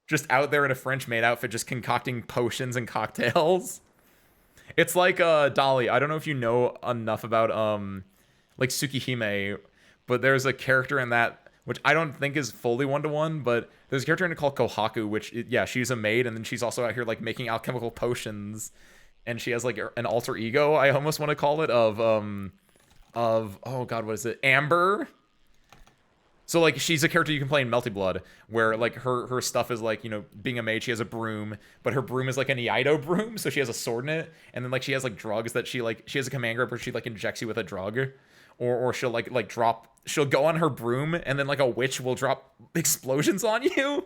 Just out there in a French maid outfit, just concocting potions and cocktails. It's like Dolly. I don't know if you know enough about like Tsukihime, but there's a character in that which I don't think is fully one-to-one, but there's a character in it called Kohaku, which, yeah, she's a maid, and then she's also out here, like, making alchemical potions, and she has, like, an alter ego, I almost want to call it, of, oh god, what is it, Amber? So, like, she's a character you can play in Melty Blood, where, like, her stuff is, like, you know, being a maid, she has a broom, but her broom is, like, an Iaido broom, so she has a sword in it, and then, like, she has, like, drugs that she has a command grip where she, like, injects you with a drug, or she'll, like, drop, she'll go on her broom, and then, like, a witch will drop explosions on you.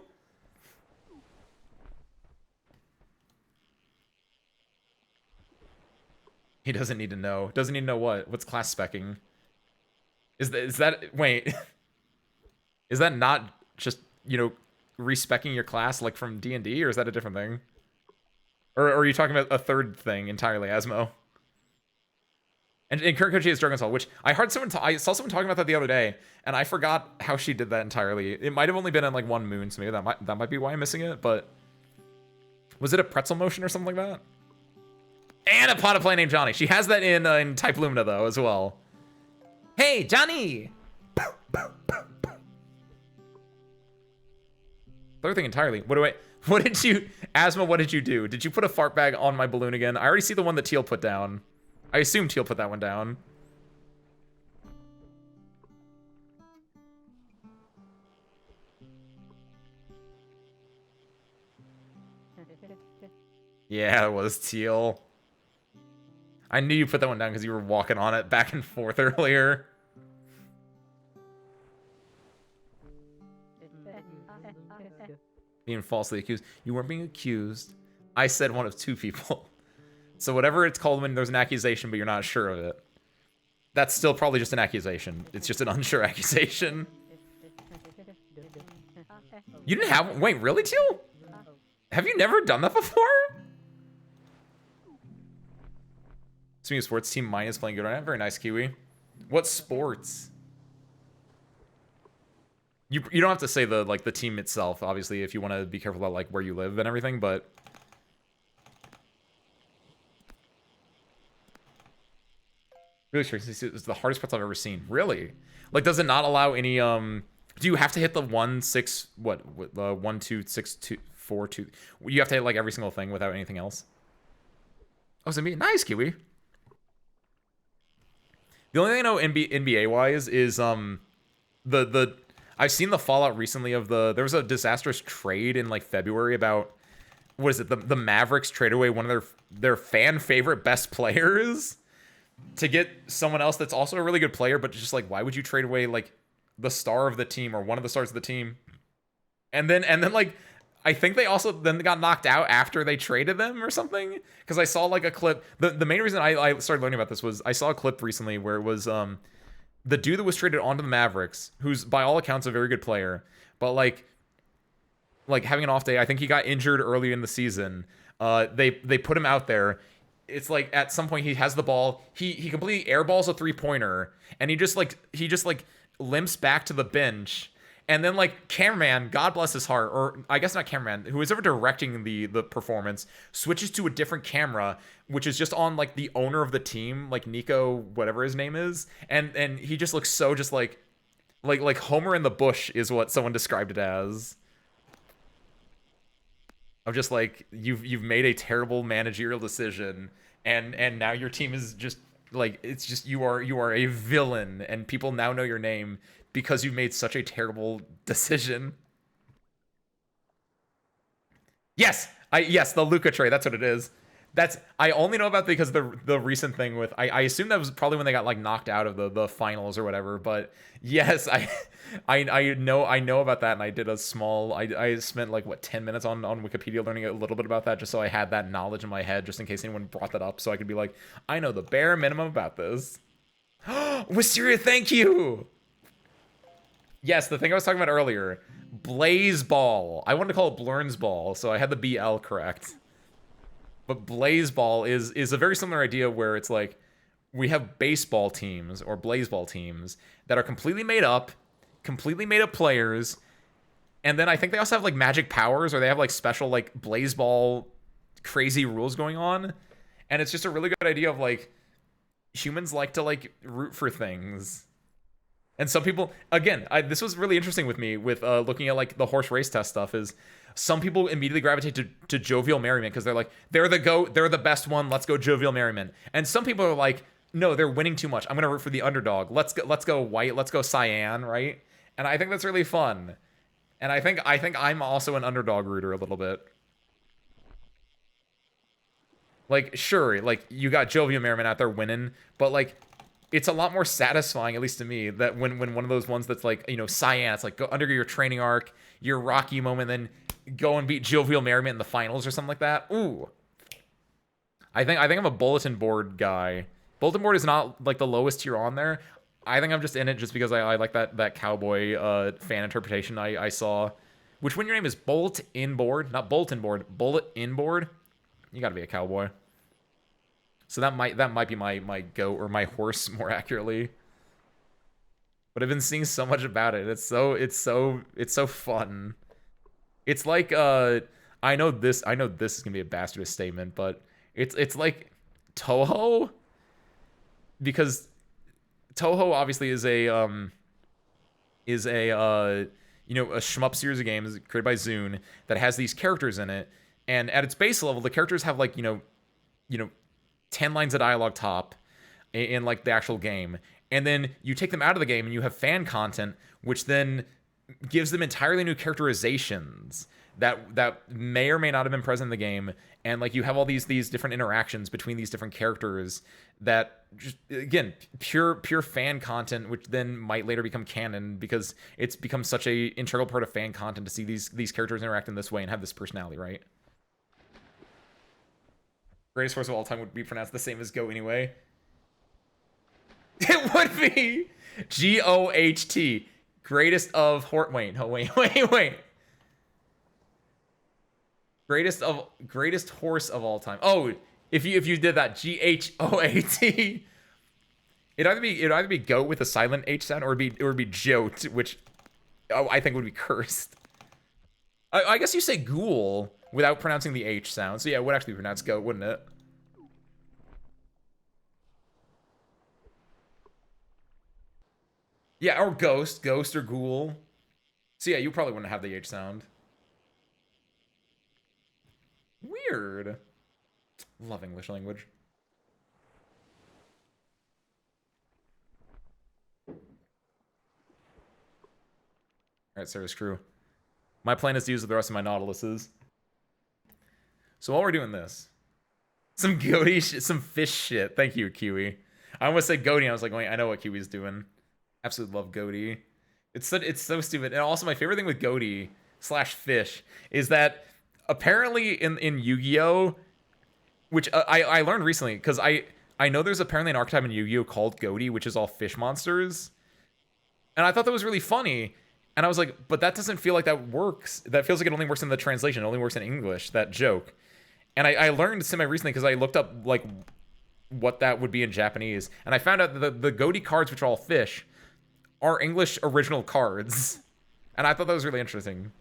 He doesn't need to know. Doesn't need to know what? What's class specking? Is that, wait. Is that not just, you know, respecking your class, like, from D&D, or is that a different thing? Or are you talking about a third thing entirely, Asmo? And Kurikochi is Dragon Soul, which I heard someone, I saw someone talking about that the other day, and I forgot how she did that entirely. It might have only been in like one moon, so maybe that might be why I'm missing it. But was it a pretzel motion or something like that? And a pot of play named Johnny. She has that in Type Lumina though as well. Hey, Johnny. Third thing entirely. What did you, Asma? What did you do? Did you put a fart bag on my balloon again? I already see the one that Teal put down. I assume Teal put that one down. Yeah, it was Teal. I knew you put that one down because you were walking on it back and forth earlier. Being falsely accused. You weren't being accused. I said one of two people. So whatever it's called when there's an accusation, but you're not sure of it. That's still probably just an accusation. It's just an unsure accusation. You didn't have... Wait, really, Teal? Have you never done that before? Speaking of sports, Team Mine is playing good right now. Very nice, Kiwi. What sports? You don't have to say the team itself, obviously, if you want to be careful about like where you live and everything, but... Really tricky. It's the hardest parts I've ever seen. Really? Like, does it not allow any, do you have to hit the 1, 6, what, 1, 2, 6, 2, 4, 2? You have to hit, like, every single thing without anything else? Oh, is it me? Nice, Kiwi. The only thing I know NBA-wise is, I've seen the fallout recently of there was a disastrous trade in, like, February about, what is it, the Mavericks traded away one of their fan favorite best players to get someone else that's also a really good player, but just like, why would you trade away like the star of the team or one of the stars of the team? And then like, I think they also then got knocked out after they traded them or something. Because I saw like a clip. The main reason I started learning about this was I saw a clip recently where it was the dude that was traded onto the Mavericks, who's by all accounts a very good player, but like having an off day. I think he got injured early in the season. They put him out there. It's like at some point he has the ball. He completely airballs a 3-pointer, and he just limps back to the bench. And then like cameraman, God bless his heart, or I guess not cameraman, who is ever directing the performance, switches to a different camera, which is just on like the owner of the team, like Nico, whatever his name is, and he just looks so just like Homer in the bush is what someone described it as. Of just like you've made a terrible managerial decision, and now your team is just like, it's just you are a villain, and people now know your name because you've made such a terrible decision. Yes, the Luka trade. That's what it is. I only know about because the recent thing with I assume that was probably when they got like knocked out of the finals or whatever. But yes, I know about that, and I did a small I spent like what 10 minutes on Wikipedia learning a little bit about that, just so I had that knowledge in my head just in case anyone brought that up, so I could be like, I know the bare minimum about this. Wisteria, thank you. Yes, the thing I was talking about earlier, Blaze Ball. I wanted to call it Blurns Ball, so I had the BL correct. But Blaze Ball is a very similar idea where it's like we have baseball teams or Blaze Ball teams that are completely made up players, and then I think they also have like magic powers, or they have like special like Blaze Ball crazy rules going on, and it's just a really good idea of like humans like to like root for things. And some people, again, this was really interesting with me with looking at like the horse race test stuff, is some people immediately gravitate to Jovial Merriment because they're like, they're the GOAT, they're the best one, let's go Jovial Merriment. And some people are like, no, they're winning too much, I'm gonna root for the underdog, let's go White, let's go Cyan, right? And I think that's really fun. And I think I'm also an underdog rooter a little bit. Like, sure, like you got Jovial Merriment out there winning, but like it's a lot more satisfying, at least to me, that when one of those ones that's like, you know, Cyan, it's like go under your training arc, your Rocky moment, then go and beat Jovial Merriment in the finals or something like that. Ooh. I think I'm a bulletin board guy. Bulletin board is not like the lowest tier on there. I think I'm just in it just because I like that cowboy fan interpretation I saw. Which, when your name is Bolt Inboard, not Bulletin board, Bullet Inboard, you gotta be a cowboy. So that might be my goat, or my horse more accurately. But I've been seeing so much about it. It's so fun. It's like I know this is gonna be a bastardist statement, but it's like Toho, because Toho obviously is a you know, a shmup series of games created by Zune that has these characters in it, and at its base level, the characters have like, you know 10 lines of dialogue top in like the actual game, and then you take them out of the game and you have fan content, which then gives them entirely new characterizations that may or may not have been present in the game, and like you have all these different interactions between these different characters that just, again, pure fan content, which then might later become canon because it's become such a integral part of fan content to see these characters interact in this way and have this personality, right? Greatest horse of all time would be pronounced the same as Go anyway. It would be GOHT. Greatest of wait. Greatest horse of all time. Oh, if you did that, GHOAT. It'd either be goat with a silent H sound, or it would be jote, which I think would be cursed. I guess you say ghoul without pronouncing the H sound. So yeah, it would actually be pronounced goat, wouldn't it? Yeah, or ghost or ghoul. So yeah, you probably wouldn't have the H sound. Weird. Love English language. Alright, Sarah's crew. My plan is to use the rest of my Nautiluses. So while we're doing this, some goaty shit, some fish shit. Thank you, Kiwi. I almost said goaty, I was like, wait, I know what Kiwi's doing. Absolutely love goaty. It's so stupid. And also my favorite thing with goaty / fish is that apparently in Yu-Gi-Oh!, which I learned recently, because I know there's apparently an archetype in Yu-Gi-Oh called Goaty, which is all fish monsters. And I thought that was really funny. And I was like, but that doesn't feel like that works. That feels like it only works in the translation. It only works in English, that joke. And I learned semi-recently because I looked up, like, what that would be in Japanese. And I found out that the Goaty cards, which are all fish, are English original cards. And I thought that was really interesting.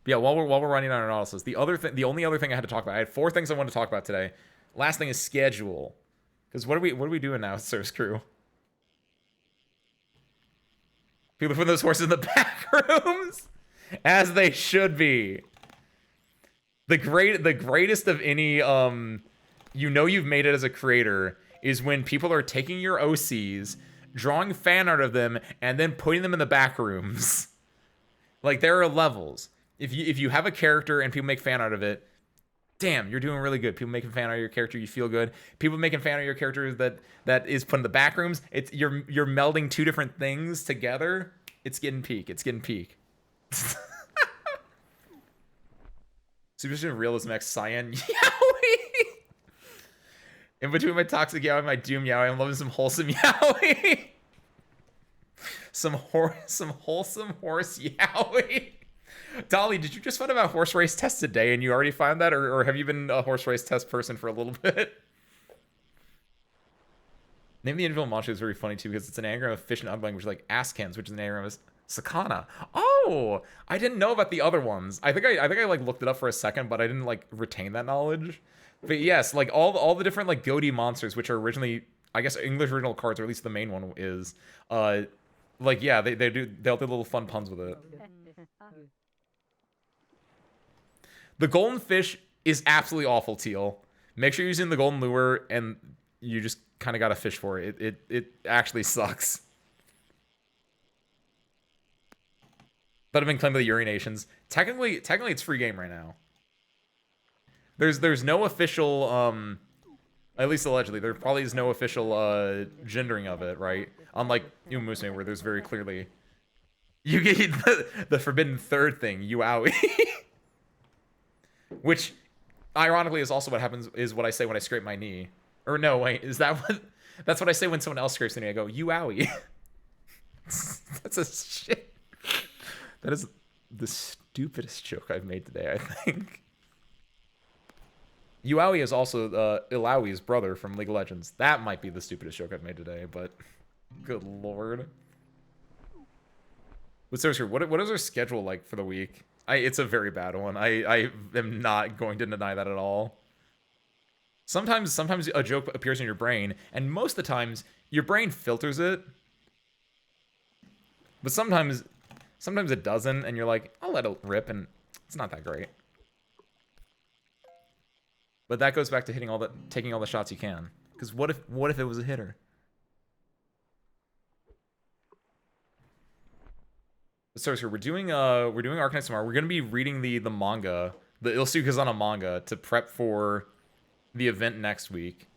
But yeah, while we're running on analysis, the only other thing I had to talk about, I had 4 things I wanted to talk about today. Last thing is schedule. Because what are we doing now, Service Crew? People putting those horses in the back rooms, as they should be. The greatest of any you've made it as a creator is when people are taking your OCs, drawing fan art of them, and then putting them in the back rooms. Like, there are levels. If you have a character and people make fan art of it, damn, you're doing really good. People making fan art of your character, you feel good. People making fan art of your character that is put in the back rooms, it's you're melding 2 different things together. It's getting peak. It's getting peak. Superstition Realism X Cyan Yaoi. In between my toxic yaoi and my doom yaoi, I'm loving some wholesome yaoi. some wholesome horse yaoi. Dolly, did you just find out horse race test today and you already found that, or have you been a horse race test person for a little bit? Name the individual mantra is very funny too because it's an anagram of fish and ugly language, like askins, which is an anagram of sakana. Oh, I didn't know about the other ones. I think I like looked it up for a second, but I didn't like retain that knowledge. But yes, like all the different like Goaty monsters, which are originally, I guess, English original cards, or at least the main one is, like yeah, they'll do little fun puns with it. The golden fish is absolutely awful, Teal. Make sure you're using the golden lure, and you just kind of got to fish for it. It actually sucks. But I've been claimed by the Yuri Nations. Technically, it's free game right now. There's no official, at least allegedly, there probably is no official gendering of it, right? Unlike Umusume, where there's very clearly, you get the forbidden third thing, Yuaoi. Which, ironically, is also what happens, is what I say when I scrape my knee. Or no, wait, is that what... That's what I say when someone else scrapes the knee. I go, you-owie. That's a shit. That is the stupidest joke I've made today, I think. You-owie is also Ilawi's brother from League of Legends. That might be the stupidest joke I've made today, but... Good lord. But seriously, what is our schedule like for the week? It's a very bad one. I am not going to deny that at all. Sometimes a joke appears in your brain, and most of the times your brain filters it. But sometimes it doesn't, and you're like, I'll let it rip, and it's not that great. But that goes back to taking all the shots you can. Because what if it was a hitter? So we're doing Arcanine tomorrow. We're gonna be reading the manga, the Ilsukazana manga, to prep for the event next week.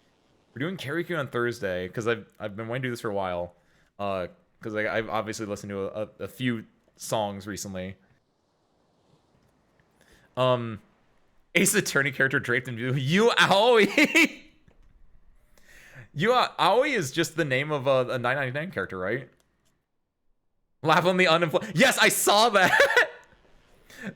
We're doing Karaoke on Thursday because I've been wanting to do this for a while. Because I've obviously listened to a few songs recently. Ace Attorney character draped in blue. You Aoi. You Aoi is just the name of a 999 character, right? Lapland the unemployed. Yes, I saw that.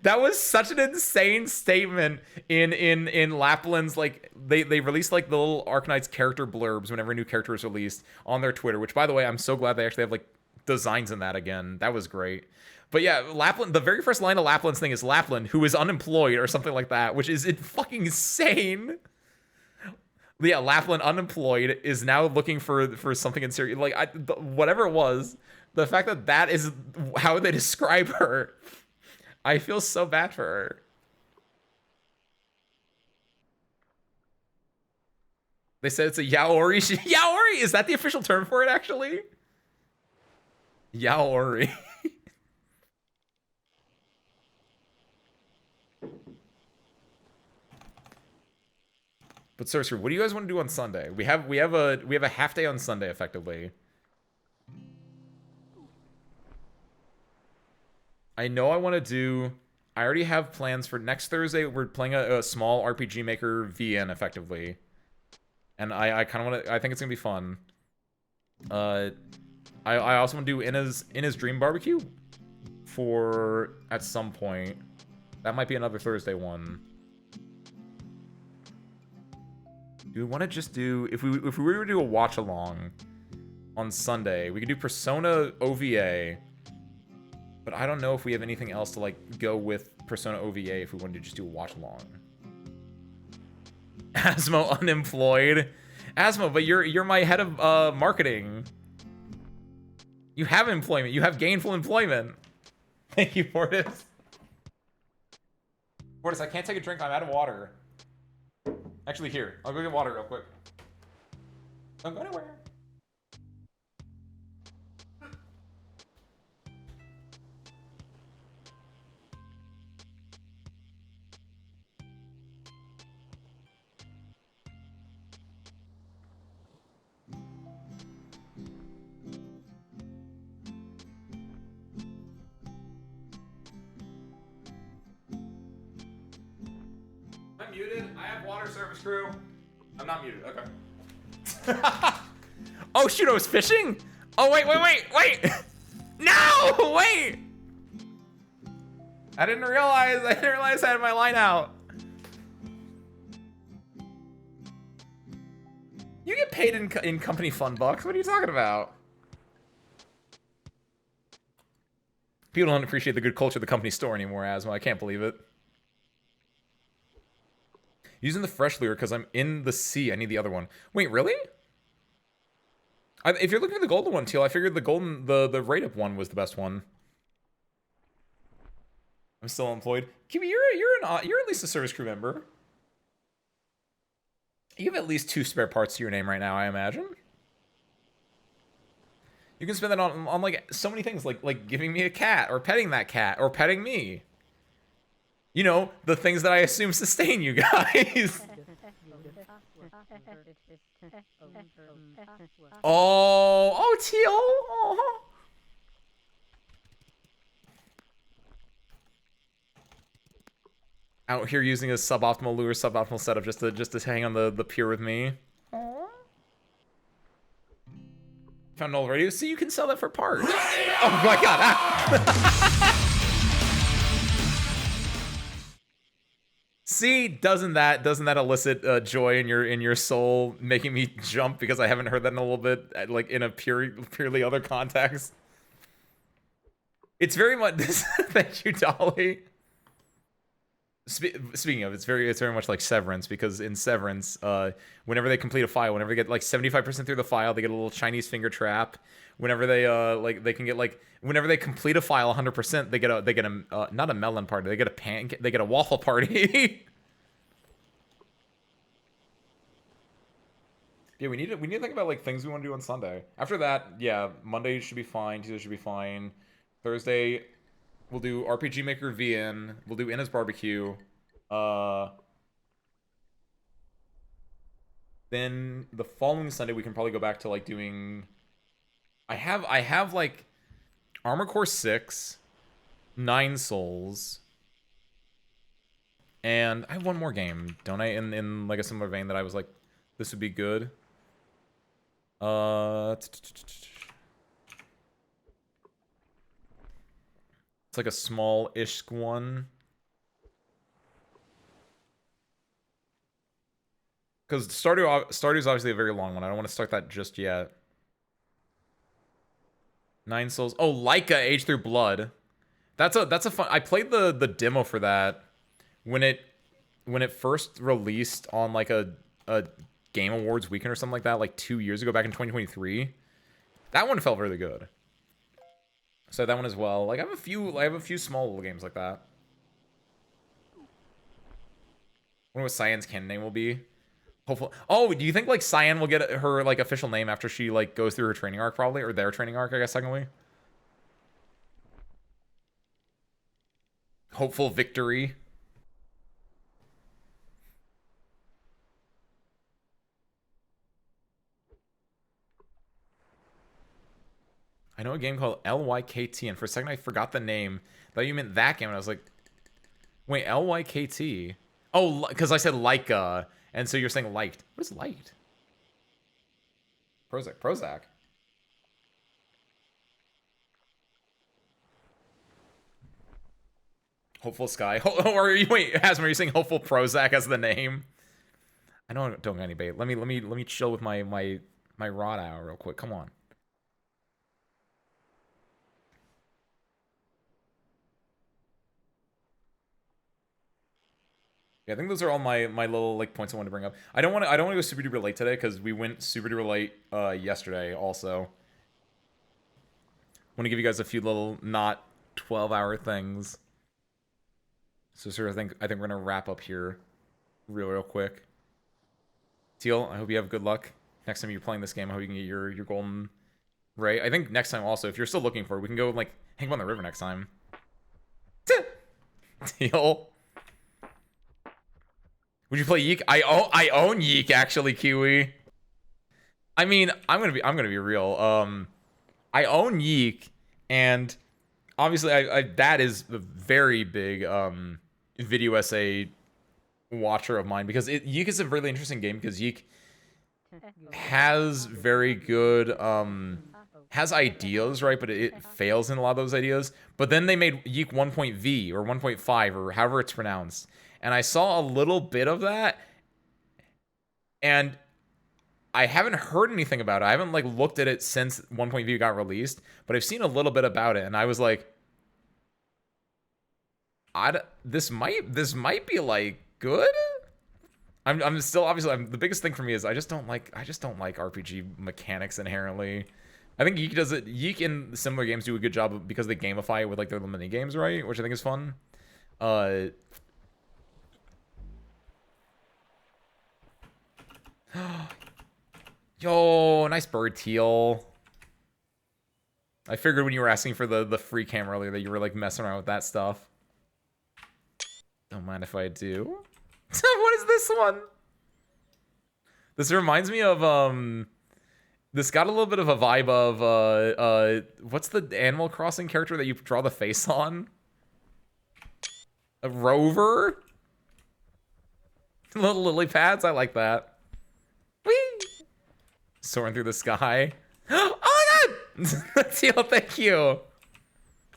That was such an insane statement in Lapland's, like, they released like the little Arcanite's character blurbs whenever a new character is released on their Twitter, which by the way, I'm so glad they actually have like designs in that again. That was great. But yeah, Lapland, the very first line of Lapland's thing is Lapland, who is unemployed or something like that, which is fucking insane. Yeah, Lapland unemployed is now looking for something in serious, like whatever it was. The fact that is how they describe her, I feel so bad for her. They said it's a yaori. Yaori, is that the official term for it? Actually, yaori. But seriously, what do you guys want to do on Sunday? We have a half day on Sunday, effectively. I know I want to do I already have plans for next Thursday. We're playing a small RPG Maker VN effectively, and I kind of want to. I think it's gonna be fun. I also want to do Ina's Dream Barbecue for at some point. That might be another Thursday one. Do we want to just do if we were to do a watch along on Sunday? We could do Persona OVA, but I don't know if we have anything else to like go with Persona OVA if we wanted to just do a watch along. Asmo unemployed. Asmo, but you're my head of marketing. You have employment. You have gainful employment. Thank you, Mortis. Mortis, I can't take a drink. I'm out of water. Actually, here. I'll go get water real quick. Don't go anywhere. I'm muted. I have water service crew. I'm not muted. Okay. Oh shoot! I was fishing. Oh wait! No! Wait! I didn't realize I had my line out. You get paid in company fun bucks. What are you talking about? People don't appreciate the good culture of the company store anymore, Asma. I can't believe it. Using the fresh lure because I'm in the sea. I need the other one. Wait, really? If you're looking for the golden one, Teal, I figured the rate-up one was the best one. I'm still employed. Kiwi, you're at least a service crew member. You have at least 2 spare parts to your name right now, I imagine. You can spend that on like so many things, like giving me a cat or petting that cat or petting me. You know, the things that I assume sustain you guys. Oh, Teal. Oh. Out here using a suboptimal lure, suboptimal setup just to hang on the pier with me. Found an old radio. See, you can sell that for parts. Oh my god. Ah. See, doesn't that elicit joy in your soul, making me jump because I haven't heard that in a little bit, like in a purely other context? It's very much. Thank you, Dolly. Speaking of, it's very much like Severance, because in Severance, whenever they complete a file, whenever they get like 75% through the file, they get a little Chinese finger trap. Whenever they they can get like whenever they complete a file 100%, they get a not a melon party, they get a waffle party. Yeah, we need to think about like things we want to do on Sunday. After that, yeah, Monday should be fine, Tuesday should be fine. Thursday, we'll do RPG Maker VN. We'll do Ina's Barbecue. Then the following Sunday we can probably go back to like doing. I have like Armor Core 6, 9 Souls, and I have one more game, don't I? In like a similar vein that I was like, this would be good. It's like a small-ish one. Because Stardew's obviously a very long one. I don't want to start that just yet. 9 Souls. Oh, Laika Age Through Blood. That's a fun. I played the demo for that when it first released on like a Game Awards weekend or something like that, like 2 years ago, back in 2023. That one felt really good. So that one as well. Like I have a few small little games like that. I wonder what Cyan's canon name will be. Hopefully. Oh, do you think like Cyan will get her like official name after she like goes through her training arc, probably, or their training arc, I guess, secondly? Hopeful victory. I know a game called LYKT, and for a second I forgot the name. Thought you meant that game, and I was like, Wait, L-Y-K-T. Oh, because I said Leica, and so you're saying liked. What is liked? Prozac. Hopeful Sky. Or wait, Hasma, are you saying Hopeful Prozac as the name? I don't got any bait. Let me chill with my rod out real quick. Come on. Yeah, I think those are all my little like points I want to bring up. I don't want to go super duper late today because we went super duper late yesterday also. Want to give you guys a few little not 12-hour things. So sir, I think we're gonna wrap up here real quick. Teal, I hope you have good luck. Next time you're playing this game, I hope you can get your golden ray. I think next time also, if you're still looking for it, we can go like hang on the river next time. Teal. Would you play Yeek? I own Yeek actually, Kiwi. I mean, I'm gonna be real. I own Yeek, and obviously I that is a very big video essay watcher of mine because Yeek is a really interesting game because Yeek has very good has ideas, right? But it fails in a lot of those ideas. But then they made Yeek 1.v or 1.5 or however it's pronounced. And I saw a little bit of that, and I haven't heard anything about it. I haven't like looked at it since 1.v got released, but I've seen a little bit about it, and I was like, this might be like good. I'm still obviously the biggest thing for me is I just don't like RPG mechanics inherently. I think Yeek does it. Yeek in similar games do a good job because they gamify it with like their little mini games, right? Which I think is fun. Yo, nice bird, Teal. I figured when you were asking for the free cam earlier that you were like messing around with that stuff. Don't mind if I do. What is this one? This reminds me of this got a little bit of a vibe of what's the Animal Crossing character that you draw the face on? A rover? Little lily pads, I like that. Whee! Soaring through the sky. Oh my god! Teal, thank you.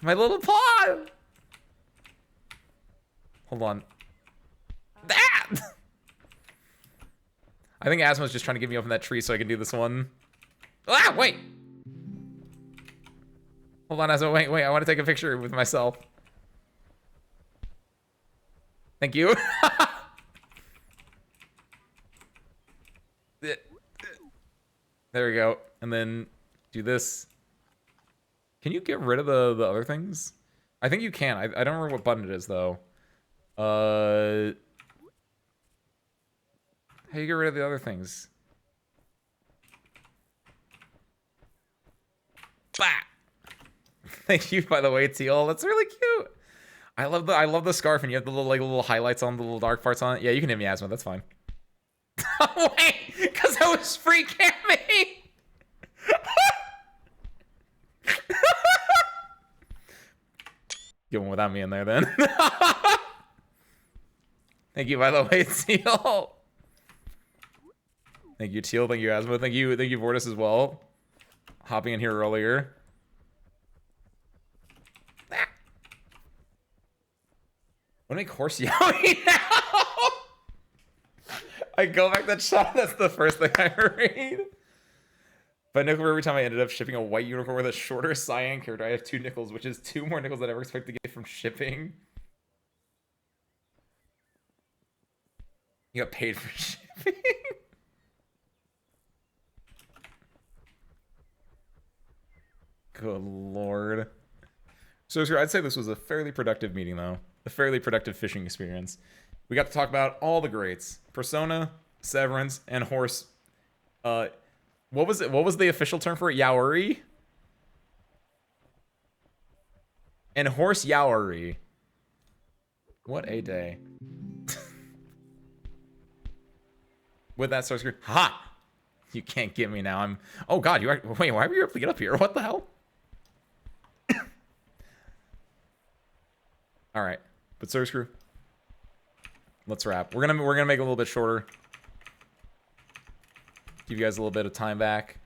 My little paw! Hold on. That! I think Asma's just trying to get me up in that tree so I can do this one. Ah, wait! Hold on, Asma, wait, I want to take a picture with myself. Thank you. There we go. And then do this. Can you get rid of the other things? I think you can. I don't remember what button it is, though. How do you get rid of the other things? Bah! Thank you, by the way, Teal. That's really cute. I love the scarf, and you have the little highlights on the little dark parts on it. Yeah, you can hit me, Asma. That's fine. Wait, because I was free camming. Get one without me in there, then. Thank you, by the way, Teal. Thank you, Teal. Thank you, Asma. Thank you, Vortis, as well. Hopping in here earlier. I want to make horse yelling now. I go back that shot. That's the first thing I read. But nickel every time I ended up shipping a white unicorn with a shorter cyan character. I have 2 nickels, which is 2 more nickels than I ever expect to get from shipping. You got paid for shipping. Good lord. So I'd say this was a fairly productive meeting, though. A fairly productive fishing experience. We got to talk about all the greats. Persona, Severance, and Horse. What was it? What was the official term for it? Yaoi? And Horse Yaoi. What a day. With that start screen. Ha! You can't get me now. Oh god, wait, why were you able to get up here? What the hell? Alright. But Surf Screw, let's wrap. We're gonna make it a little bit shorter. Give you guys a little bit of time back.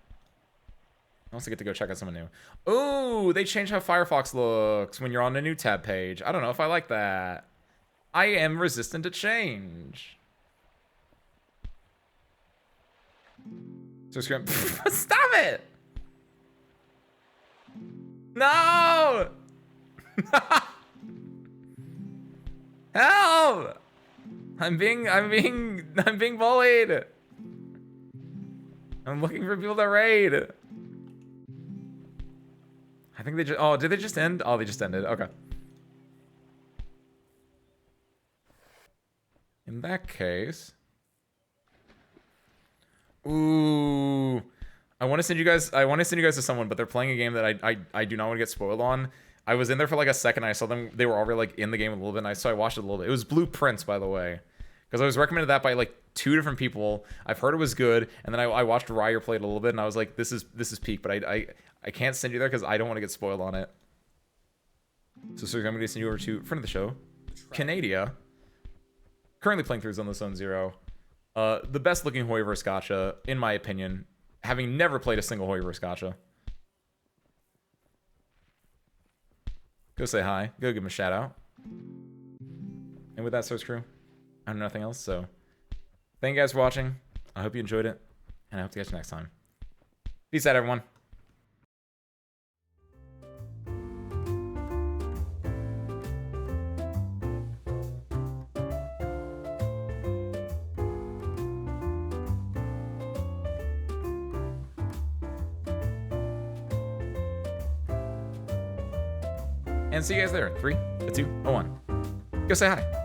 I also get to go check out someone new. Ooh, they changed how Firefox looks when you're on a new tab page. I don't know if I like that. I am resistant to change. So scream. Stop it! No! Help! I'm being bullied. I'm looking for people to raid. I think they just, oh, did they just end? Oh, they just ended, okay. In that case. Ooh. I want to send you guys to someone, but they're playing a game that I do not want to get spoiled on. I was in there for like a second. I saw them, they were already like in the game a little bit, and so I watched it a little bit. It was Blueprints, by the way. Because I was recommended that by like 2 different people. I've heard it was good, and then I watched Ryer play it a little bit, and I was like, this is peak, but I can't send you there because I don't want to get spoiled on it. So I'm going to send you over to friend of the show, Canadia. Currently playing through Zone Zero. The best looking Hoiverse gacha, in my opinion, having never played a single Hoiverse gacha. Go say hi. Go give him a shout out. And with that, Source Crew, I have nothing else, so thank you guys for watching. I hope you enjoyed it, and I hope to catch you next time. Peace out, everyone. And see you guys there. 3, 2, 1. Go say hi.